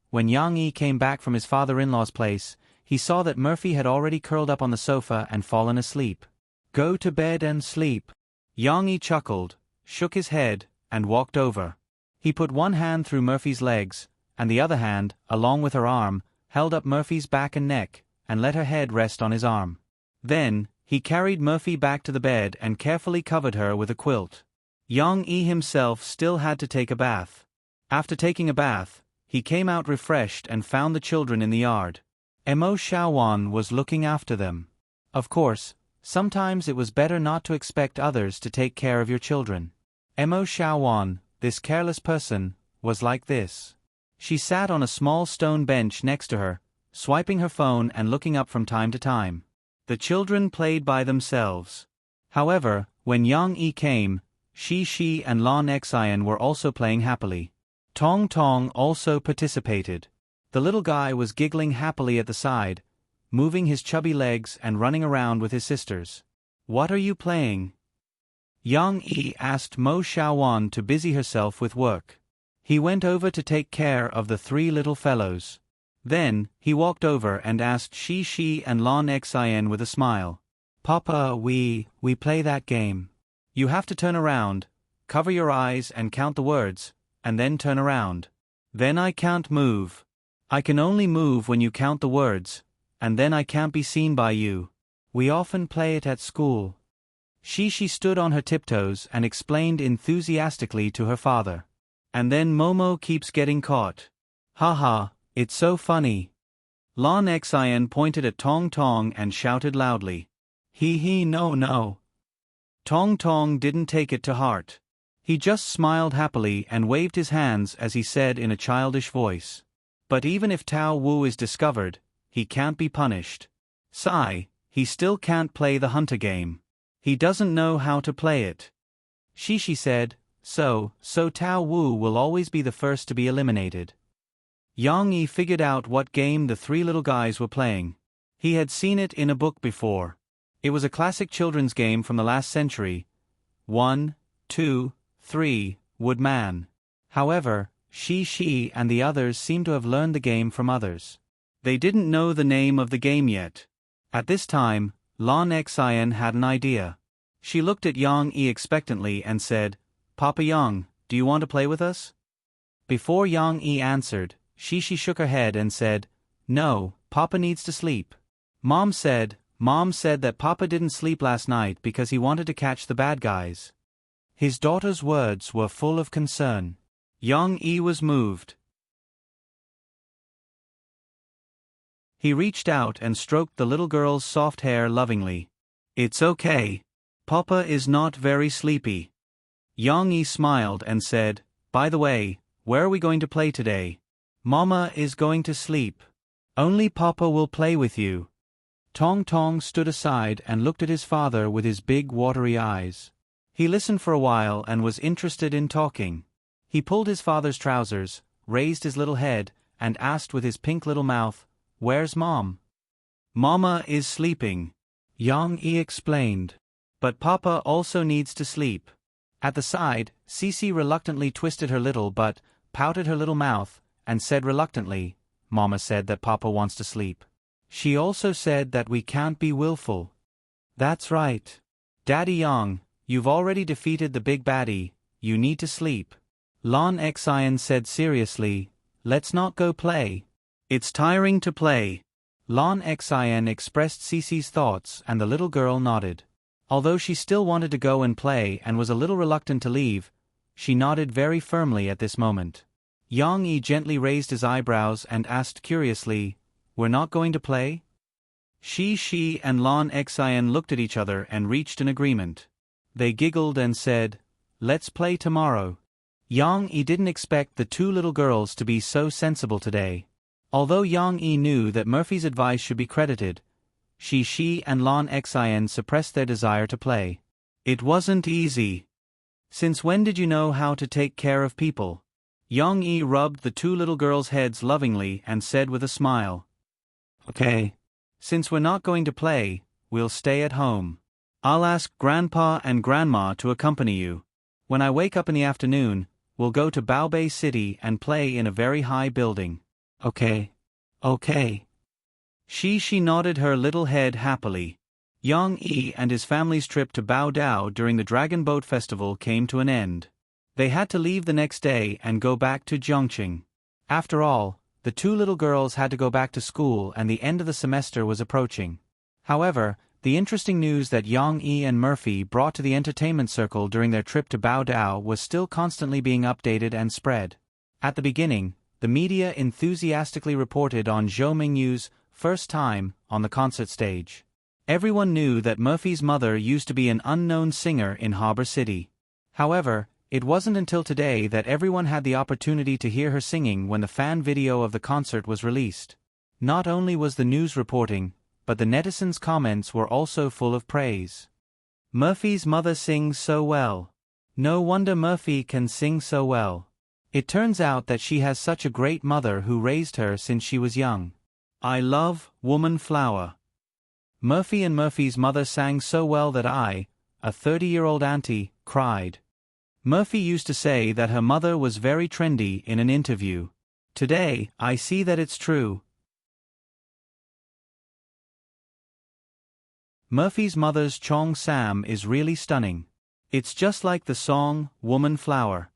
when Yang Yi came back from his father-in-law's place, he saw that Murphy had already curled up on the sofa and fallen asleep. "Go to bed and sleep." Yang Yi chuckled, shook his head, and walked over. He put one hand through Murphy's legs, and the other hand, along with her arm, held up Murphy's back and neck, and let her head rest on his arm. Then, he carried Murphy back to the bed and carefully covered her with a quilt. Yang Yi himself still had to take a bath. After taking a bath, he came out refreshed and found the children in the yard. Mo Xiaowan was looking after them. Of course, sometimes it was better not to expect others to take care of your children. Mo Xiaowan, this careless person, was like this. She sat on a small stone bench next to her, swiping her phone and looking up from time to time. The children played by themselves. However, when Yang Yi came, Shi and Lan Xian were also playing happily. Tong Tong also participated. The little guy was giggling happily at the side, moving his chubby legs and running around with his sisters. "What are you playing?" Yang Yi asked Mo Xiaowan to busy herself with work. He went over to take care of the three little fellows. Then, he walked over and asked Shi and Lan Xian with a smile. "Papa, we play that game. You have to turn around, cover your eyes and count the words, and then turn around. Then I can't move. I can only move when you count the words, and then I can't be seen by you. We often play it at school." She stood on her tiptoes and explained enthusiastically to her father. "And then Momo keeps getting caught. Ha, it's so funny." Lan Xian pointed at Tong Tong and shouted loudly. He, no. Tong Tong didn't take it to heart. He just smiled happily and waved his hands as he said in a childish voice. "But even if Tao Wu is discovered, he can't be punished. Sigh, he still can't play the hunter game. He doesn't know how to play it." Shi said, So Tao Wu will always be the first to be eliminated." Yang Yi figured out what game the three little guys were playing. He had seen it in a book before. It was a classic children's game from the last century. 1, 2, 3, Woodman. However, Shi and the others seemed to have learned the game from others. They didn't know the name of the game yet. At this time, Lan Xian had an idea. She looked at Yang Yi expectantly and said, "Papa Yang, do you want to play with us?" Before Yang Yi answered, Shi shook her head and said, "No, Papa needs to sleep. Mom said that Papa didn't sleep last night because he wanted to catch the bad guys." His daughter's words were full of concern. Yang Yi was moved. He reached out and stroked the little girl's soft hair lovingly. "It's okay. Papa is not very sleepy." Yang Yi smiled and said, "By the way, where are we going to play today?" "Mama is going to sleep. Only Papa will play with you." Tong Tong stood aside and looked at his father with his big watery eyes. He listened for a while and was interested in talking. He pulled his father's trousers, raised his little head, and asked with his pink little mouth, "Where's Mom?" "Mama is sleeping," Yang Yi explained. "But Papa also needs to sleep." At the side, Cici reluctantly twisted her little butt, pouted her little mouth, and said reluctantly, "Mama said that Papa wants to sleep. She also said that we can't be willful." "That's right. Daddy Yang, you've already defeated the big baddie, you need to sleep." Lan Xian said seriously, "Let's not go play. It's tiring to play." Lan Xian expressed Cici's thoughts and the little girl nodded. Although she still wanted to go and play and was a little reluctant to leave, she nodded very firmly at this moment. Yang Yi gently raised his eyebrows and asked curiously, "We're not going to play?" Shi and Lan Xian looked at each other and reached an agreement. They giggled and said, "Let's play tomorrow." Yang Yi didn't expect the two little girls to be so sensible today. Although Yang Yi knew that Murphy's advice should be credited, Shi and Lan Xian suppressed their desire to play. It wasn't easy. "Since when did you know how to take care of people?" Yang Yi rubbed the two little girls' heads lovingly and said with a smile, "Okay. Since we're not going to play, we'll stay at home. I'll ask Grandpa and Grandma to accompany you. When I wake up in the afternoon, we'll go to Baobei City and play in a very high building. Okay. Okay. She nodded her little head happily. Yang Yi and his family's trip to Baodao during the Dragon Boat Festival came to an end. They had to leave the next day and go back to Zhongqing. After all, the two little girls had to go back to school and the end of the semester was approaching. However, the interesting news that Yang Yi and Murphy brought to the entertainment circle during their trip to Baodao was still constantly being updated and spread. At the beginning, the media enthusiastically reported on Zhou Mingyu's first time on the concert stage. Everyone knew that Murphy's mother used to be an unknown singer in Harbor City. However, it wasn't until today that everyone had the opportunity to hear her singing when the fan video of the concert was released. Not only was the news reporting, but the netizens' comments were also full of praise. Murphy's mother sings so well. No wonder Murphy can sing so well. It turns out that she has such a great mother who raised her since she was young. I love Woman Flower. Murphy and Murphy's mother sang so well that I, a 30-year-old auntie, cried. Murphy used to say that her mother was very trendy in an interview. Today, I see that it's true. Murphy's mother's Chong Sam is really stunning. It's just like the song, Woman Flower.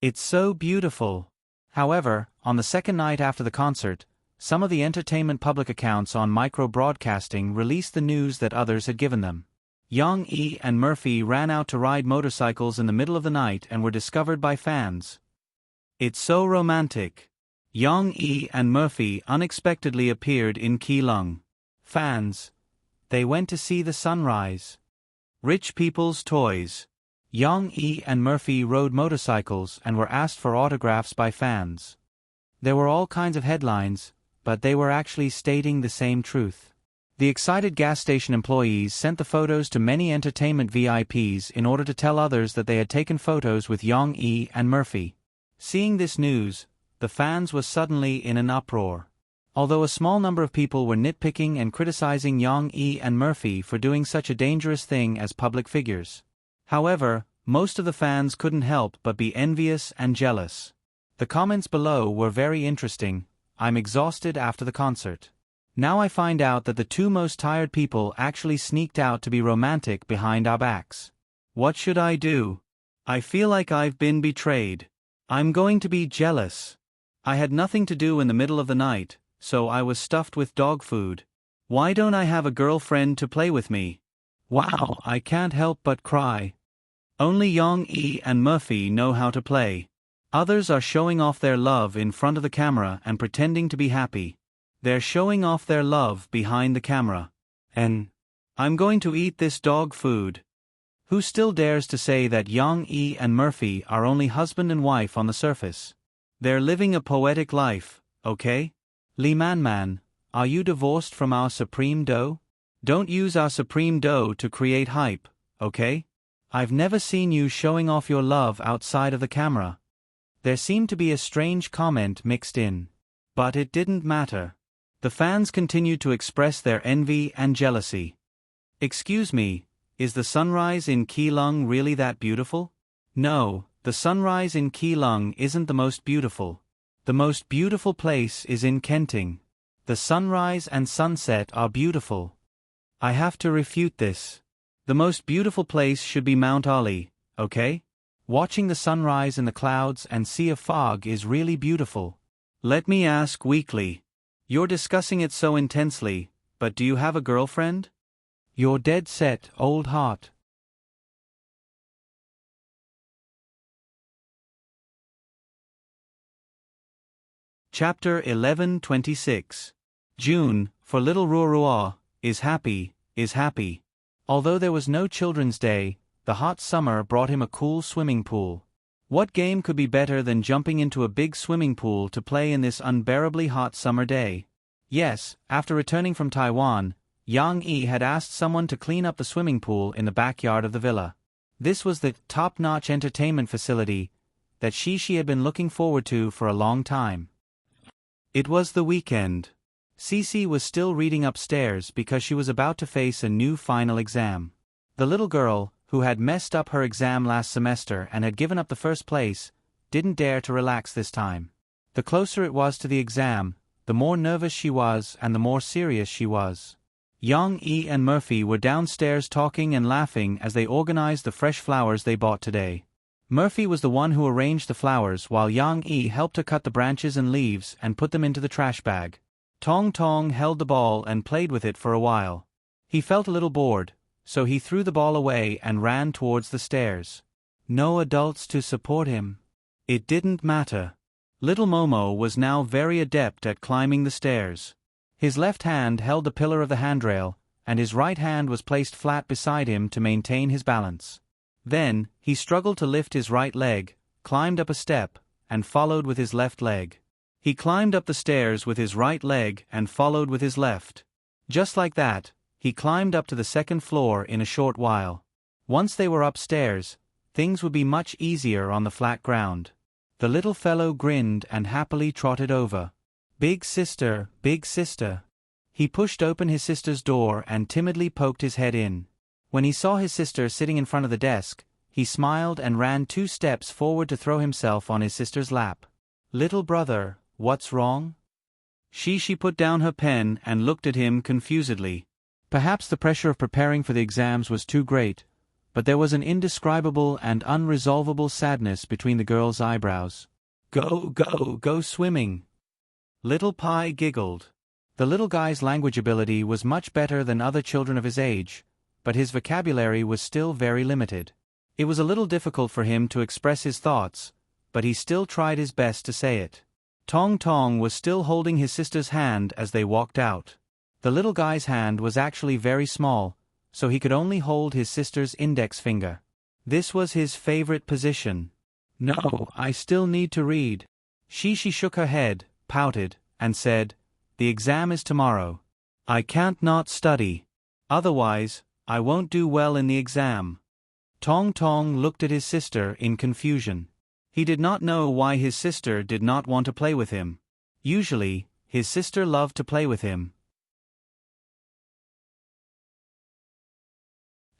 It's so beautiful. However, on the second night after the concert, some of the entertainment public accounts on micro-broadcasting released the news that others had given them. Yang Yi and Murphy ran out to ride motorcycles in the middle of the night and were discovered by fans. It's so romantic. Yang Yi and Murphy unexpectedly appeared in Keelung. Fans. They went to see the sunrise. Rich people's toys. Yang Yi and Murphy rode motorcycles and were asked for autographs by fans. There were all kinds of headlines, but they were actually stating the same truth. The excited gas station employees sent the photos to many entertainment VIPs in order to tell others that they had taken photos with Yang Yi and Murphy. Seeing this news, the fans were suddenly in an uproar. Although a small number of people were nitpicking and criticizing Yang Yi and Murphy for doing such a dangerous thing as public figures. However, most of the fans couldn't help but be envious and jealous. The comments below were very interesting. I'm exhausted after the concert. Now I find out that the two most tired people actually sneaked out to be romantic behind our backs. What should I do? I feel like I've been betrayed. I'm going to be jealous. I had nothing to do in the middle of the night, so I was stuffed with dog food. Why don't I have a girlfriend to play with me? Wow, I can't help but cry. Only Yang Yi and Murphy know how to play. Others are showing off their love in front of the camera and pretending to be happy. They're showing off their love behind the camera. And I'm going to eat this dog food. Who still dares to say that Yang Yi and Murphy are only husband and wife on the surface? They're living a poetic life, okay? Li Man, are you divorced from our Supreme Doe? Don't use our Supreme Doe to create hype, okay? I've never seen you showing off your love outside of the camera. There seemed to be a strange comment mixed in. But it didn't matter. The fans continued to express their envy and jealousy. Excuse me, is the sunrise in Keelung really that beautiful? No, the sunrise in Keelung isn't the most beautiful. The most beautiful place is in Kenting. The sunrise and sunset are beautiful. I have to refute this. The most beautiful place should be Mount Ali, okay? Watching the sunrise in the clouds and sea of fog is really beautiful. Let me ask weakly. You're discussing it so intensely, but do you have a girlfriend? You're dead set, old heart. Chapter 11:26. June, for little Ruorua, is happy. Although there was no Children's Day, the hot summer brought him a cool swimming pool. What game could be better than jumping into a big swimming pool to play in this unbearably hot summer day? Yes, after returning from Taiwan, Yang Yi had asked someone to clean up the swimming pool in the backyard of the villa. This was the top-notch entertainment facility that she had been looking forward to for a long time. It was the weekend. Cece was still reading upstairs because she was about to face a new final exam. The little girl, who had messed up her exam last semester and had given up the first place, didn't dare to relax this time. The closer it was to the exam, the more nervous she was and the more serious she was. Yang E and Murphy were downstairs talking and laughing as they organized the fresh flowers they bought today. Murphy was the one who arranged the flowers while Yang E helped to cut the branches and leaves and put them into the trash bag. Tong Tong held the ball and played with it for a while. He felt a little bored, so he threw the ball away and ran towards the stairs. No adults to support him. It didn't matter. Little Momo was now very adept at climbing the stairs. His left hand held the pillar of the handrail, and his right hand was placed flat beside him to maintain his balance. Then, he struggled to lift his right leg, climbed up a step, and followed with his left leg. He climbed up the stairs with his right leg and followed with his left. Just like that, he climbed up to the second floor in a short while. Once they were upstairs, things would be much easier on the flat ground. The little fellow grinned and happily trotted over. Big sister, big sister. He pushed open his sister's door and timidly poked his head in. When he saw his sister sitting in front of the desk, he smiled and ran 2 steps forward to throw himself on his sister's lap. Little brother, what's wrong? She put down her pen and looked at him confusedly. Perhaps the pressure of preparing for the exams was too great, but there was an indescribable and unresolvable sadness between the girl's eyebrows. Go swimming. Little Pie giggled. The little guy's language ability was much better than other children of his age, but his vocabulary was still very limited. It was a little difficult for him to express his thoughts, but he still tried his best to say it. Tong Tong was still holding his sister's hand as they walked out. The little guy's hand was actually very small, so he could only hold his sister's index finger. This was his favorite position. No, I still need to read. She shook her head, pouted, and said, The exam is tomorrow. I can't not study. Otherwise, I won't do well in the exam. Tong Tong looked at his sister in confusion. He did not know why his sister did not want to play with him. Usually, his sister loved to play with him.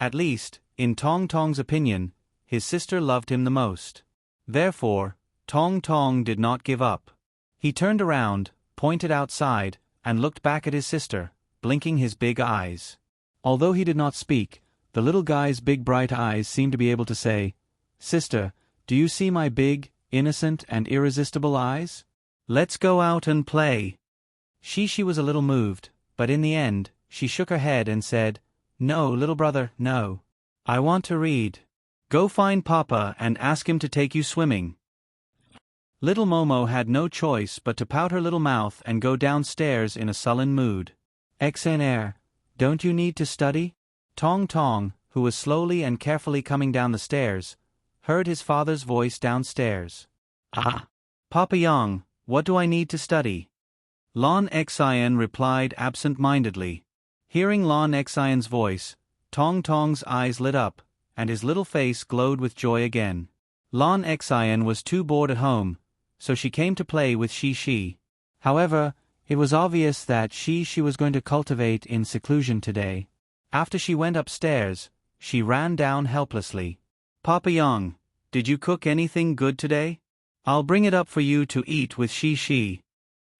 At least, in Tong Tong's opinion, his sister loved him the most. Therefore, Tong Tong did not give up. He turned around, pointed outside, and looked back at his sister, blinking his big eyes. Although he did not speak, the little guy's big bright eyes seemed to be able to say, Sister, do you see my big, innocent, and irresistible eyes? Let's go out and play. She was a little moved, but in the end, she shook her head and said, No, little brother, no. I want to read. Go find Papa and ask him to take you swimming. Little Momo had no choice but to pout her little mouth and go downstairs in a sullen mood. XNR, don't you need to study? Tong Tong, who was slowly and carefully coming down the stairs, heard his father's voice downstairs. Ah, Papa Yang, what do I need to study? Lon Xian replied absent-mindedly. Hearing Lon Xian's voice, Tong Tong's eyes lit up, and his little face glowed with joy again. Lon Xian was too bored at home, so she came to play with Shi. However, it was obvious that she was going to cultivate in seclusion today. After she went upstairs, she ran down helplessly. Papa Yang, did you cook anything good today? I'll bring it up for you to eat with Shi.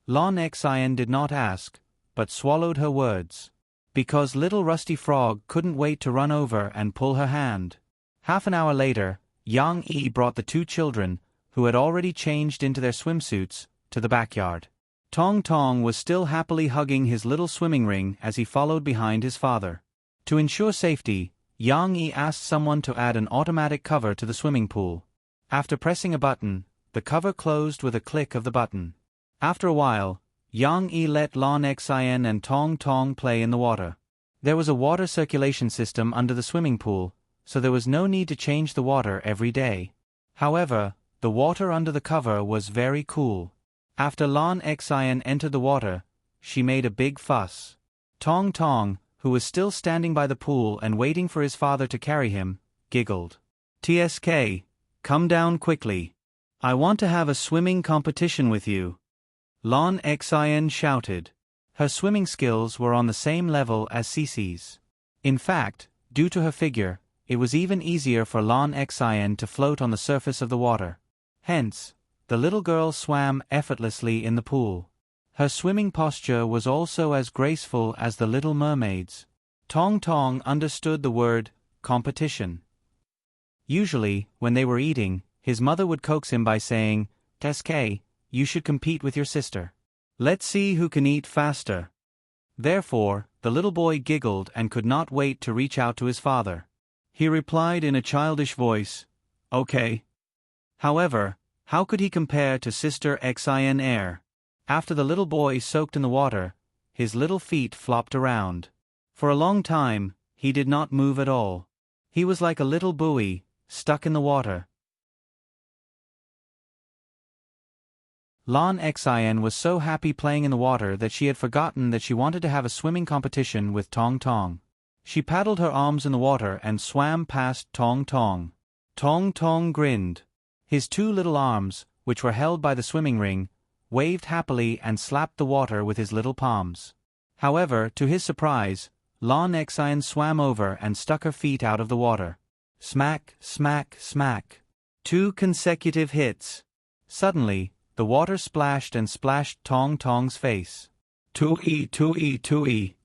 Lon Xian did not ask, but swallowed her words. Because little Rusty Frog couldn't wait to run over and pull her hand. Half an hour later, Yang E brought the 2 children, who had already changed into their swimsuits, to the backyard. Tong Tong was still happily hugging his little swimming ring as he followed behind his father. To ensure safety, Yang E asked someone to add an automatic cover to the swimming pool. After pressing a button, the cover closed with a click of the button. After a while, Yang E let Lon Xian and Tong Tong play in the water. There was a water circulation system under the swimming pool, so there was no need to change the water every day. However, the water under the cover was very cool. After Lon Xian entered the water, she made a big fuss. Tong Tong, who was still standing by the pool and waiting for his father to carry him, giggled. TSK, come down quickly. I want to have a swimming competition with you. Lon Xian shouted. Her swimming skills were on the same level as Cece's. In fact, due to her figure, it was even easier for Lon Xian to float on the surface of the water. Hence, the little girl swam effortlessly in the pool. Her swimming posture was also as graceful as the little mermaid's. Tong Tong understood the word competition. Usually, when they were eating, his mother would coax him by saying, "Teske, you should compete with your sister. Let's see who can eat faster." Therefore, the little boy giggled and could not wait to reach out to his father. He replied in a childish voice, "Okay." However, how could he compare to Sister Xin Air? After the little boy soaked in the water, his little feet flopped around. For a long time, he did not move at all. He was like a little buoy, stuck in the water. Lan Xin was so happy playing in the water that she had forgotten that she wanted to have a swimming competition with Tong Tong. She paddled her arms in the water and swam past Tong Tong. Tong Tong grinned. His two little arms, which were held by the swimming ring, waved happily and slapped the water with his little palms. However, to his surprise, Lan Xin swam over and stuck her feet out of the water. Smack, smack, smack. 2 consecutive hits. Suddenly, the water splashed and splashed Tong Tong's face. Tui, tui, tui.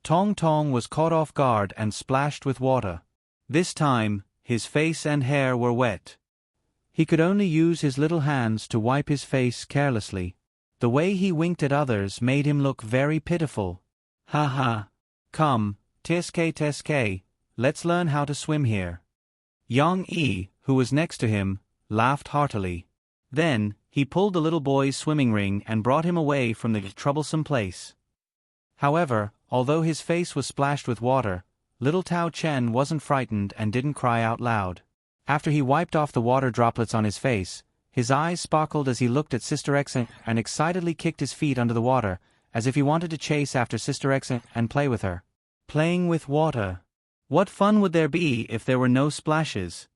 Tong Tong was caught off guard and splashed with water. This time, his face and hair were wet. He could only use his little hands to wipe his face carelessly. The way he winked at others made him look very pitiful. Ha ha. Come, Teske Teske, let's learn how to swim here. Yang Yi, who was next to him, laughed heartily. Then, he pulled the little boy's swimming ring and brought him away from the troublesome place. However, although his face was splashed with water, little Tao Chen wasn't frightened and didn't cry out loud. After he wiped off the water droplets on his face, his eyes sparkled as he looked at Sister X and excitedly kicked his feet under the water, as if he wanted to chase after Sister X and play with her. Playing with water. What fun would there be if there were no splashes?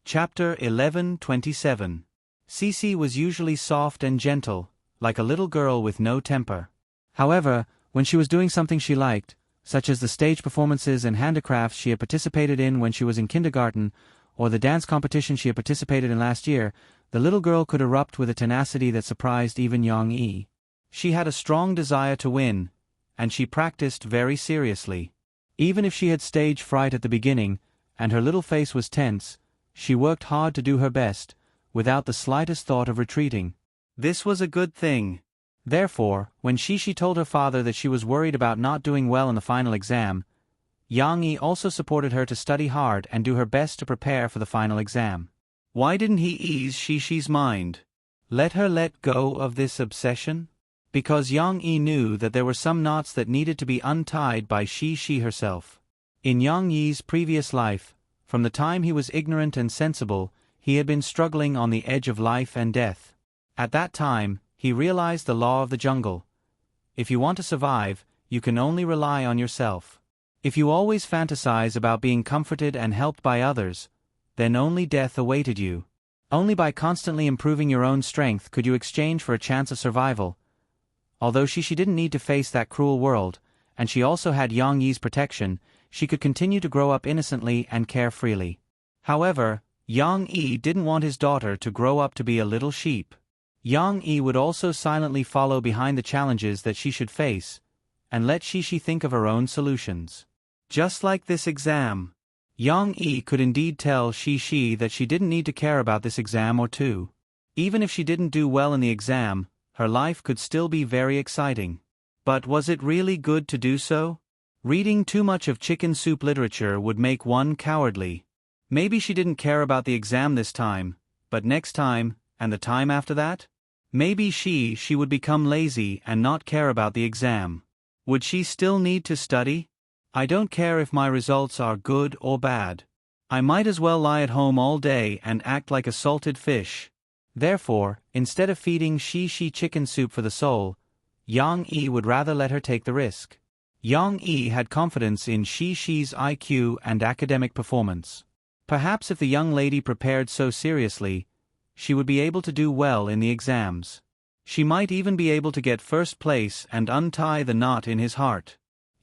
Chapter 11:27. Cece was usually soft and gentle, like a little girl with no temper. However, when she was doing something she liked, such as the stage performances and handicrafts she had participated in when she was in kindergarten, or the dance competition she had participated in last year, the little girl could erupt with a tenacity that surprised even Yang Yi. She had a strong desire to win, and she practiced very seriously. Even if she had stage fright at the beginning, and her little face was tense, she worked hard to do her best, without the slightest thought of retreating. This was a good thing. Therefore, when Shishi told her father that she was worried about not doing well in the final exam, Yang Yi also supported her to study hard and do her best to prepare for the final exam. Why didn't he ease Shishi's mind? Let her let go of this obsession? Because Yang Yi knew that there were some knots that needed to be untied by Shishi herself. In Yang Yi's previous life, from the time he was ignorant and sensible, he had been struggling on the edge of life and death. At that time, he realized the law of the jungle. If you want to survive, you can only rely on yourself. If you always fantasize about being comforted and helped by others, then only death awaited you. Only by constantly improving your own strength could you exchange for a chance of survival. Although she didn't need to face that cruel world, and she also had Yang Yi's protection, she could continue to grow up innocently and care freely. However, Yang Yi didn't want his daughter to grow up to be a little sheep. Yang Yi would also silently follow behind the challenges that she should face, and let Shishi think of her own solutions. Just like this exam. Yang Yi could indeed tell Shishi that she didn't need to care about this exam or two. Even if she didn't do well in the exam, her life could still be very exciting. But was it really good to do so? Reading too much of chicken soup literature would make one cowardly. Maybe she didn't care about the exam this time, but next time, and the time after that? Maybe she would become lazy and not care about the exam. Would she still need to study? I don't care if my results are good or bad. I might as well lie at home all day and act like a salted fish. Therefore, instead of feeding Shishi chicken soup for the soul, Yang Yi would rather let her take the risk. Yang Yi had confidence in Shishi's IQ and academic performance. Perhaps if the young lady prepared so seriously, she would be able to do well in the exams. She might even be able to get first place and untie the knot in his heart.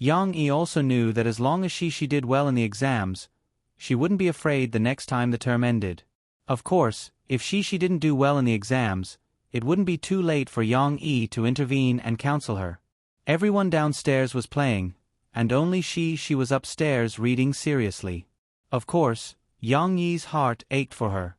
Yang Yi also knew that as long as she did well in the exams, she wouldn't be afraid the next time the term ended. Of course, if she didn't do well in the exams, it wouldn't be too late for Yang Yi to intervene and counsel her. Everyone downstairs was playing, and only she was upstairs reading seriously. Of course, Yang Yi's heart ached for her.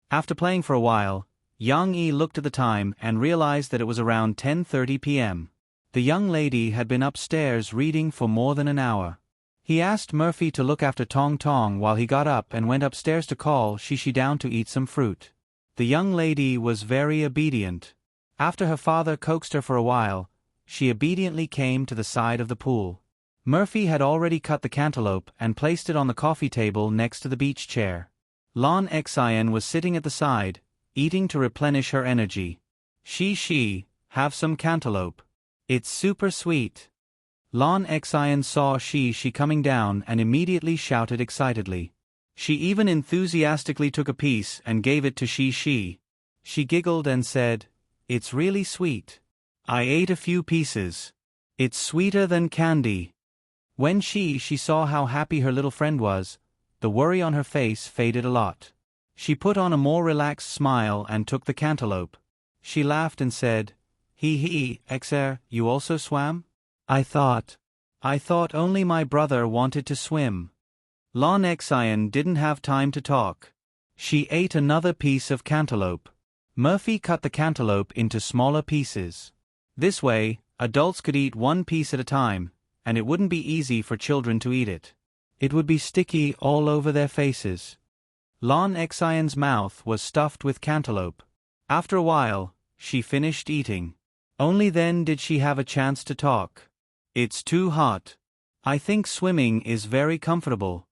After playing for a while, Yang Yi looked at the time and realized that it was around 10:30 p.m. The young lady had been upstairs reading for more than an hour. He asked Murphy to look after Tong Tong while he got up and went upstairs to call Shi down to eat some fruit. The young lady was very obedient. After her father coaxed her for a while, she obediently came to the side of the pool. Murphy had already cut the cantaloupe and placed it on the coffee table next to the beach chair. Lan Xian was sitting at the side, eating to replenish her energy. Shi, have some cantaloupe. It's super sweet. Lan Xian saw Shi coming down and immediately shouted excitedly. She even enthusiastically took a piece and gave it to Shi. She giggled and said, "It's really sweet. I ate a few pieces. It's sweeter than candy." When she saw how happy her little friend was, the worry on her face faded a lot. She put on a more relaxed smile and took the cantaloupe. She laughed and said, "He, Xer, you also swam? I thought only my brother wanted to swim." Lan Xian didn't have time to talk. She ate another piece of cantaloupe. Murphy cut the cantaloupe into smaller pieces. This way, adults could eat one piece at a time, and it wouldn't be easy for children to eat it. It would be sticky all over their faces. Lan Xian's mouth was stuffed with cantaloupe. After a while, she finished eating. Only then did she have a chance to talk. "It's too hot. I think swimming is very comfortable.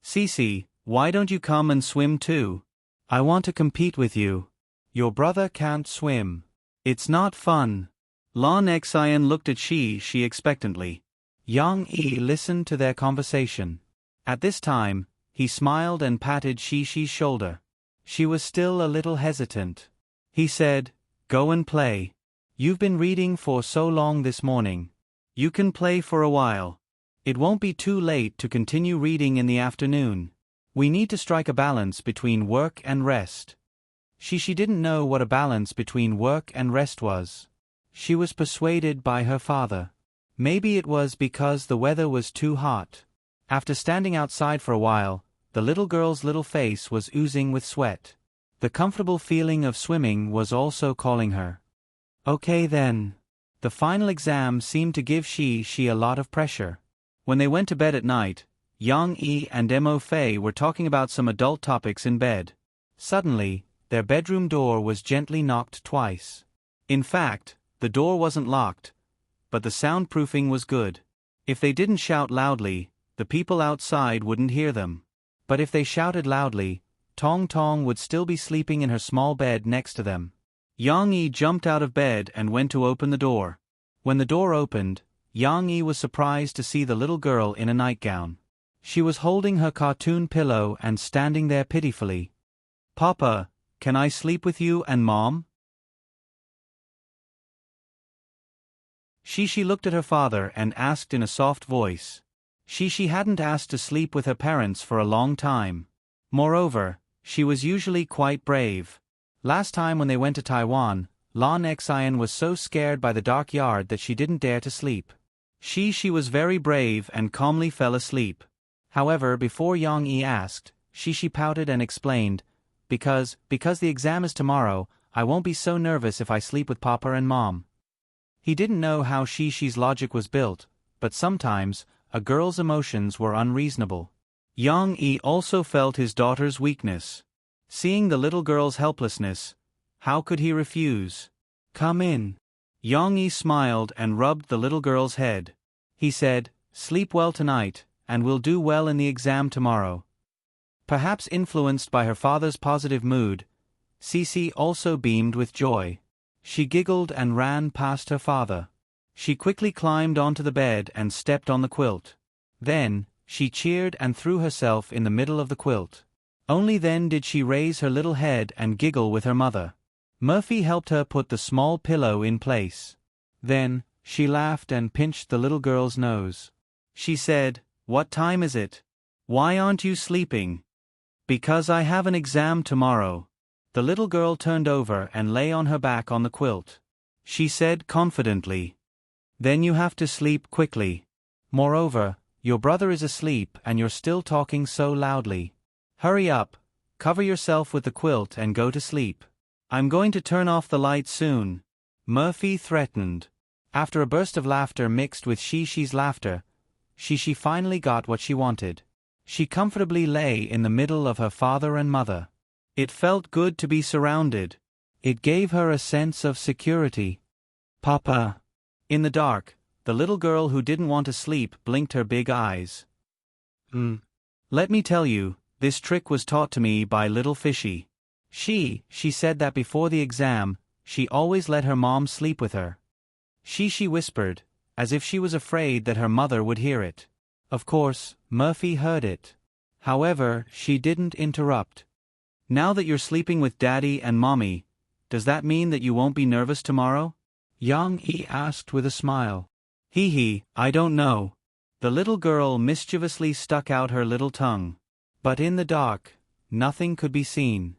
Cici, why don't you come and swim too? I want to compete with you. Your brother can't swim. It's not fun." Lan Xian looked at Shi expectantly. Yang Yi listened to their conversation. At this time, he smiled and patted Shi's shoulder. She was still a little hesitant. He said, "Go and play. You've been reading for so long this morning. You can play for a while. It won't be too late to continue reading in the afternoon. We need to strike a balance between work and rest." She didn't know what a balance between work and rest was. She was persuaded by her father. Maybe it was because the weather was too hot. After standing outside for a while, the little girl's little face was oozing with sweat. The comfortable feeling of swimming was also calling her. Okay then. The final exam seemed to give Shi a lot of pressure. When they went to bed at night, Yang Yi and Mo Fei were talking about some adult topics in bed. Suddenly, their bedroom door was gently knocked twice. In fact, the door wasn't locked, but the soundproofing was good. If they didn't shout loudly, the people outside wouldn't hear them. But if they shouted loudly, Tong Tong would still be sleeping in her small bed next to them. Yang Yi jumped out of bed and went to open the door. When the door opened, Yang Yi was surprised to see the little girl in a nightgown. She was holding her cartoon pillow and standing there pitifully. "Papa, can I sleep with you and Mom?" She looked at her father and asked in a soft voice. She hadn't asked to sleep with her parents for a long time. Moreover, she was usually quite brave. Last time when they went to Taiwan, Lan Xian was so scared by the dark yard that she didn't dare to sleep. She was very brave and calmly fell asleep. However, before Yang Yi asked, Shi pouted and explained, Because the exam is tomorrow, I won't be so nervous if I sleep with Papa and Mom." He didn't know how Shi's logic was built, but sometimes, a girl's emotions were unreasonable. Yang Yi also felt his daughter's weakness. Seeing the little girl's helplessness, how could he refuse? "Come in." Yang Yi smiled and rubbed the little girl's head. He said, "Sleep well tonight, and we'll do well in the exam tomorrow." Perhaps influenced by her father's positive mood, Cici also beamed with joy. She giggled and ran past her father. She quickly climbed onto the bed and stepped on the quilt. Then, she cheered and threw herself in the middle of the quilt. Only then did she raise her little head and giggle with her mother. Murphy helped her put the small pillow in place. Then, she laughed and pinched the little girl's nose. She said, "What time is it? Why aren't you sleeping?" "Because I have an exam tomorrow." The little girl turned over and lay on her back on the quilt. She said confidently, "Then you have to sleep quickly. Moreover, your brother is asleep and you're still talking so loudly. Hurry up, cover yourself with the quilt and go to sleep. I'm going to turn off the light soon," Murphy threatened. After a burst of laughter mixed with Shi's laughter, Shi finally got what she wanted. She comfortably lay in the middle of her father and mother. It felt good to be surrounded. It gave her a sense of security. "Papa." In the dark, the little girl who didn't want to sleep blinked her big eyes. Let me tell you, this trick was taught to me by little Fishy. She said that before the exam, she always let her mom sleep with her. She whispered, as if she was afraid that her mother would hear it. Of course, Murphy heard it. However, she didn't interrupt. "Now that you're sleeping with Daddy and Mommy, does that mean that you won't be nervous tomorrow?" Yang-e asked with a smile. I don't know." The little girl mischievously stuck out her little tongue. But in the dark, nothing could be seen.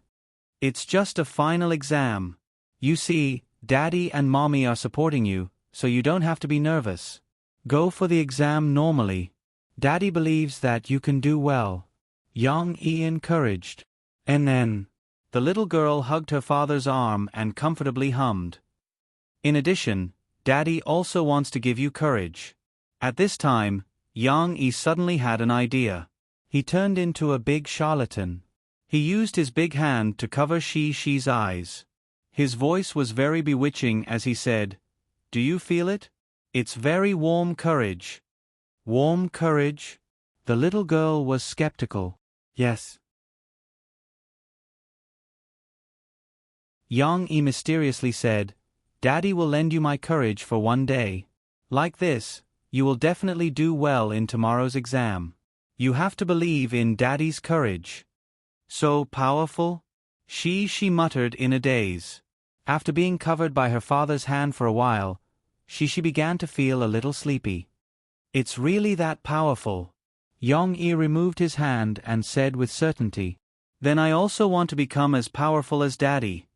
"It's just a final exam. You see, Daddy and Mommy are supporting you, so you don't have to be nervous. Go for the exam normally. Daddy believes that you can do well," Yang-e encouraged. And then, the little girl hugged her father's arm and comfortably hummed. "In addition, Daddy also wants to give you courage." At this time, Yang-e suddenly had an idea. He turned into a big charlatan. He used his big hand to cover Shi's eyes. His voice was very bewitching as he said, "Do you feel it? It's very warm courage." "Warm courage?" The little girl was skeptical. "Yes." Yang-e mysteriously said, "Daddy will lend you my courage for one day. Like this, you will definitely do well in tomorrow's exam. You have to believe in Daddy's courage." "So powerful?" She muttered in a daze. After being covered by her father's hand for a while, she began to feel a little sleepy. "It's really that powerful." Yang-e removed his hand and said with certainty, "Then I also want to become as powerful as Daddy."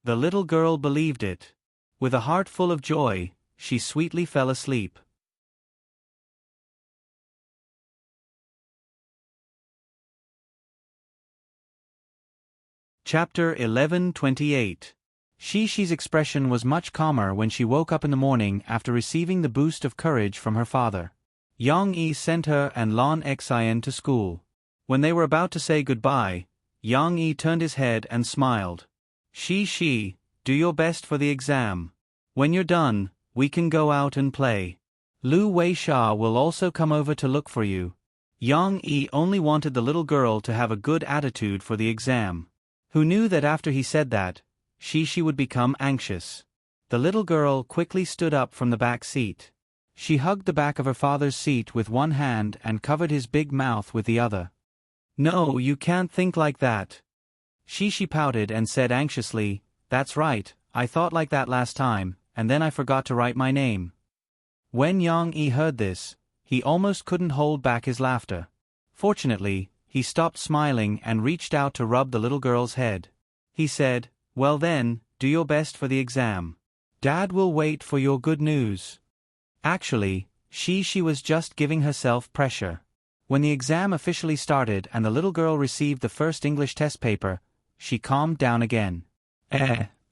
The little girl believed it. With a heart full of joy, she sweetly fell asleep. Chapter 11:28. Shi's expression was much calmer when she woke up in the morning after receiving the boost of courage from her father. Yang-e sent her and Lan Xian to school. When they were about to say goodbye, Yang-e turned his head and smiled. Shi, do your best for the exam. When you're done, we can go out and play. Lu Weisha will also come over to look for you." Yang-e only wanted the little girl to have a good attitude for the exam. Who knew that after he said that, Shi would become anxious. The little girl quickly stood up from the back seat. She hugged the back of her father's seat with one hand and covered his big mouth with the other. "No, you can't think like that." Shi pouted and said anxiously, "That's right, I thought like that last time, and then I forgot to write my name." When Yang-e heard this, he almost couldn't hold back his laughter. Fortunately, he stopped smiling and reached out to rub the little girl's head. He said, "Well then, do your best for the exam. Dad will wait for your good news." Actually, she was just giving herself pressure. When the exam officially started and the little girl received the first English test paper, she calmed down again.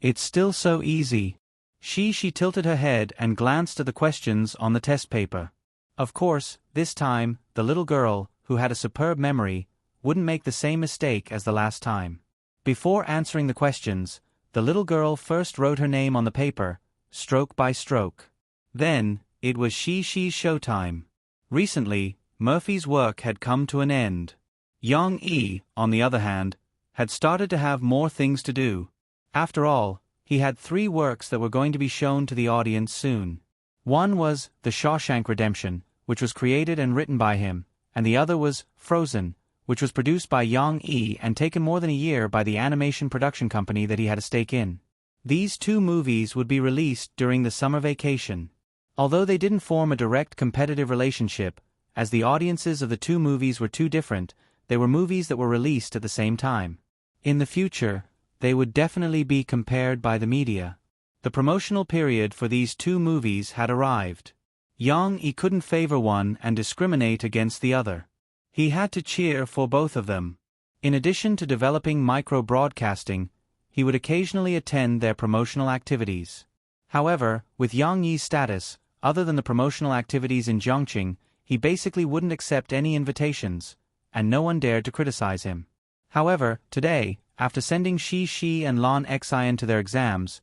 It's still so easy." She tilted her head and glanced at the questions on the test paper. Of course, this time, the little girl, who had a superb memory, wouldn't make the same mistake as the last time. Before answering the questions, the little girl first wrote her name on the paper, stroke by stroke. Then, it was Shi's showtime. Recently, Murphy's work had come to an end. Yang-e, on the other hand, had started to have more things to do. After all, he had 3 works that were going to be shown to the audience soon. One was The Shawshank Redemption, which was created and written by him, and the other was Frozen, which was produced by Yang-e and taken more than a year by the animation production company that he had a stake in. These two movies would be released during the summer vacation. Although they didn't form a direct competitive relationship, as the audiences of the two movies were too different, they were movies that were released at the same time. In the future, they would definitely be compared by the media. The promotional period for these two movies had arrived. Yang Yi couldn't favor one and discriminate against the other. He had to cheer for both of them. In addition to developing micro-broadcasting, he would occasionally attend their promotional activities. However, with Yang Yi's status, other than the promotional activities in Zhongqing, he basically wouldn't accept any invitations, and no one dared to criticize him. However, today, after sending Shi and Lan Xian to their exams,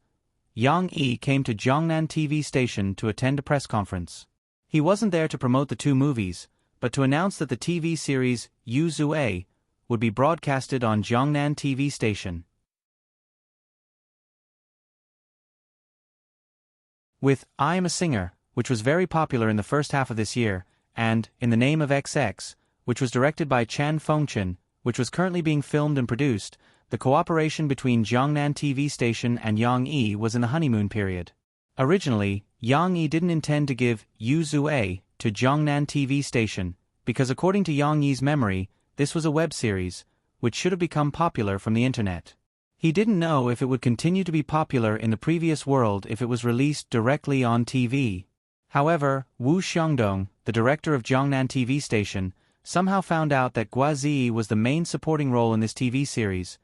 Yang Yi came to Zhongnan TV station to attend a press conference. He wasn't there to promote the two movies, but to announce that the TV series Yu Zue would be broadcasted on Zhongnan TV station. With I Am a Singer, which was very popular in the first half of this year, and In the Name of XX, which was directed by Chan Fengchen, which was currently being filmed and produced, the cooperation between Zhongnan TV station and Yang Yi was in the honeymoon period. Originally, Yang Yi didn't intend to give Yu Zue to Zhongnan TV station, because according to Yang Yi's memory, this was a web series, which should have become popular from the internet. He didn't know if it would continue to be popular in the previous world if it was released directly on TV. However, Wu Xiangdong, the director of Zhongnan TV station, somehow found out that Guazi was the main supporting role in this TV series,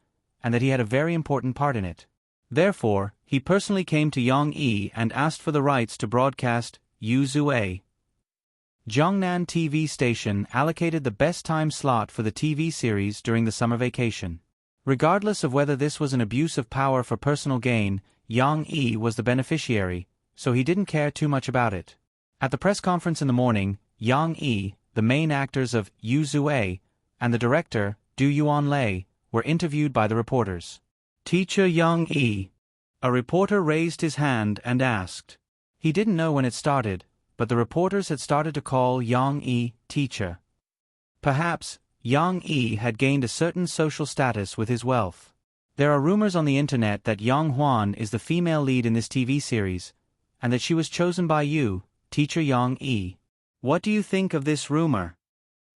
and that he had a very important part in it. Therefore, he personally came to Yang Yi and asked for the rights to broadcast Yu Zue. Zhongnan TV station allocated the best time slot for the TV series during the summer vacation. Regardless of whether this was an abuse of power for personal gain, Yang Yi was the beneficiary, so he didn't care too much about it. At the press conference in the morning, Yang Yi, the main actors of Yu Zue, and the director, Du Yuan Lei, were interviewed by the reporters. Teacher Yang Yi. A reporter raised his hand and asked. He didn't know when it started, but the reporters had started to call Yang Yi teacher. Perhaps, Yang Yi had gained a certain social status with his wealth. There are rumors on the internet that Yang Huan is the female lead in this TV series, and that she was chosen by you, teacher Yang Yi. What do you think of this rumor?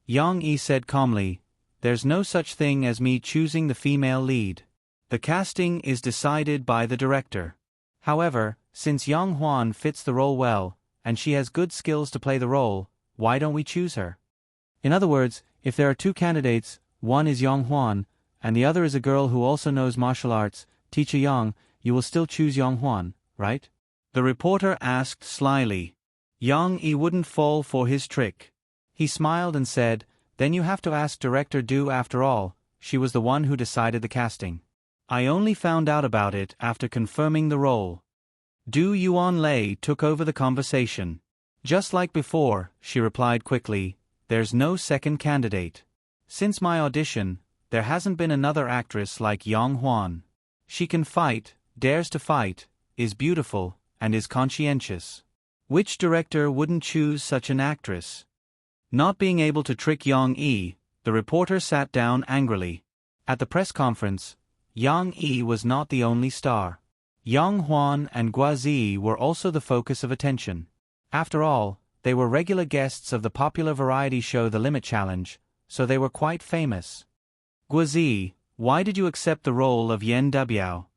Yang Yi said calmly, "There's no such thing as me choosing the female lead. The casting is decided by the director. However, since Yang Huan fits the role well, and she has good skills to play the role, why don't we choose her?" In other words, if there are two candidates, one is Yang Huan, and the other is a girl who also knows martial arts, teacher Yang, you will still choose Yang Huan, right? The reporter asked slyly. Yang Yi wouldn't fall for his trick. He smiled and said, "Then you have to ask director Du after all, she was the one who decided the casting. I only found out about it after confirming the role." Du Yuan Lei took over the conversation. "Just like before," she replied quickly, "there's no second candidate. Since my audition, there hasn't been another actress like Yang Huan. She can fight, dares to fight, is beautiful, and is conscientious. Which director wouldn't choose such an actress?" Not being able to trick Yang Yi, the reporter sat down angrily. At the press conference, Yang Yi was not the only star. Yang Huan and Guazi were also the focus of attention. After all, they were regular guests of the popular variety show The Limit Challenge, so they were quite famous. "Guazi, why did you accept the role of Yen Dubiao?"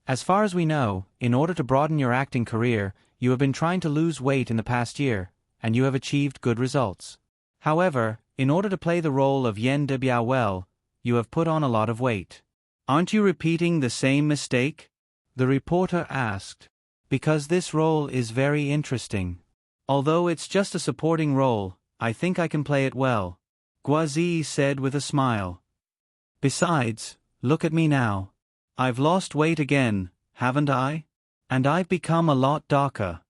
As far as we know, in order to broaden your acting career, you have been trying to lose weight in the past year, and you have achieved good results. However, in order to play the role of Yen Dubiao well, you have put on a lot of weight. Aren't you repeating the same mistake? The reporter asked. Because this role is very interesting. Although it's just a supporting role, I think I can play it well, Guazi said with a smile. Besides, look at me now. I've lost weight again, haven't I? And I've become a lot darker.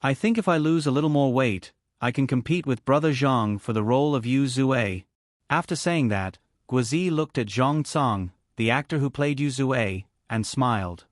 I think if I lose a little more weight, I can compete with Brother Zhang for the role of Yu Zue. After saying that, Guazi looked at Zhang Tsang, the actor who played Yu Zue, and smiled.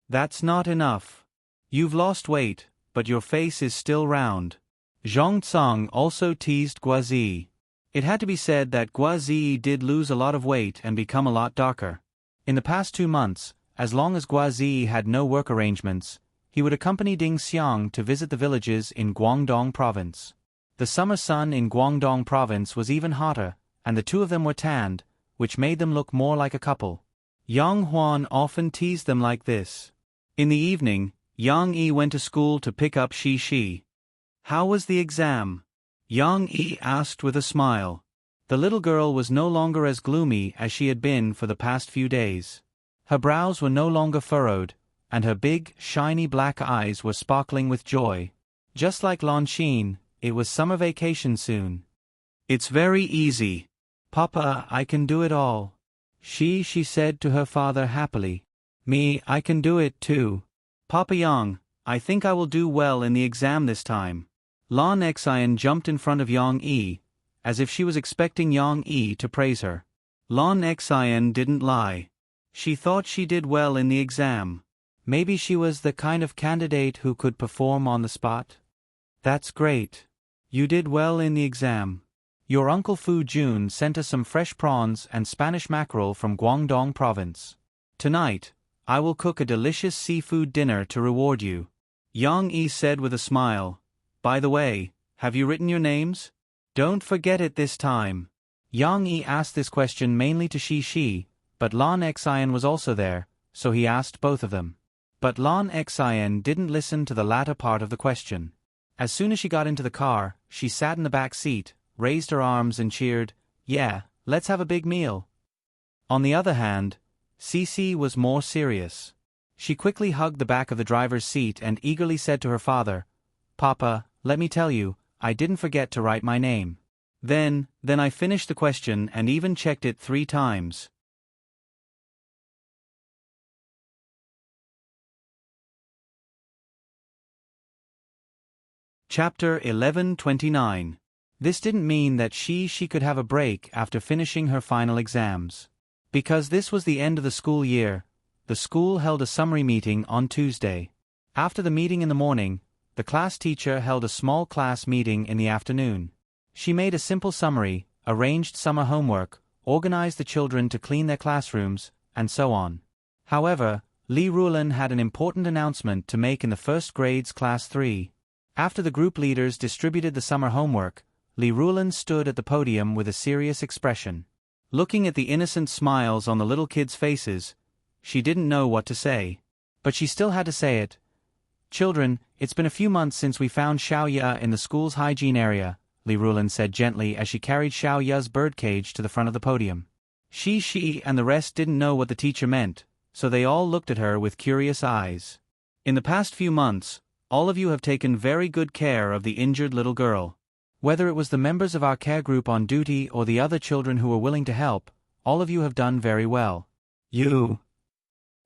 That's not enough. You've lost weight, but your face is still round. Zhang Tsang also teased Guazi. It had to be said that Guazi did lose a lot of weight and become a lot darker. In the past 2 months, as long as Guazi had no work arrangements, he would accompany Ding Xiang to visit the villages in Guangdong province. The summer sun in Guangdong province was even hotter, and the two of them were tanned, which made them look more like a couple. Yang Huan often teased them like this. In the evening, Yang Yi went to school to pick up Shi Shi. "How was the exam?" Yang Yi asked with a smile. The little girl was no longer as gloomy as she had been for the past few days. Her brows were no longer furrowed, and her big, shiny black eyes were sparkling with joy. Just like Lan Xin, it was summer vacation soon. "It's very easy. Papa, I can do it all." She said to her father happily. "Me, I can do it too. Papa Yang, I think I will do well in the exam this time." Lan Xian jumped in front of Yang Yi, as if she was expecting Yang Yi to praise her. Lan Xian didn't lie. She thought she did well in the exam. Maybe she was the kind of candidate who could perform on the spot. "That's great. You did well in the exam. Your Uncle Fu Jun sent us some fresh prawns and Spanish mackerel from Guangdong province. Tonight, I will cook a delicious seafood dinner to reward you." Yang Yi said with a smile. "By the way, have you written your names? Don't forget it this time." Yang Yi asked this question mainly to Shi Shi, but Lan Xian was also there, so he asked both of them. But Lan Xian didn't listen to the latter part of the question. As soon as she got into the car, she sat in the back seat, raised her arms and cheered, "Yeah, let's have a big meal." On the other hand, Cici was more serious. She quickly hugged the back of the driver's seat and eagerly said to her father, "Papa, let me tell you, I didn't forget to write my name." Then I finished the question and even checked it 3 times. Chapter 11:29. This didn't mean that she could have a break after finishing her final exams. Because this was the end of the school year, the school held a summary meeting on Tuesday. After the meeting in the morning, the class teacher held a small class meeting in the afternoon. She made a simple summary, arranged summer homework, organized the children to clean their classrooms, and so on. However, Li Rulan had an important announcement to make in the first grade's class 3. After the group leaders distributed the summer homework, Li Rulan stood at the podium with a serious expression. Looking at the innocent smiles on the little kids' faces, she didn't know what to say. But she still had to say it. "Children, it's been a few months since we found Xiaoya in the school's hygiene area," Li Rulan said gently as she carried Xiaoya's birdcage to the front of the podium. She and the rest didn't know what the teacher meant, so they all looked at her with curious eyes. "In the past few months, all of you have taken very good care of the injured little girl. Whether it was the members of our care group on duty or the other children who were willing to help, all of you have done very well. You."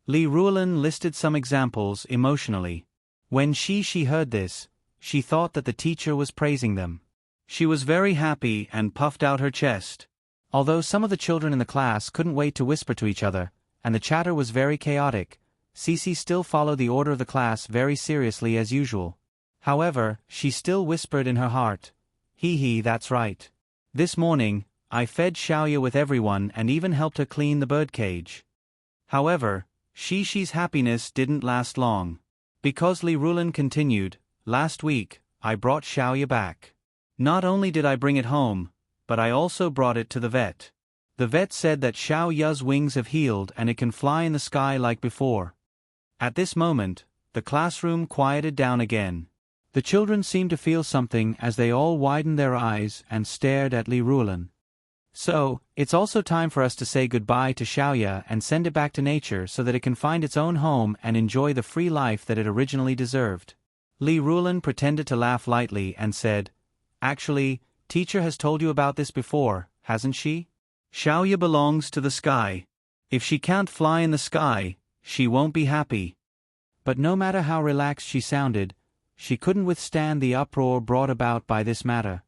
Li Rulan listed some examples emotionally. When she heard this, she thought that the teacher was praising them. She was very happy and puffed out her chest. Although some of the children in the class couldn't wait to whisper to each other, and the chatter was very chaotic, Cici still followed the order of the class very seriously as usual. However, she still whispered in her heart, "Hee, that's right. This morning, I fed Xiaoya with everyone and even helped her clean the birdcage." However, Shi's happiness didn't last long. Because Li Rulan continued, "Last week, I brought Xiaoya back. Not only did I bring it home, but I also brought it to the vet. The vet said that Xiaoya's wings have healed and it can fly in the sky like before." At this moment, the classroom quieted down again. The children seemed to feel something as they all widened their eyes and stared at Li Rulan. "So, it's also time for us to say goodbye to Xiaoya and send it back to nature so that it can find its own home and enjoy the free life that it originally deserved." Li Rulan pretended to laugh lightly and said, "Actually, teacher has told you about this before, hasn't she? Xiaoya belongs to the sky. If she can't fly in the sky, she won't be happy." But no matter how relaxed she sounded, she couldn't withstand the uproar brought about by this matter.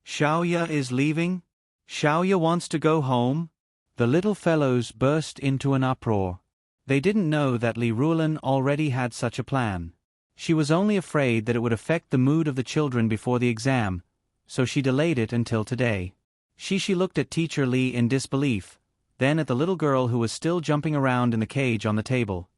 "Xiaoya is leaving? Xiaoya wants to go home?" The little fellows burst into an uproar. They didn't know that Li Rulan already had such a plan. She was only afraid that it would affect the mood of the children before the exam, so she delayed it until today. She looked at Teacher Li in disbelief, then at the little girl who was still jumping around in the cage on the table.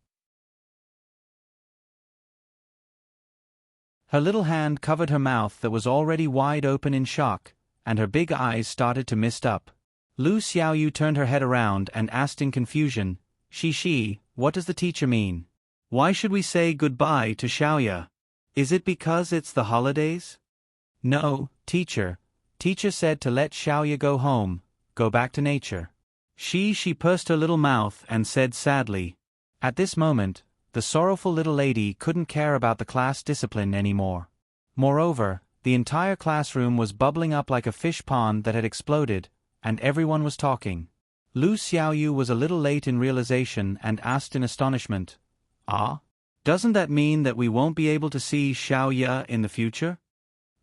Her little hand covered her mouth that was already wide open in shock, and her big eyes started to mist up. Lu Xiaoyu turned her head around and asked in confusion, Shi, what does the teacher mean? Why should we say goodbye to Xiaoya? Is it because it's the holidays? No, teacher. Teacher said to let Xiaoya go home, go back to nature. She pursed her little mouth and said sadly. At this moment, the sorrowful little lady couldn't care about the class discipline anymore. Moreover, the entire classroom was bubbling up like a fish pond that had exploded, and everyone was talking. Lu Xiaoyu was a little late in realization and asked in astonishment, Ah? Doesn't that mean that we won't be able to see Xiaoya in the future?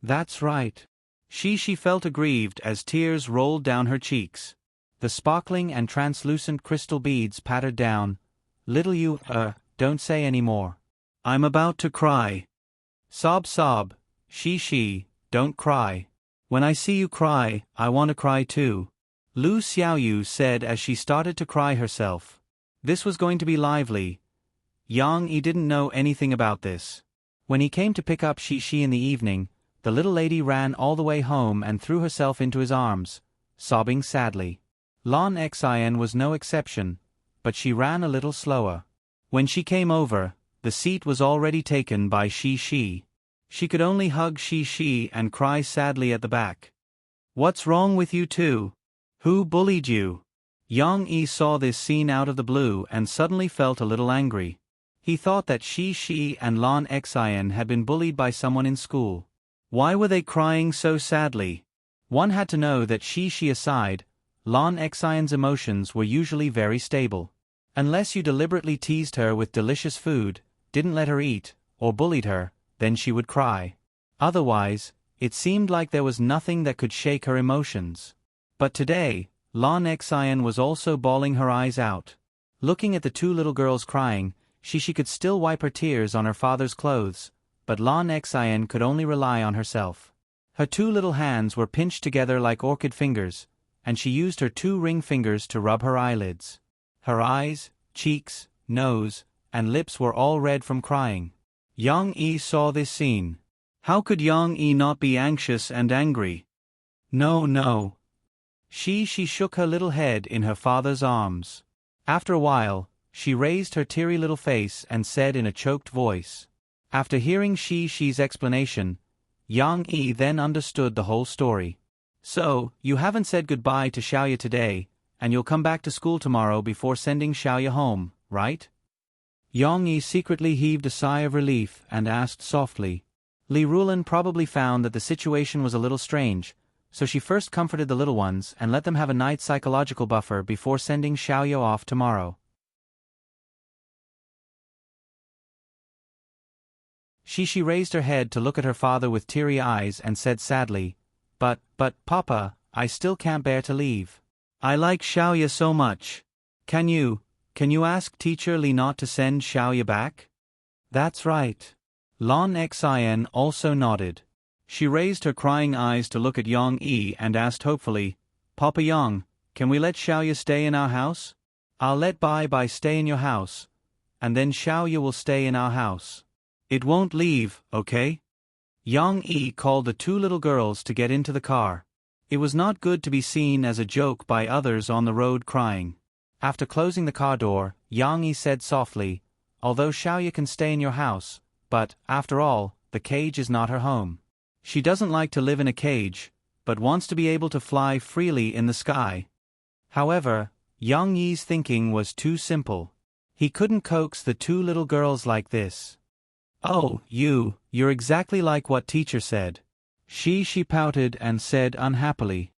That's right. She felt aggrieved as tears rolled down her cheeks. The sparkling and translucent crystal beads pattered down. Little you, don't say any more. I'm about to cry. Sob. She, don't cry. When I see you cry, I want to cry too. Lu Xiaoyu said as she started to cry herself. This was going to be lively. Yang Yi didn't know anything about this. When he came to pick up Shi in the evening, the little lady ran all the way home and threw herself into his arms, sobbing sadly. Lan Xian was no exception, but she ran a little slower. When she came over, the seat was already taken by Shi. She could only hug Shi and cry sadly at the back. What's wrong with you two? Who bullied you? Yang Yi saw this scene out of the blue and suddenly felt a little angry. He thought that Shi and Lan Xian had been bullied by someone in school. Why were they crying so sadly? One had to know that Shi aside, Lan Xian's emotions were usually very stable. Unless you deliberately teased her with delicious food, didn't let her eat, or bullied her, then she would cry. Otherwise, it seemed like there was nothing that could shake her emotions. But today, Lan Xian was also bawling her eyes out. Looking at the two little girls crying, she could still wipe her tears on her father's clothes, but Lan Xian could only rely on herself. Her two little hands were pinched together like orchid fingers, and she used her two ring fingers to rub her eyelids. Her eyes, cheeks, nose, and lips were all red from crying. Yang Yi saw this scene. How could Yang Yi not be anxious and angry? No. She shook her little head in her father's arms. After a while, she raised her teary little face and said in a choked voice. After hearing Shi's explanation, Yang Yi then understood the whole story. So, you haven't said goodbye to Xiaoya today, and you'll come back to school tomorrow before sending Xiaoya home, right? Yang Yi secretly heaved a sigh of relief and asked softly. Li Rulan probably found that the situation was a little strange, so she first comforted the little ones and let them have a night's psychological buffer before sending Xiaoya off tomorrow. She raised her head to look at her father with teary eyes and said sadly, But, Papa, I still can't bear to leave. I like Xiaoya so much. Can you ask Teacher Li not to send Xiaoya back? That's right. Lan Xian also nodded. She raised her crying eyes to look at Yang Yi and asked hopefully, Papa Yang, can we let Xiaoya stay in our house? I'll let Bai stay in your house, and then Xiaoya will stay in our house. It won't leave, okay? Yang Yi called the two little girls to get into the car. It was not good to be seen as a joke by others on the road crying. After closing the car door, Yang Yi said softly, Although Xiaoya can stay in your house, but, after all, the cage is not her home. She doesn't like to live in a cage, but wants to be able to fly freely in the sky. However, Yang Yi's thinking was too simple. He couldn't coax the two little girls like this. Oh, you're exactly like what teacher said. She pouted and said unhappily.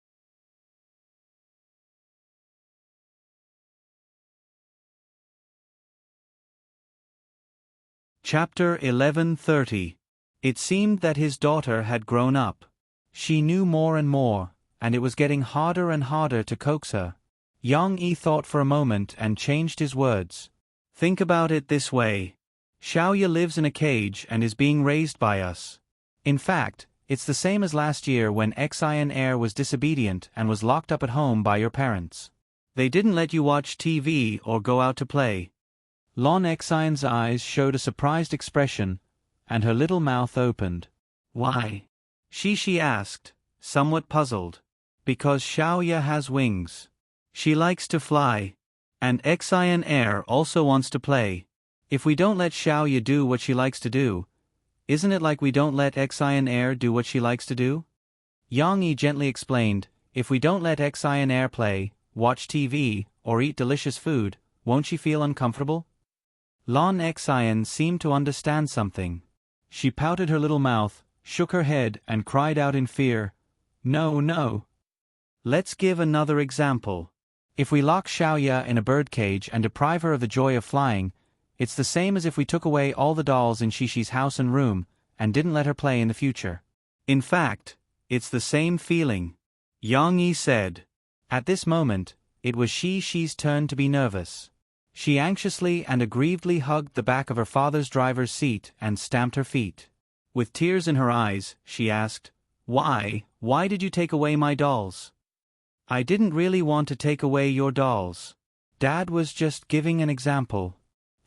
Chapter 11:30. It seemed that his daughter had grown up. She knew more and more, and it was getting harder and harder to coax her. Yang Yi thought for a moment and changed his words. Think about it this way. Xiaoya lives in a cage and is being raised by us. In fact, It's the same as last year when Xian Air was disobedient and was locked up at home by your parents. They didn't let you watch TV or go out to play. Lon Xian's eyes showed a surprised expression, and her little mouth opened. Why? She asked, somewhat puzzled. Because Xiaoya has wings. She likes to fly. And Xian Air also wants to play. If we don't let Xiaoya do what she likes to do, isn't it like we don't let Xian Air do what she likes to do? Yang Yi gently explained, if we don't let Xian Air play, watch TV, or eat delicious food, won't she feel uncomfortable? Lon Xian seemed to understand something. She pouted her little mouth, shook her head and cried out in fear, No, no. Let's give another example. If we lock Xiaoya in a birdcage and deprive her of the joy of flying, it's the same as if we took away all the dolls in Shishi's house and room, and didn't let her play in the future. In fact, it's the same feeling, Yang Yi said. At this moment, it was Shishi's turn to be nervous. She anxiously and aggrievedly hugged the back of her father's driver's seat and stamped her feet. With tears in her eyes, she asked, Why did you take away my dolls? I didn't really want to take away your dolls. Dad was just giving an example.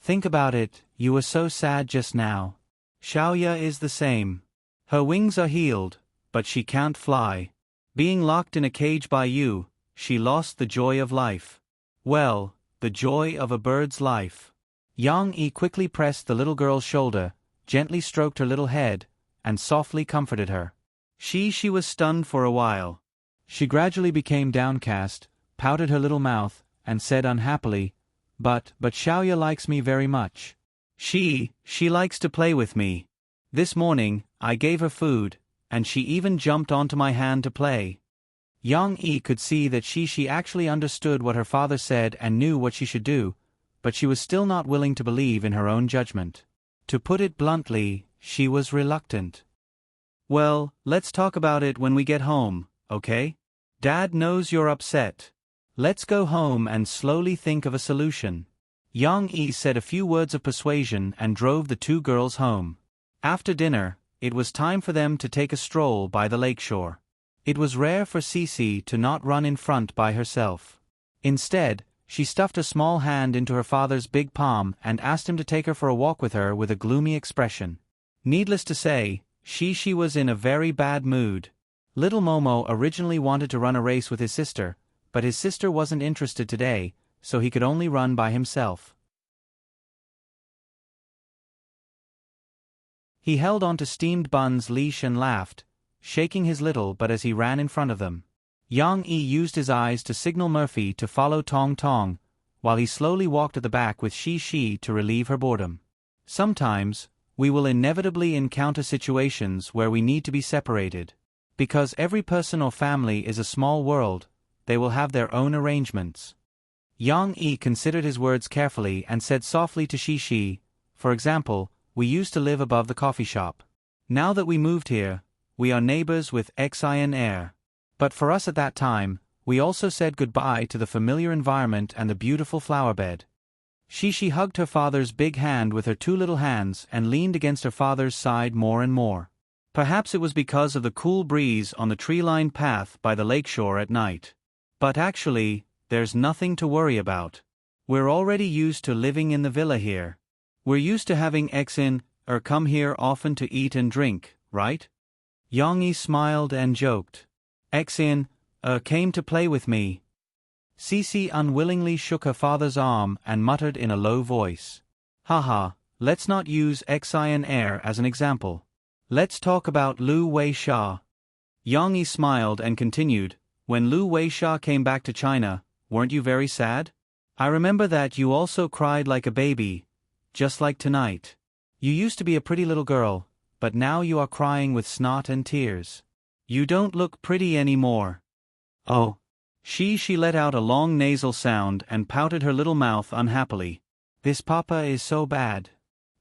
Think about it, you were so sad just now. Xiaoya is the same. Her wings are healed, but she can't fly. Being locked in a cage by you, she lost the joy of life. Well, the joy of a bird's life. Yang Yi quickly pressed the little girl's shoulder, gently stroked her little head, and softly comforted her. She was stunned for a while. She gradually became downcast, pouted her little mouth, and said unhappily, But Xiaoya likes me very much. She likes to play with me. This morning, I gave her food, and she even jumped onto my hand to play. Yang Yi could see that she actually understood what her father said and knew what she should do, but she was still not willing to believe in her own judgment. To put it bluntly, she was reluctant. Well, let's talk about it when we get home, okay? Dad knows you're upset. Let's go home and slowly think of a solution. Yang Yi said a few words of persuasion and drove the two girls home. After dinner, it was time for them to take a stroll by the lakeshore. It was rare for Cici to not run in front by herself. Instead, she stuffed a small hand into her father's big palm and asked him to take her for a walk with her with a gloomy expression. Needless to say, she was in a very bad mood. Little Momo originally wanted to run a race with his sister, but his sister wasn't interested today, so he could only run by himself. He held onto Steamed Bun's leash and laughed, shaking his little butt as he ran in front of them. Yang Yi used his eyes to signal Murphy to follow Tong Tong, while he slowly walked at the back with Shi to relieve her boredom. Sometimes, we will inevitably encounter situations where we need to be separated. Because every person or family is a small world, they will have their own arrangements. Yang Yi considered his words carefully and said softly to Shi, for example, we used to live above the coffee shop. Now that we moved here, we are neighbors with Xian Air. But for us at that time, we also said goodbye to the familiar environment and the beautiful flower bed. Shi hugged her father's big hand with her two little hands and leaned against her father's side more and more. Perhaps it was because of the cool breeze on the tree-lined path by the lakeshore at night. But actually, there's nothing to worry about. We're already used to living in the villa here. We're used to having Xin come here often to eat and drink, right? Yang Yi smiled and joked. Xin came to play with me. Cici unwillingly shook her father's arm and muttered in a low voice. Haha, let's not use Xian Air as an example. Let's talk about Lu Weisha. Yang Yi smiled and continued, when Lu Weisha came back to China, weren't you very sad? I remember that you also cried like a baby, just like tonight. You used to be a pretty little girl, but now you are crying with snot and tears. You don't look pretty anymore. Oh. She let out a long nasal sound and pouted her little mouth unhappily. This papa is so bad.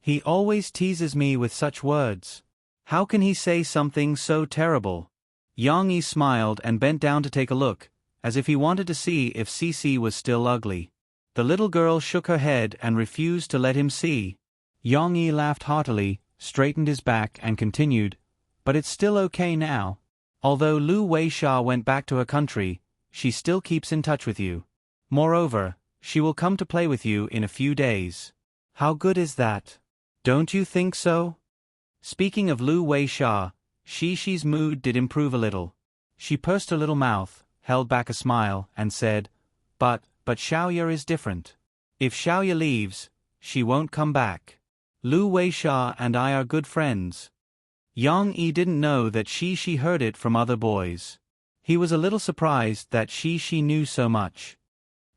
He always teases me with such words. How can he say something so terrible? Yang Yi smiled and bent down to take a look, as if he wanted to see if Cici was still ugly. The little girl shook her head and refused to let him see. Yang Yi laughed heartily, straightened his back and continued, But it's still okay now. Although Lu Weisha went back to her country, she still keeps in touch with you. Moreover, she will come to play with you in a few days. How good is that? Don't you think so? Speaking of Lu Weisha, Shi's mood did improve a little. She pursed her little mouth, held back a smile, and said, But Xiaoya is different. If Xiaoya leaves, she won't come back. Lu Weisha and I are good friends. Yang Yi didn't know that Shi heard it from other boys. He was a little surprised that Shi knew so much.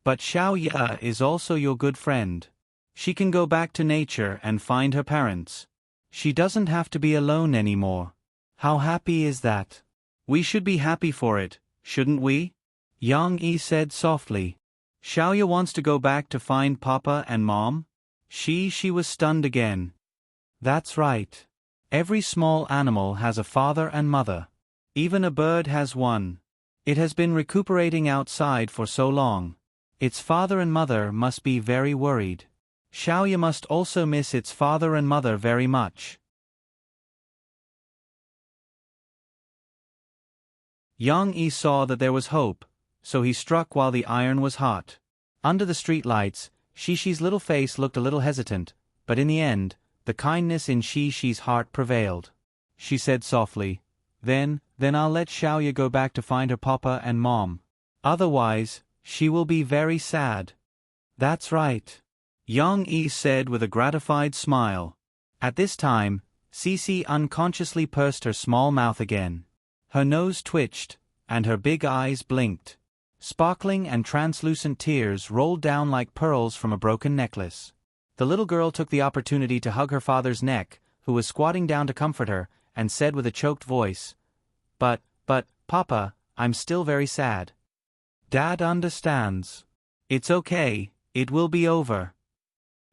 But Xiaoya is also your good friend. She can go back to nature and find her parents. She doesn't have to be alone anymore. How happy is that? We should be happy for it, shouldn't we? Yang Yi said softly. Xiaoya wants to go back to find Papa and Mom? She was stunned again. That's right. Every small animal has a father and mother. Even a bird has one. It has been recuperating outside for so long. Its father and mother must be very worried. Xiaoya must also miss its father and mother very much. Yang Yi saw that there was hope, so he struck while the iron was hot. Under the street lights, Shi's little face looked a little hesitant, but in the end, the kindness in Shi's heart prevailed. She said softly, Then I'll let Xiaoya go back to find her papa and mom. Otherwise, she will be very sad. That's right. Yang Yi said with a gratified smile. At this time, Cici unconsciously pursed her small mouth again. Her nose twitched, and her big eyes blinked. Sparkling and translucent tears rolled down like pearls from a broken necklace. The little girl took the opportunity to hug her father's neck, who was squatting down to comfort her, and said with a choked voice, But, Papa, I'm still very sad. Dad understands. It's okay, it will be over.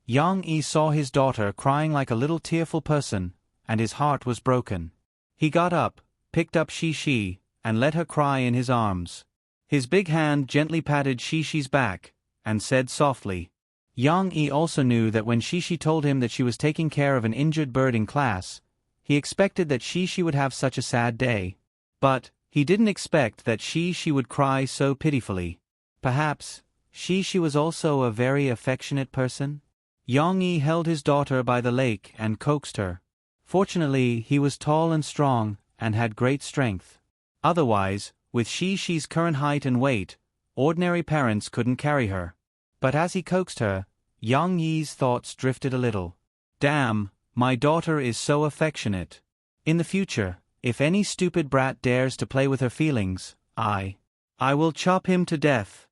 Yang Yi saw his daughter crying like a little tearful person, and his heart was broken. He got up, picked up Shi, and let her cry in his arms. His big hand gently patted Shi's back, and said softly. Yang Yi also knew that when Shi told him that she was taking care of an injured bird in class, he expected that Shi would have such a sad day. But he didn't expect that Shi would cry so pitifully. Perhaps Shi was also a very affectionate person? Yang Yi held his daughter by the lake and coaxed her. Fortunately, he was tall and strong, and had great strength. Otherwise, with Shi's current height and weight, ordinary parents couldn't carry her. But as he coaxed her, Yang Yi's thoughts drifted a little. Damn, my daughter is so affectionate. In the future, if any stupid brat dares to play with her feelings, I will chop him to death.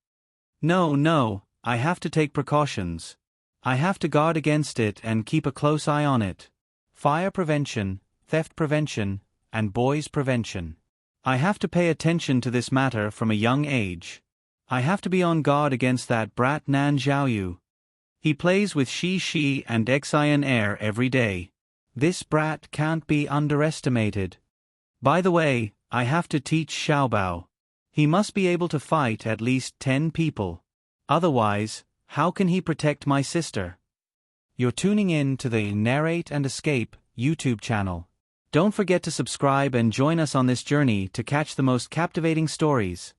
No, I have to take precautions. I have to guard against it and keep a close eye on it. Fire prevention, theft prevention, and boys prevention. I have to pay attention to this matter from a young age. I have to be on guard against that brat Nan Xiaoyu. He plays with Shi and Xian Air every day. This brat can't be underestimated. By the way, I have to teach Xiaobao. He must be able to fight at least 10 people. Otherwise, how can he protect my sister? You're tuning in to the Narrate and Escape YouTube channel. Don't forget to subscribe and join us on this journey to catch the most captivating stories.